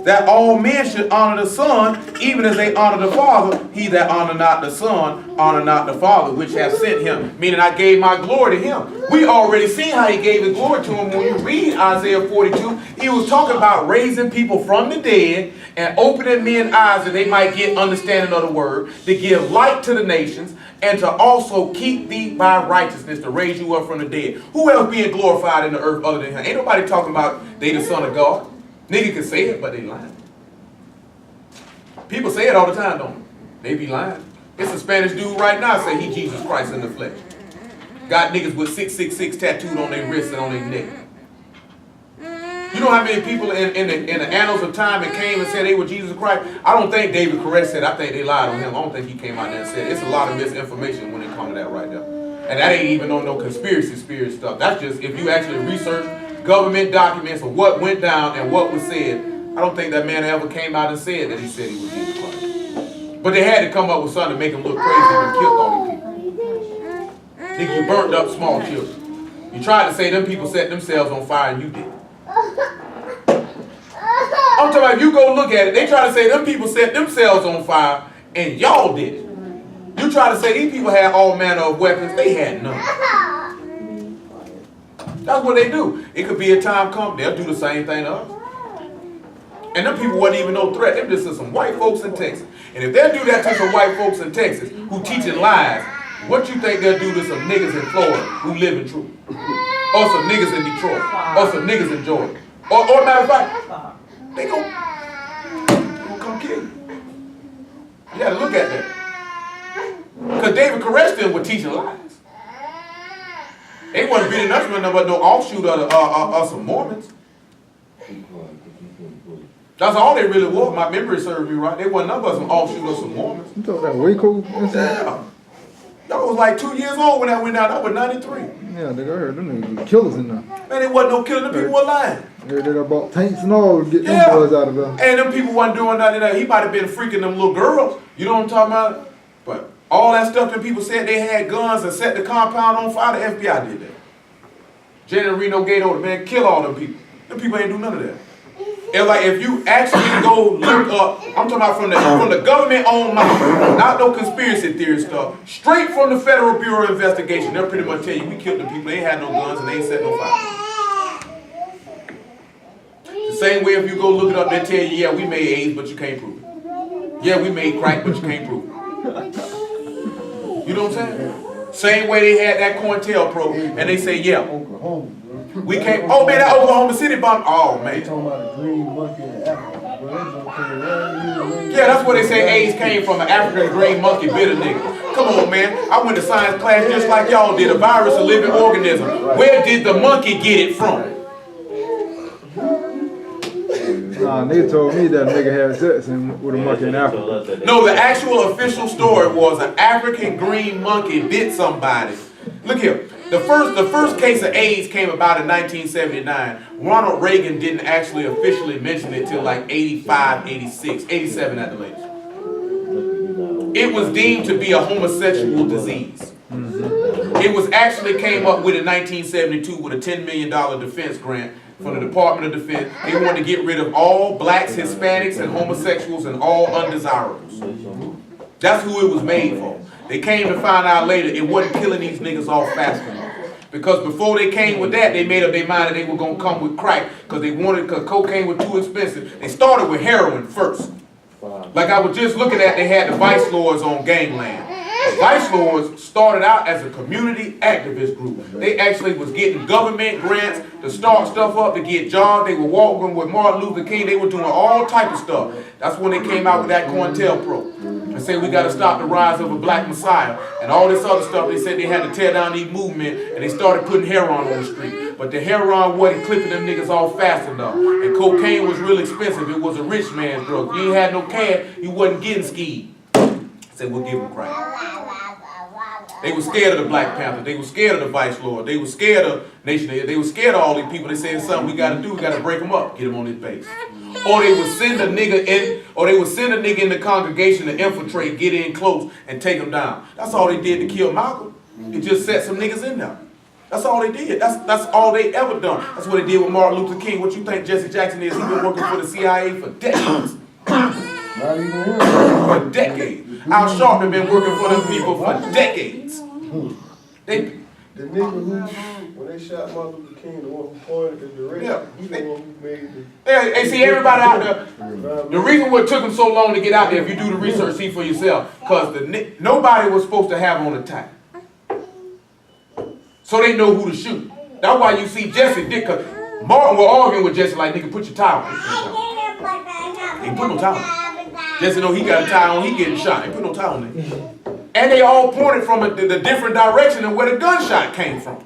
[SPEAKER 1] that all men should honor the Son, even as they honor the Father. He that honor not the Son, honor not the Father, which hath sent him. Meaning I gave my glory to him. We already seen how he gave his glory to him. When you read Isaiah 42, he was talking about raising people from the dead and opening men's eyes that they might get understanding of the word, to give light to the nations, and to also keep thee by righteousness, to raise you up from the dead. Who else being glorified in the earth other than him? Ain't nobody talking about they the Son of God. Nigga can say it, but they lying. People say it all the time, don't they? They be lying. It's a Spanish dude right now say he Jesus Christ in the flesh. Got niggas with 666 tattooed on their wrists and on their neck. You know how many people in the annals of time that came and said they were Jesus Christ? I don't think David Koresh said, I think they lied on him. I don't think he came out there and said it. It's a lot of misinformation when it comes to that right there. And that ain't even on no conspiracy spirit stuff. That's just if you actually research government documents of what went down and what was said. I don't think that man ever came out and said that he said he was Jesus Christ. But they had to come up with something to make him look crazy and killed all these people. Think you burnt up small children. You tried to say them people set themselves on fire and you did. I'm talking about if you go look at it, they try to say them people set themselves on fire and y'all did it. You try to say these people had all manner of weapons, they had none. That's what they do. It could be a time come, they'll do the same thing to us. And them people wasn't even no threat. Them just some white folks in Texas. And if they'll do that to some white folks in Texas who teaching lies, what you think they'll do to some niggas in Florida who live in truth? Or some niggas in Detroit? Or some niggas in Georgia? Or matter of fact, they gonna come kill you. You gotta look at that. because David Koresh them were teaching lies. They wasn't beating us with no offshoot of some Mormons. That's all they really were. My memory serves me right. They wasn't none of some offshoot of some Mormons.
[SPEAKER 2] You talking that Waco?
[SPEAKER 1] Yeah. Y'all was like 2 years old when that went out. That was 93.
[SPEAKER 2] Yeah, nigga, I heard them niggas was killers in there.
[SPEAKER 1] Man, they wasn't no killing. The people were lying.
[SPEAKER 2] They done bought tanks and all to get them boys out of there.
[SPEAKER 1] And them people wasn't doing nothing. He might have been freaking them little girls. You know what I'm talking about? But all that stuff that people said they had guns and set the compound on fire, the FBI did that. Janet Reno Gato, man, kill all them people. Them people ain't do none of that. And like if you actually go look up, I'm talking about from the government-owned mouth, not no conspiracy theory stuff, straight from the Federal Bureau of Investigation, they'll pretty much tell you we killed them people. They ain't had no guns and they ain't set no fire. The same way if you go look it up, they tell you, yeah, we made AIDS, but you can't prove it. Yeah, we made crack, but you can't prove it. You know what I'm saying? Same way they had that COINTELPRO, and they say, yeah,
[SPEAKER 3] Oklahoma, bro.
[SPEAKER 1] we can't. Oh man, that Oklahoma City bomb. Oh
[SPEAKER 3] They
[SPEAKER 1] man.
[SPEAKER 3] talking about a green monkey in Africa, bro. That joke came right here.
[SPEAKER 1] Yeah, that's where they say AIDS came from, an African green monkey bit a nigga. Come on, man. I went to science class just like y'all did. A virus, a living organism. Where did the monkey get it from?
[SPEAKER 2] Nah, they told me that nigga had sex with a monkey in Africa.
[SPEAKER 1] No, the actual official story was an African green monkey bit somebody. Look here. The first case of AIDS came about in 1979. Ronald Reagan didn't actually officially mention it till like 85, 86, 87 at the latest. It was deemed to be a homosexual disease. It was actually came up with in 1972 with a $10 million defense grant from the Department of Defense. They wanted to get rid of all blacks, Hispanics, and homosexuals and all undesirables. That's who it was made for. They came to find out later it wasn't killing these niggas off fast enough. Because before they came with that, they made up their mind that they were going to come with crack because cocaine was too expensive. They started with heroin first. Like I was just looking at, they had the Vice Lords on Gangland. The Vice Lords started out as a community activist group. They actually was getting government grants to start stuff up, to get jobs. They were walking with Martin Luther King. They were doing all type of stuff. That's when they came out with that COINTELPRO and said we got to stop the rise of a black messiah and all this other stuff. They said they had to tear down the movement and they started putting heroin on the street. But the heroin wasn't clipping them niggas off fast enough. And cocaine was real expensive. It was a rich man's drug. If you ain't had no cash, you wasn't getting skied. Said we'll give them crack. They were scared of the Black Panther. They were scared of the Vice Lord. They were scared of Nation. They were scared of all these people. They said something we got to do. We got to break them up, get them on his base. Or they would send a nigga in, or they would send a nigga in the congregation to infiltrate, get in close, and take them down. That's all they did to kill Malcolm. It just set some niggas in there. That's all they did. That's all they ever done. That's what they did with Martin Luther King. What you think Jesse Jackson is? He been working for the CIA for decades.
[SPEAKER 3] Not even him.
[SPEAKER 1] For decades. Al Sharpton been working for them people for decades. They,
[SPEAKER 3] The nigga who, when they shot Martin Luther King, the one who pointed the direction,
[SPEAKER 1] Yeah.
[SPEAKER 3] he the one who made
[SPEAKER 1] they see everybody out there. The reason what took them so long to get out there, if you do the research, see for yourself, because nobody was supposed to have on a tie. So they know who to shoot. That's why you see Jesse Dick, because Martin was arguing with Jesse like, nigga, put your tie on. He put no tie on. Jesse know he got a tie on, he getting shot. He put no tie on there. And they all pointed from the different direction than where the gunshot came from.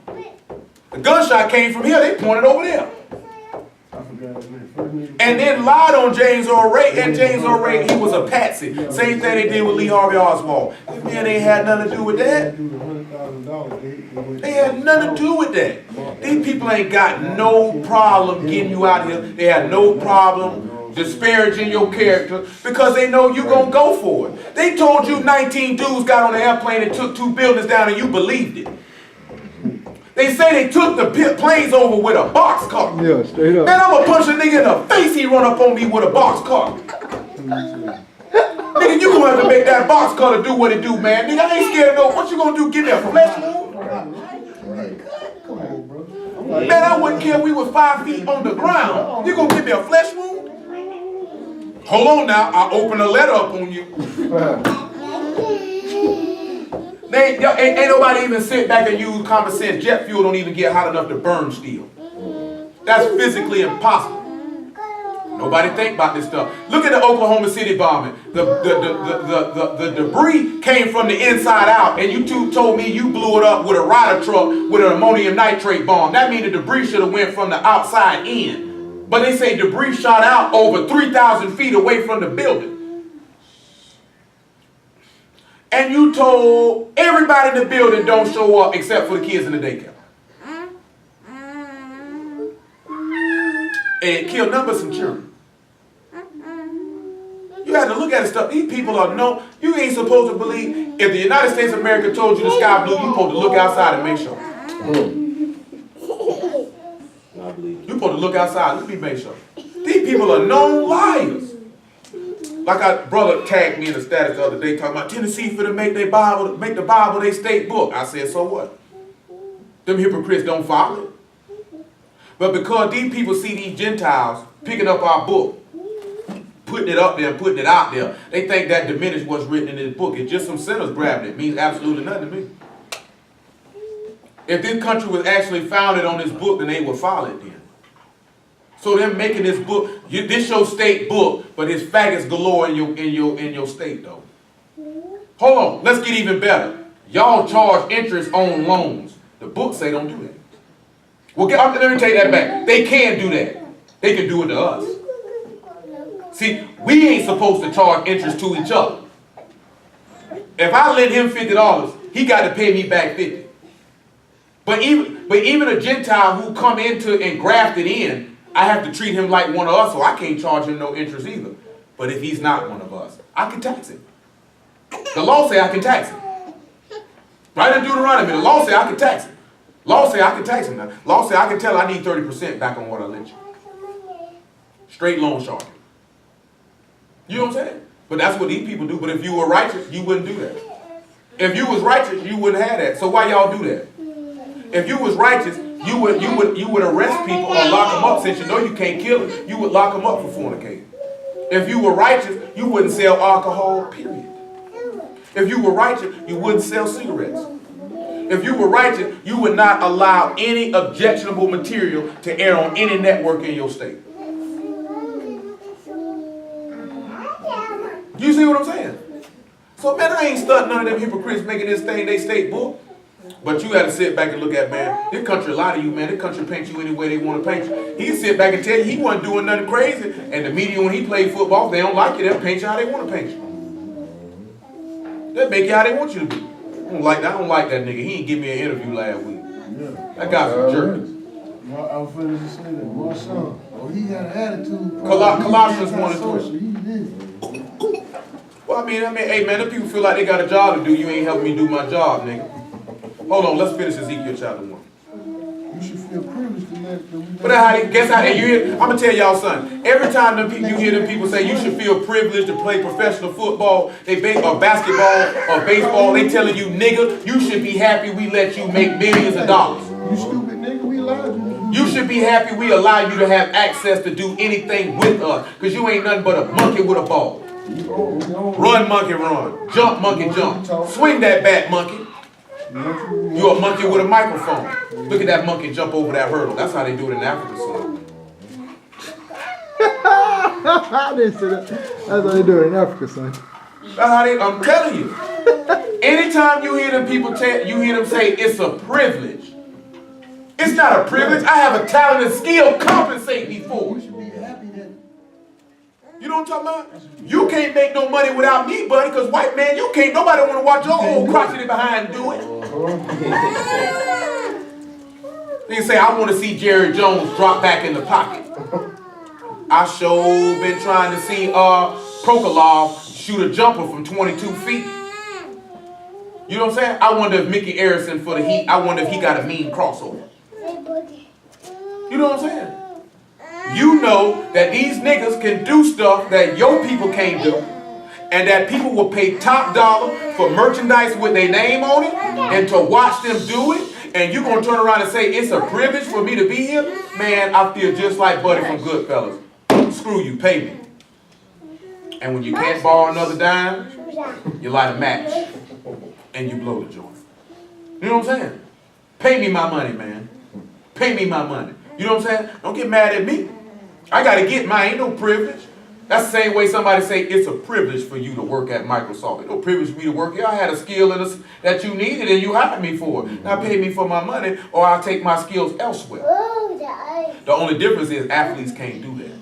[SPEAKER 1] The gunshot came from here, they pointed over there.
[SPEAKER 3] I forgot his name.
[SPEAKER 1] And then lied on James Earl Ray, and James Earl Ray, he was a patsy. Same thing they did with Lee Harvey Oswald. That man ain't had nothing to do with that. They had nothing to do with that. These people ain't got no problem getting you out here. They had no problem disparaging your character because they know you gonna go for it. They told you 19 dudes got on the airplane and took 2 buildings down and you believed it. They say they took the planes over with a box car.
[SPEAKER 2] Yeah, straight up.
[SPEAKER 1] Man, I'm gonna punch a nigga in the face, he run up on me with a box car. Nigga, you gonna have to make that box car to do what it do, man. Nigga, I ain't scared of no, what you gonna do, give me a flesh wound?
[SPEAKER 3] Come on, bro.
[SPEAKER 1] Man, I wouldn't care if we was 5 feet on the ground. You gonna give me a flesh wound? Hold on now, I'll open a letter up on you. Ain't nobody even sit back and use common sense. Jet fuel don't even get hot enough to burn steel. That's physically impossible. Nobody think about this stuff. Look at the Oklahoma City bombing. The debris came from the inside out, and you two told me you blew it up with a rider truck with an ammonium nitrate bomb. That means the debris should have went from the outside in. But they say debris shot out over 3,000 feet away from the building. And you told everybody in the building don't show up except for the kids in the daycare. And it killed none but some children. You have to look at this stuff. These people are no, you ain't supposed to believe. If the United States of America told you the sky blue, you're supposed to look outside and make sure. You're supposed to look outside. Let me make sure. These people are known liars. Like our brother tagged me in the status the other day talking about Tennessee finna make the Bible their state book. I said, so what? Them hypocrites don't follow it. But because these people see these Gentiles picking up our book, putting it up there and putting it out there, they think that diminishes what's written in this book. It's just some sinners grabbing it. It means absolutely nothing to me. If this country was actually founded on this book, then they would follow it then. So them making this book, this your state book, but it's faggots galore in your state though. Hold on, let's get even better. Y'all charge interest on loans. The book say don't do that. Well, let me take that back. They can do that. They can do it to us. See, we ain't supposed to charge interest to each other. If I lend him $50, he got to pay me back $50. But even a Gentile who come into and grafted in, I have to treat him like one of us, so I can't charge him no interest either. But if he's not one of us, I can tax him. The law say I can tax him. Right in Deuteronomy, the law say I can tax him. Law say I can tax him now. Law say I can tell I need 30% back on what I lent you. Straight loan sharking. You know what I'm saying? But that's what these people do. But if you were righteous, you wouldn't do that. If you was righteous, you wouldn't have that. So why y'all do that? If you was righteous, you would arrest people or lock them up. Since you know you can't kill them, you would lock them up for fornicating. If you were righteous, you wouldn't sell alcohol, period. If you were righteous, you wouldn't sell cigarettes. If you were righteous, you would not allow any objectionable material to air on any network in your state. You see what I'm saying? So, man, I ain't studying none of them hypocrites making this thing they state book. But you got to sit back and look at, man, this country lie to you, man. This country paint you any way they want to paint you. He can sit back and tell you he wasn't doing nothing crazy. And the media, when he played football, if they don't like you, they'll paint you how they want to paint you. They'll make you how they want you to be. I don't like that nigga. He ain't give me an interview last week. Yeah. That guy's a jerk.
[SPEAKER 3] I was finna just say that. My son. Oh, he had an attitude.
[SPEAKER 1] Colossians 1:20. Well, I mean, hey, man, if people feel like they got a job to do, you ain't helping me do my job, nigga. Hold on, let's finish Ezekiel chapter 1.
[SPEAKER 3] You should feel privileged to let
[SPEAKER 1] But guess how you hear? I'm gonna tell y'all something. Every time you hear them people say you should feel privileged to play professional football, or basketball, or baseball, they telling you, nigga, you should be happy we let you make millions of dollars.
[SPEAKER 3] You stupid nigga, we allowed you.
[SPEAKER 1] You should be happy we allow you to have access to do anything with us, because you ain't nothing but a monkey with a ball. Run, monkey, run. Jump, monkey, jump. Swing that bat, monkey. You're a monkey with a microphone. Look at that monkey jump over that hurdle. That's how they do it in Africa, son.
[SPEAKER 2] I didn't say that. That's how they do it in Africa, son.
[SPEAKER 1] That's how I'm telling you. Anytime you hear them people you hear them say it's a privilege. It's not a privilege. I have a talent and skill compensate me for it. You know what I'm talking about? You can't make no money without me, buddy, because white man, you can't. Nobody want to watch your old crotchety behind do it. They say, I want to see Jerry Jones drop back in the pocket. I sure been trying to see Prokhorov shoot a jumper from 22 feet. You know what I'm saying? I wonder if Mickey Arison for the Heat, I wonder if he got a mean crossover. You know what I'm saying? You know that these niggas can do stuff that your people can't do, and that people will pay top dollar for merchandise with their name on it and to watch them do it, and you gonna turn around and say it's a privilege for me to be here? Man, I feel just like Buddy from Goodfellas. Screw you, pay me. And when you can't borrow another dime, you light a match and you blow the joint. You know what I'm saying? Pay me my money, man. Pay me my money. You know what I'm saying? Don't get mad at me. I got to get mine. Ain't no privilege. That's the same way somebody say it's a privilege for you to work at Microsoft. It's no privilege for me to work here. I had a skill that you needed and you hired me for it. Now pay me for my money or I'll take my skills elsewhere. The only difference is athletes can't do that.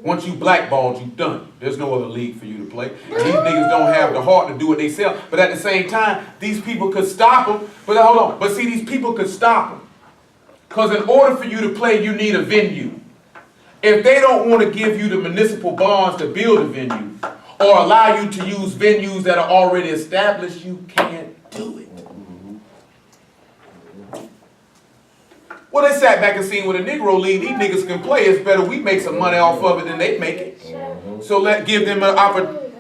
[SPEAKER 1] Once you blackballed, you done. There's no other league for you to play. And these niggas don't have the heart to do what they sell. But at the same time, these people could stop them. But hold on. But see, these people could stop them. Because in order for you to play, you need a venue. If they don't want to give you the municipal bonds to build a venue or allow you to use venues that are already established, you can't do it. Well, they sat back and seen with a Negro League, these niggas can play. It's better we make some money off of it than they make it. So give them an opportunity.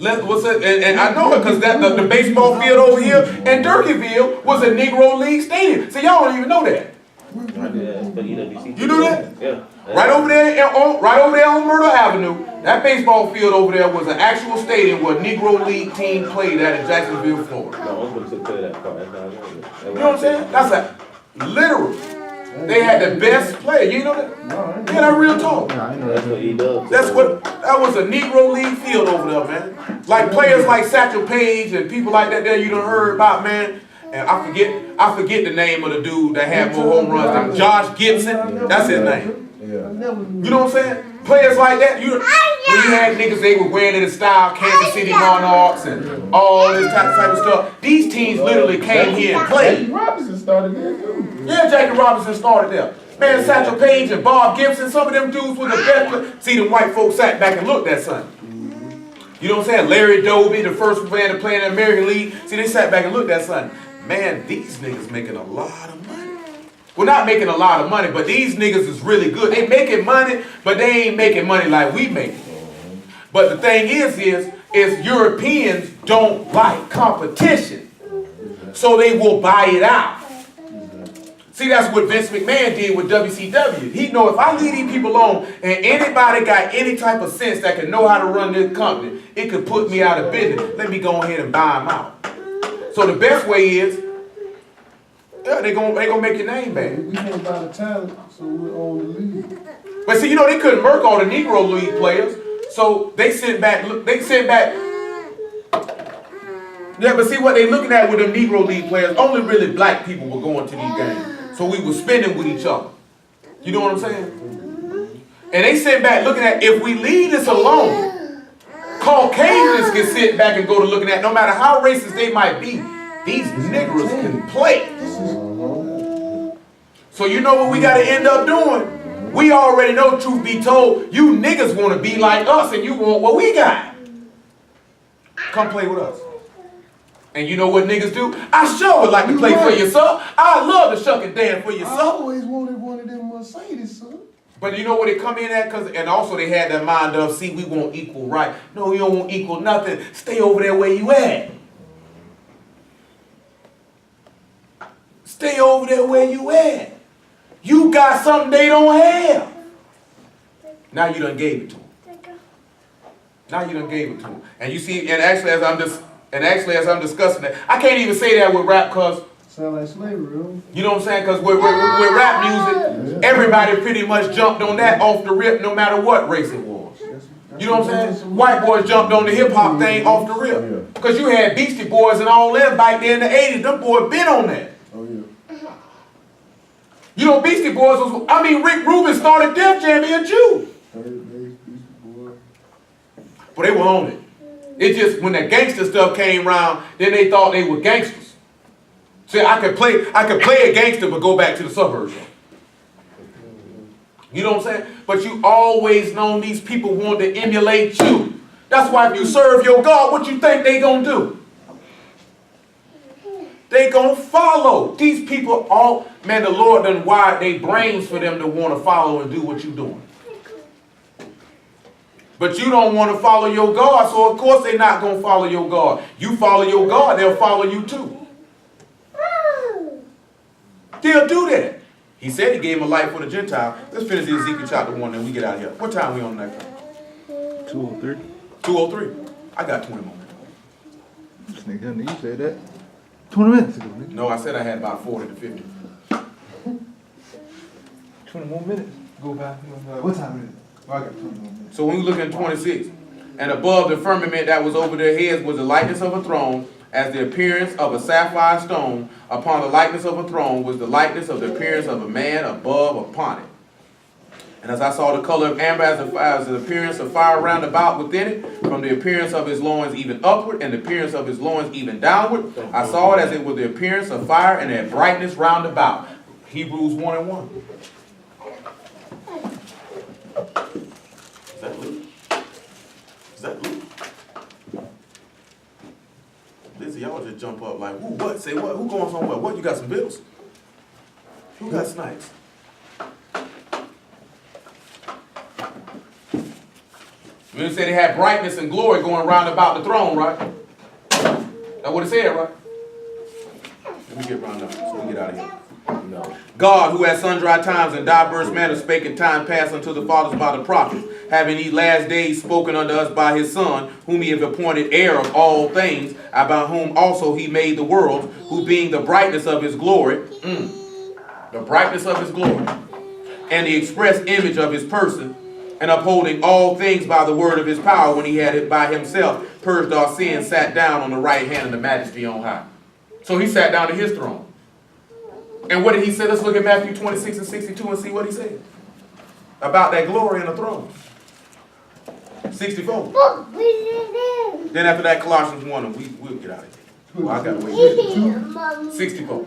[SPEAKER 1] And I know it because the baseball field over here in Durkeeville was a Negro League stadium. So y'all don't even know that. You knew that?
[SPEAKER 6] Yeah.
[SPEAKER 1] Right over there on Myrtle Avenue, that baseball field over there was an actual stadium where a Negro League team played at in Jacksonville, Florida.
[SPEAKER 6] No, I'm going to play that part.
[SPEAKER 1] You know what I'm saying? That's a literal. They had the best player. You know that? Yeah, that real talk.
[SPEAKER 6] That's what he does.
[SPEAKER 1] That was a Negro League field over there, man. Like players like Satchel Paige and people like that there you done heard about, man. And I forget the name of the dude that had more home runs than Josh Gibson. That's his name. You know what I'm saying? Players like that, when you had niggas, they were wearing it in style, Kansas City Monarchs and all this type of stuff. These teams literally came here and played.
[SPEAKER 3] Jackie Robinson started there too.
[SPEAKER 1] Yeah, Jackie Robinson started there. Man, Satchel Paige and Bob Gibson, some of them dudes were the best. See, them white folks sat back and looked at something. You know what I'm saying? Larry Doby, the first man to play in the American League. See, they sat back and looked at something. Man, these niggas making a lot of money. Well, not making a lot of money, but these niggas is really good. They making money, but they ain't making money like we make it. But the thing is Europeans don't like competition. So they will buy it out. See, that's what Vince McMahon did with WCW. He know if I leave these people alone and anybody got any type of sense that can know how to run this company, it could put me out of business. Let me go ahead and buy them out. So the best way is, they gonna make your name bad.
[SPEAKER 3] We can't buy the talent, so we're on the league.
[SPEAKER 1] But see, they couldn't murk all the Negro League players, so they sent back. Yeah, but see what they looking at with them Negro League players? Only really black people were going to these games, so we were spending with each other. You know what I'm saying? And they sent back looking at if we leave this alone, Caucasians can sit back and go to looking at no matter how racist they might be. These niggers can play. So you know what we got to end up doing? We already know, truth be told, you niggas want to be like us and you want what we got. Come play with us. And you know what niggas do? I sure would like to play for you, sir. I love to shuck and dance for you, sir.
[SPEAKER 3] I always wanted one of them Mercedes, son.
[SPEAKER 1] But you know what they come in at? And also they had that mind of, see, we want equal right. No, you don't want equal nothing. Stay over there where you at. Stay over there where you at. You got something they don't have. Now you done gave it to them. Now you done gave it to them. And you see, and actually as I'm discussing that, I can't even say that with rap because
[SPEAKER 3] sound like slavery, huh?
[SPEAKER 1] you know what I'm saying? Because with rap music, everybody pretty much jumped on that off the rip no matter what race it was. You know what I'm saying? White boys jumped on the hip hop thing off the rip. Because you had Beastie Boys and all them back there in the 80s. Them boys been on that.
[SPEAKER 3] Oh, yeah.
[SPEAKER 1] You know, Beastie Boys was, Rick Rubin started Def Jam, he a Jew. But they were on it. It just, when that gangster stuff came around, then they thought they were gangsters. See, I could play a gangster, but go back to the suburbs. You know what I'm saying? But you always known these people want to emulate you. That's why if you serve your God, what you think they gonna do? They gonna follow. These people man, the Lord done wired their brains for them to want to follow and do what you doing. But you don't want to follow your God, so of course they're not gonna follow your God. You follow your God, they'll follow you too. They'll do that. He said he gave him a life for the Gentile. Let's finish the Ezekiel chapter 1 and we get out of here. What time are we on that?
[SPEAKER 2] 203.
[SPEAKER 1] 2:03. I got 20 more minutes.
[SPEAKER 2] This nigga, you said that 20 minutes ago, nigga.
[SPEAKER 1] No, I said I had about 40 to 50.
[SPEAKER 2] 20 more minutes go by. Like, what time is it? Oh, I got 20 more minutes.
[SPEAKER 1] So when we look at 26, and above the firmament that was over their heads was the likeness of a throne, as the appearance of a sapphire stone. Upon the likeness of a throne was the likeness of the appearance of a man above upon it. And as I saw the color of amber as the appearance of fire round about within it, from the appearance of his loins even upward, and the appearance of his loins even downward, I saw it as it was the appearance of fire, and had brightness round about. Hebrews 1:1. Is that Luke? Is that Luke? Listen, y'all just jump up like, who, what, say what, who going somewhere? What, you got some bills? Who got snipes? You said it had brightness and glory going round about the throne, right? That's what it said, right? Let me get round up so we get out of here. No. God, who at sundry times and diverse manners spake in time past unto the fathers by the prophets, having these last days spoken unto us by his Son, whom he hath appointed heir of all things, about whom also he made the world, who being the brightness of his glory, the brightness of his glory, and the express image of his person, and upholding all things by the word of his power, when he had it by himself purged our sins, sat down on the right hand of the majesty on high. So he sat down to his throne. And what did he say? Let's look at Matthew 26 and 62 and see what he said about that glory in the throne. 64. Then after that, Colossians 1, and we'll get out of here. Well, I got to wait. 64.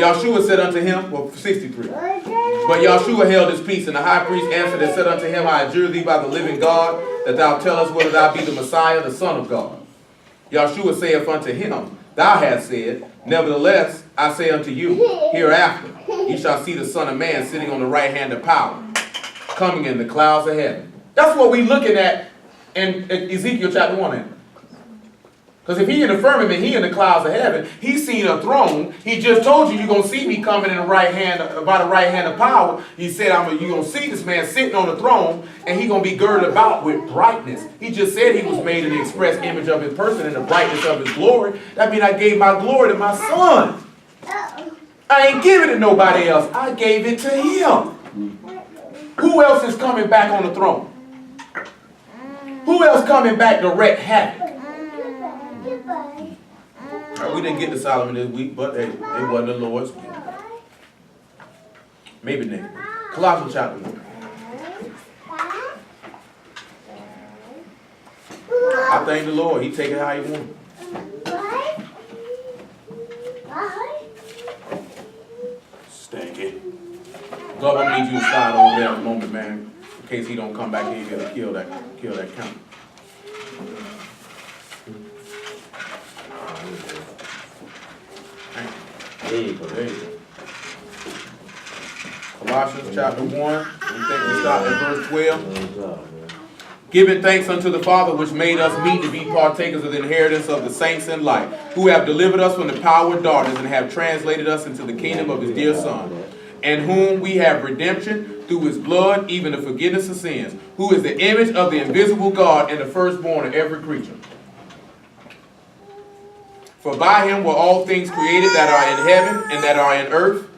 [SPEAKER 1] Yahshua said unto him, well, 63. But Yahshua held his peace, and the high priest answered and said unto him, I adjure thee by the living God, that thou tell us whether thou be the Messiah, the Son of God. Yahshua saith unto him, Thou hast said, Nevertheless, I say unto you, hereafter ye shall see the Son of Man sitting on the right hand of power, coming in the clouds of heaven. That's what we're looking at in Ezekiel chapter 1. Because if he in the firmament, he in the clouds of heaven, he's seen a throne. He just told you, you're going to see me coming in the right hand, by the right hand of power. He said, you're going to see this man sitting on the throne, and he's going to be girded about with brightness. He just said he was made in the express image of his person and the brightness of his glory. That means I gave my glory to my Son. I ain't giving it to nobody else. I gave it to him. Who else is coming back on the throne? Who else coming back to wreak havoc? We didn't get to Solomon this week, but hey, it wasn't the Lord's will. Maybe next week. Colossians chapter 1. I thank the Lord. He take it how he wants. Stanky. Governor needs you to slide over there in a moment, man, in case he don't come back here and kill that count.
[SPEAKER 6] There you go.
[SPEAKER 1] There you go. Colossians chapter 1, we think we start at verse 12. Giving thanks unto the Father, which made us meet to be partakers of the inheritance of the saints in light, who have delivered us from the power of darkness and have translated us into the kingdom of his dear Son, in whom we have redemption through his blood, even the forgiveness of sins, who is the image of the invisible God and the firstborn of every creature. For by him were all things created that are in heaven and that are in earth,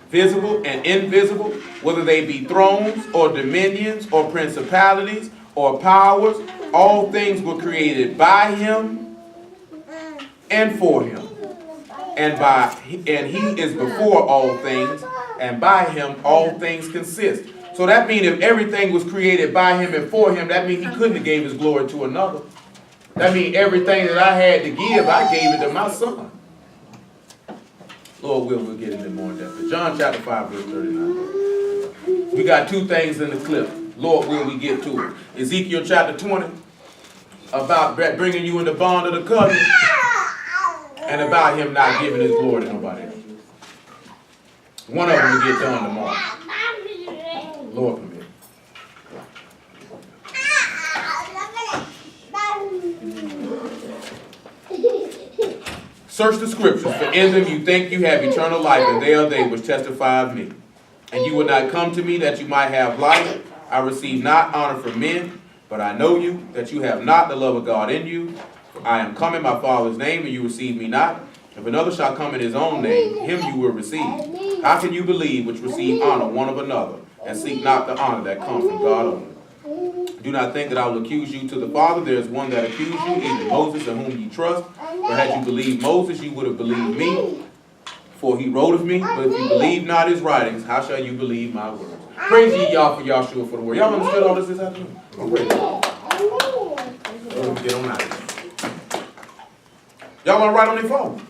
[SPEAKER 1] visible and invisible, whether they be thrones or dominions or principalities or powers. All things were created by him and for him. And he is before all things, and by him all things consist. So that means if everything was created by him and for him, that means he couldn't have gave his glory to another. That means everything that I had to give, I gave it to my Son. Lord will, we'll get into more in depth. John chapter 5, verse 39. We got two things in the clip. Lord will, we get to it. Ezekiel chapter 20, about bringing you in the bond of the covenant, and about him not giving his glory to nobody else. One of them will get done tomorrow. Lord permit. Search the scriptures, for in them you think you have eternal life, and they are they which testify of me. And you will not come to me that you might have life. I receive not honor from men, but I know you, that you have not the love of God in you. I am come in my Father's name, and you receive me not. If another shall come in his own name, him you will receive. How can you believe which receive honor one of another, and seek not the honor that comes from God only? Do not think that I will accuse you to the Father. There is one that accused you, even Moses, in whom ye trust. For had you believed Moses, you would have believed me, for he wrote of me. But if you believe not his writings, how shall you believe my words? Praise ye y'all for Yahshua for the word. Y'all understood all this afternoon? Oh, praise God. Get on out of here. Y'all gonna write on your phone?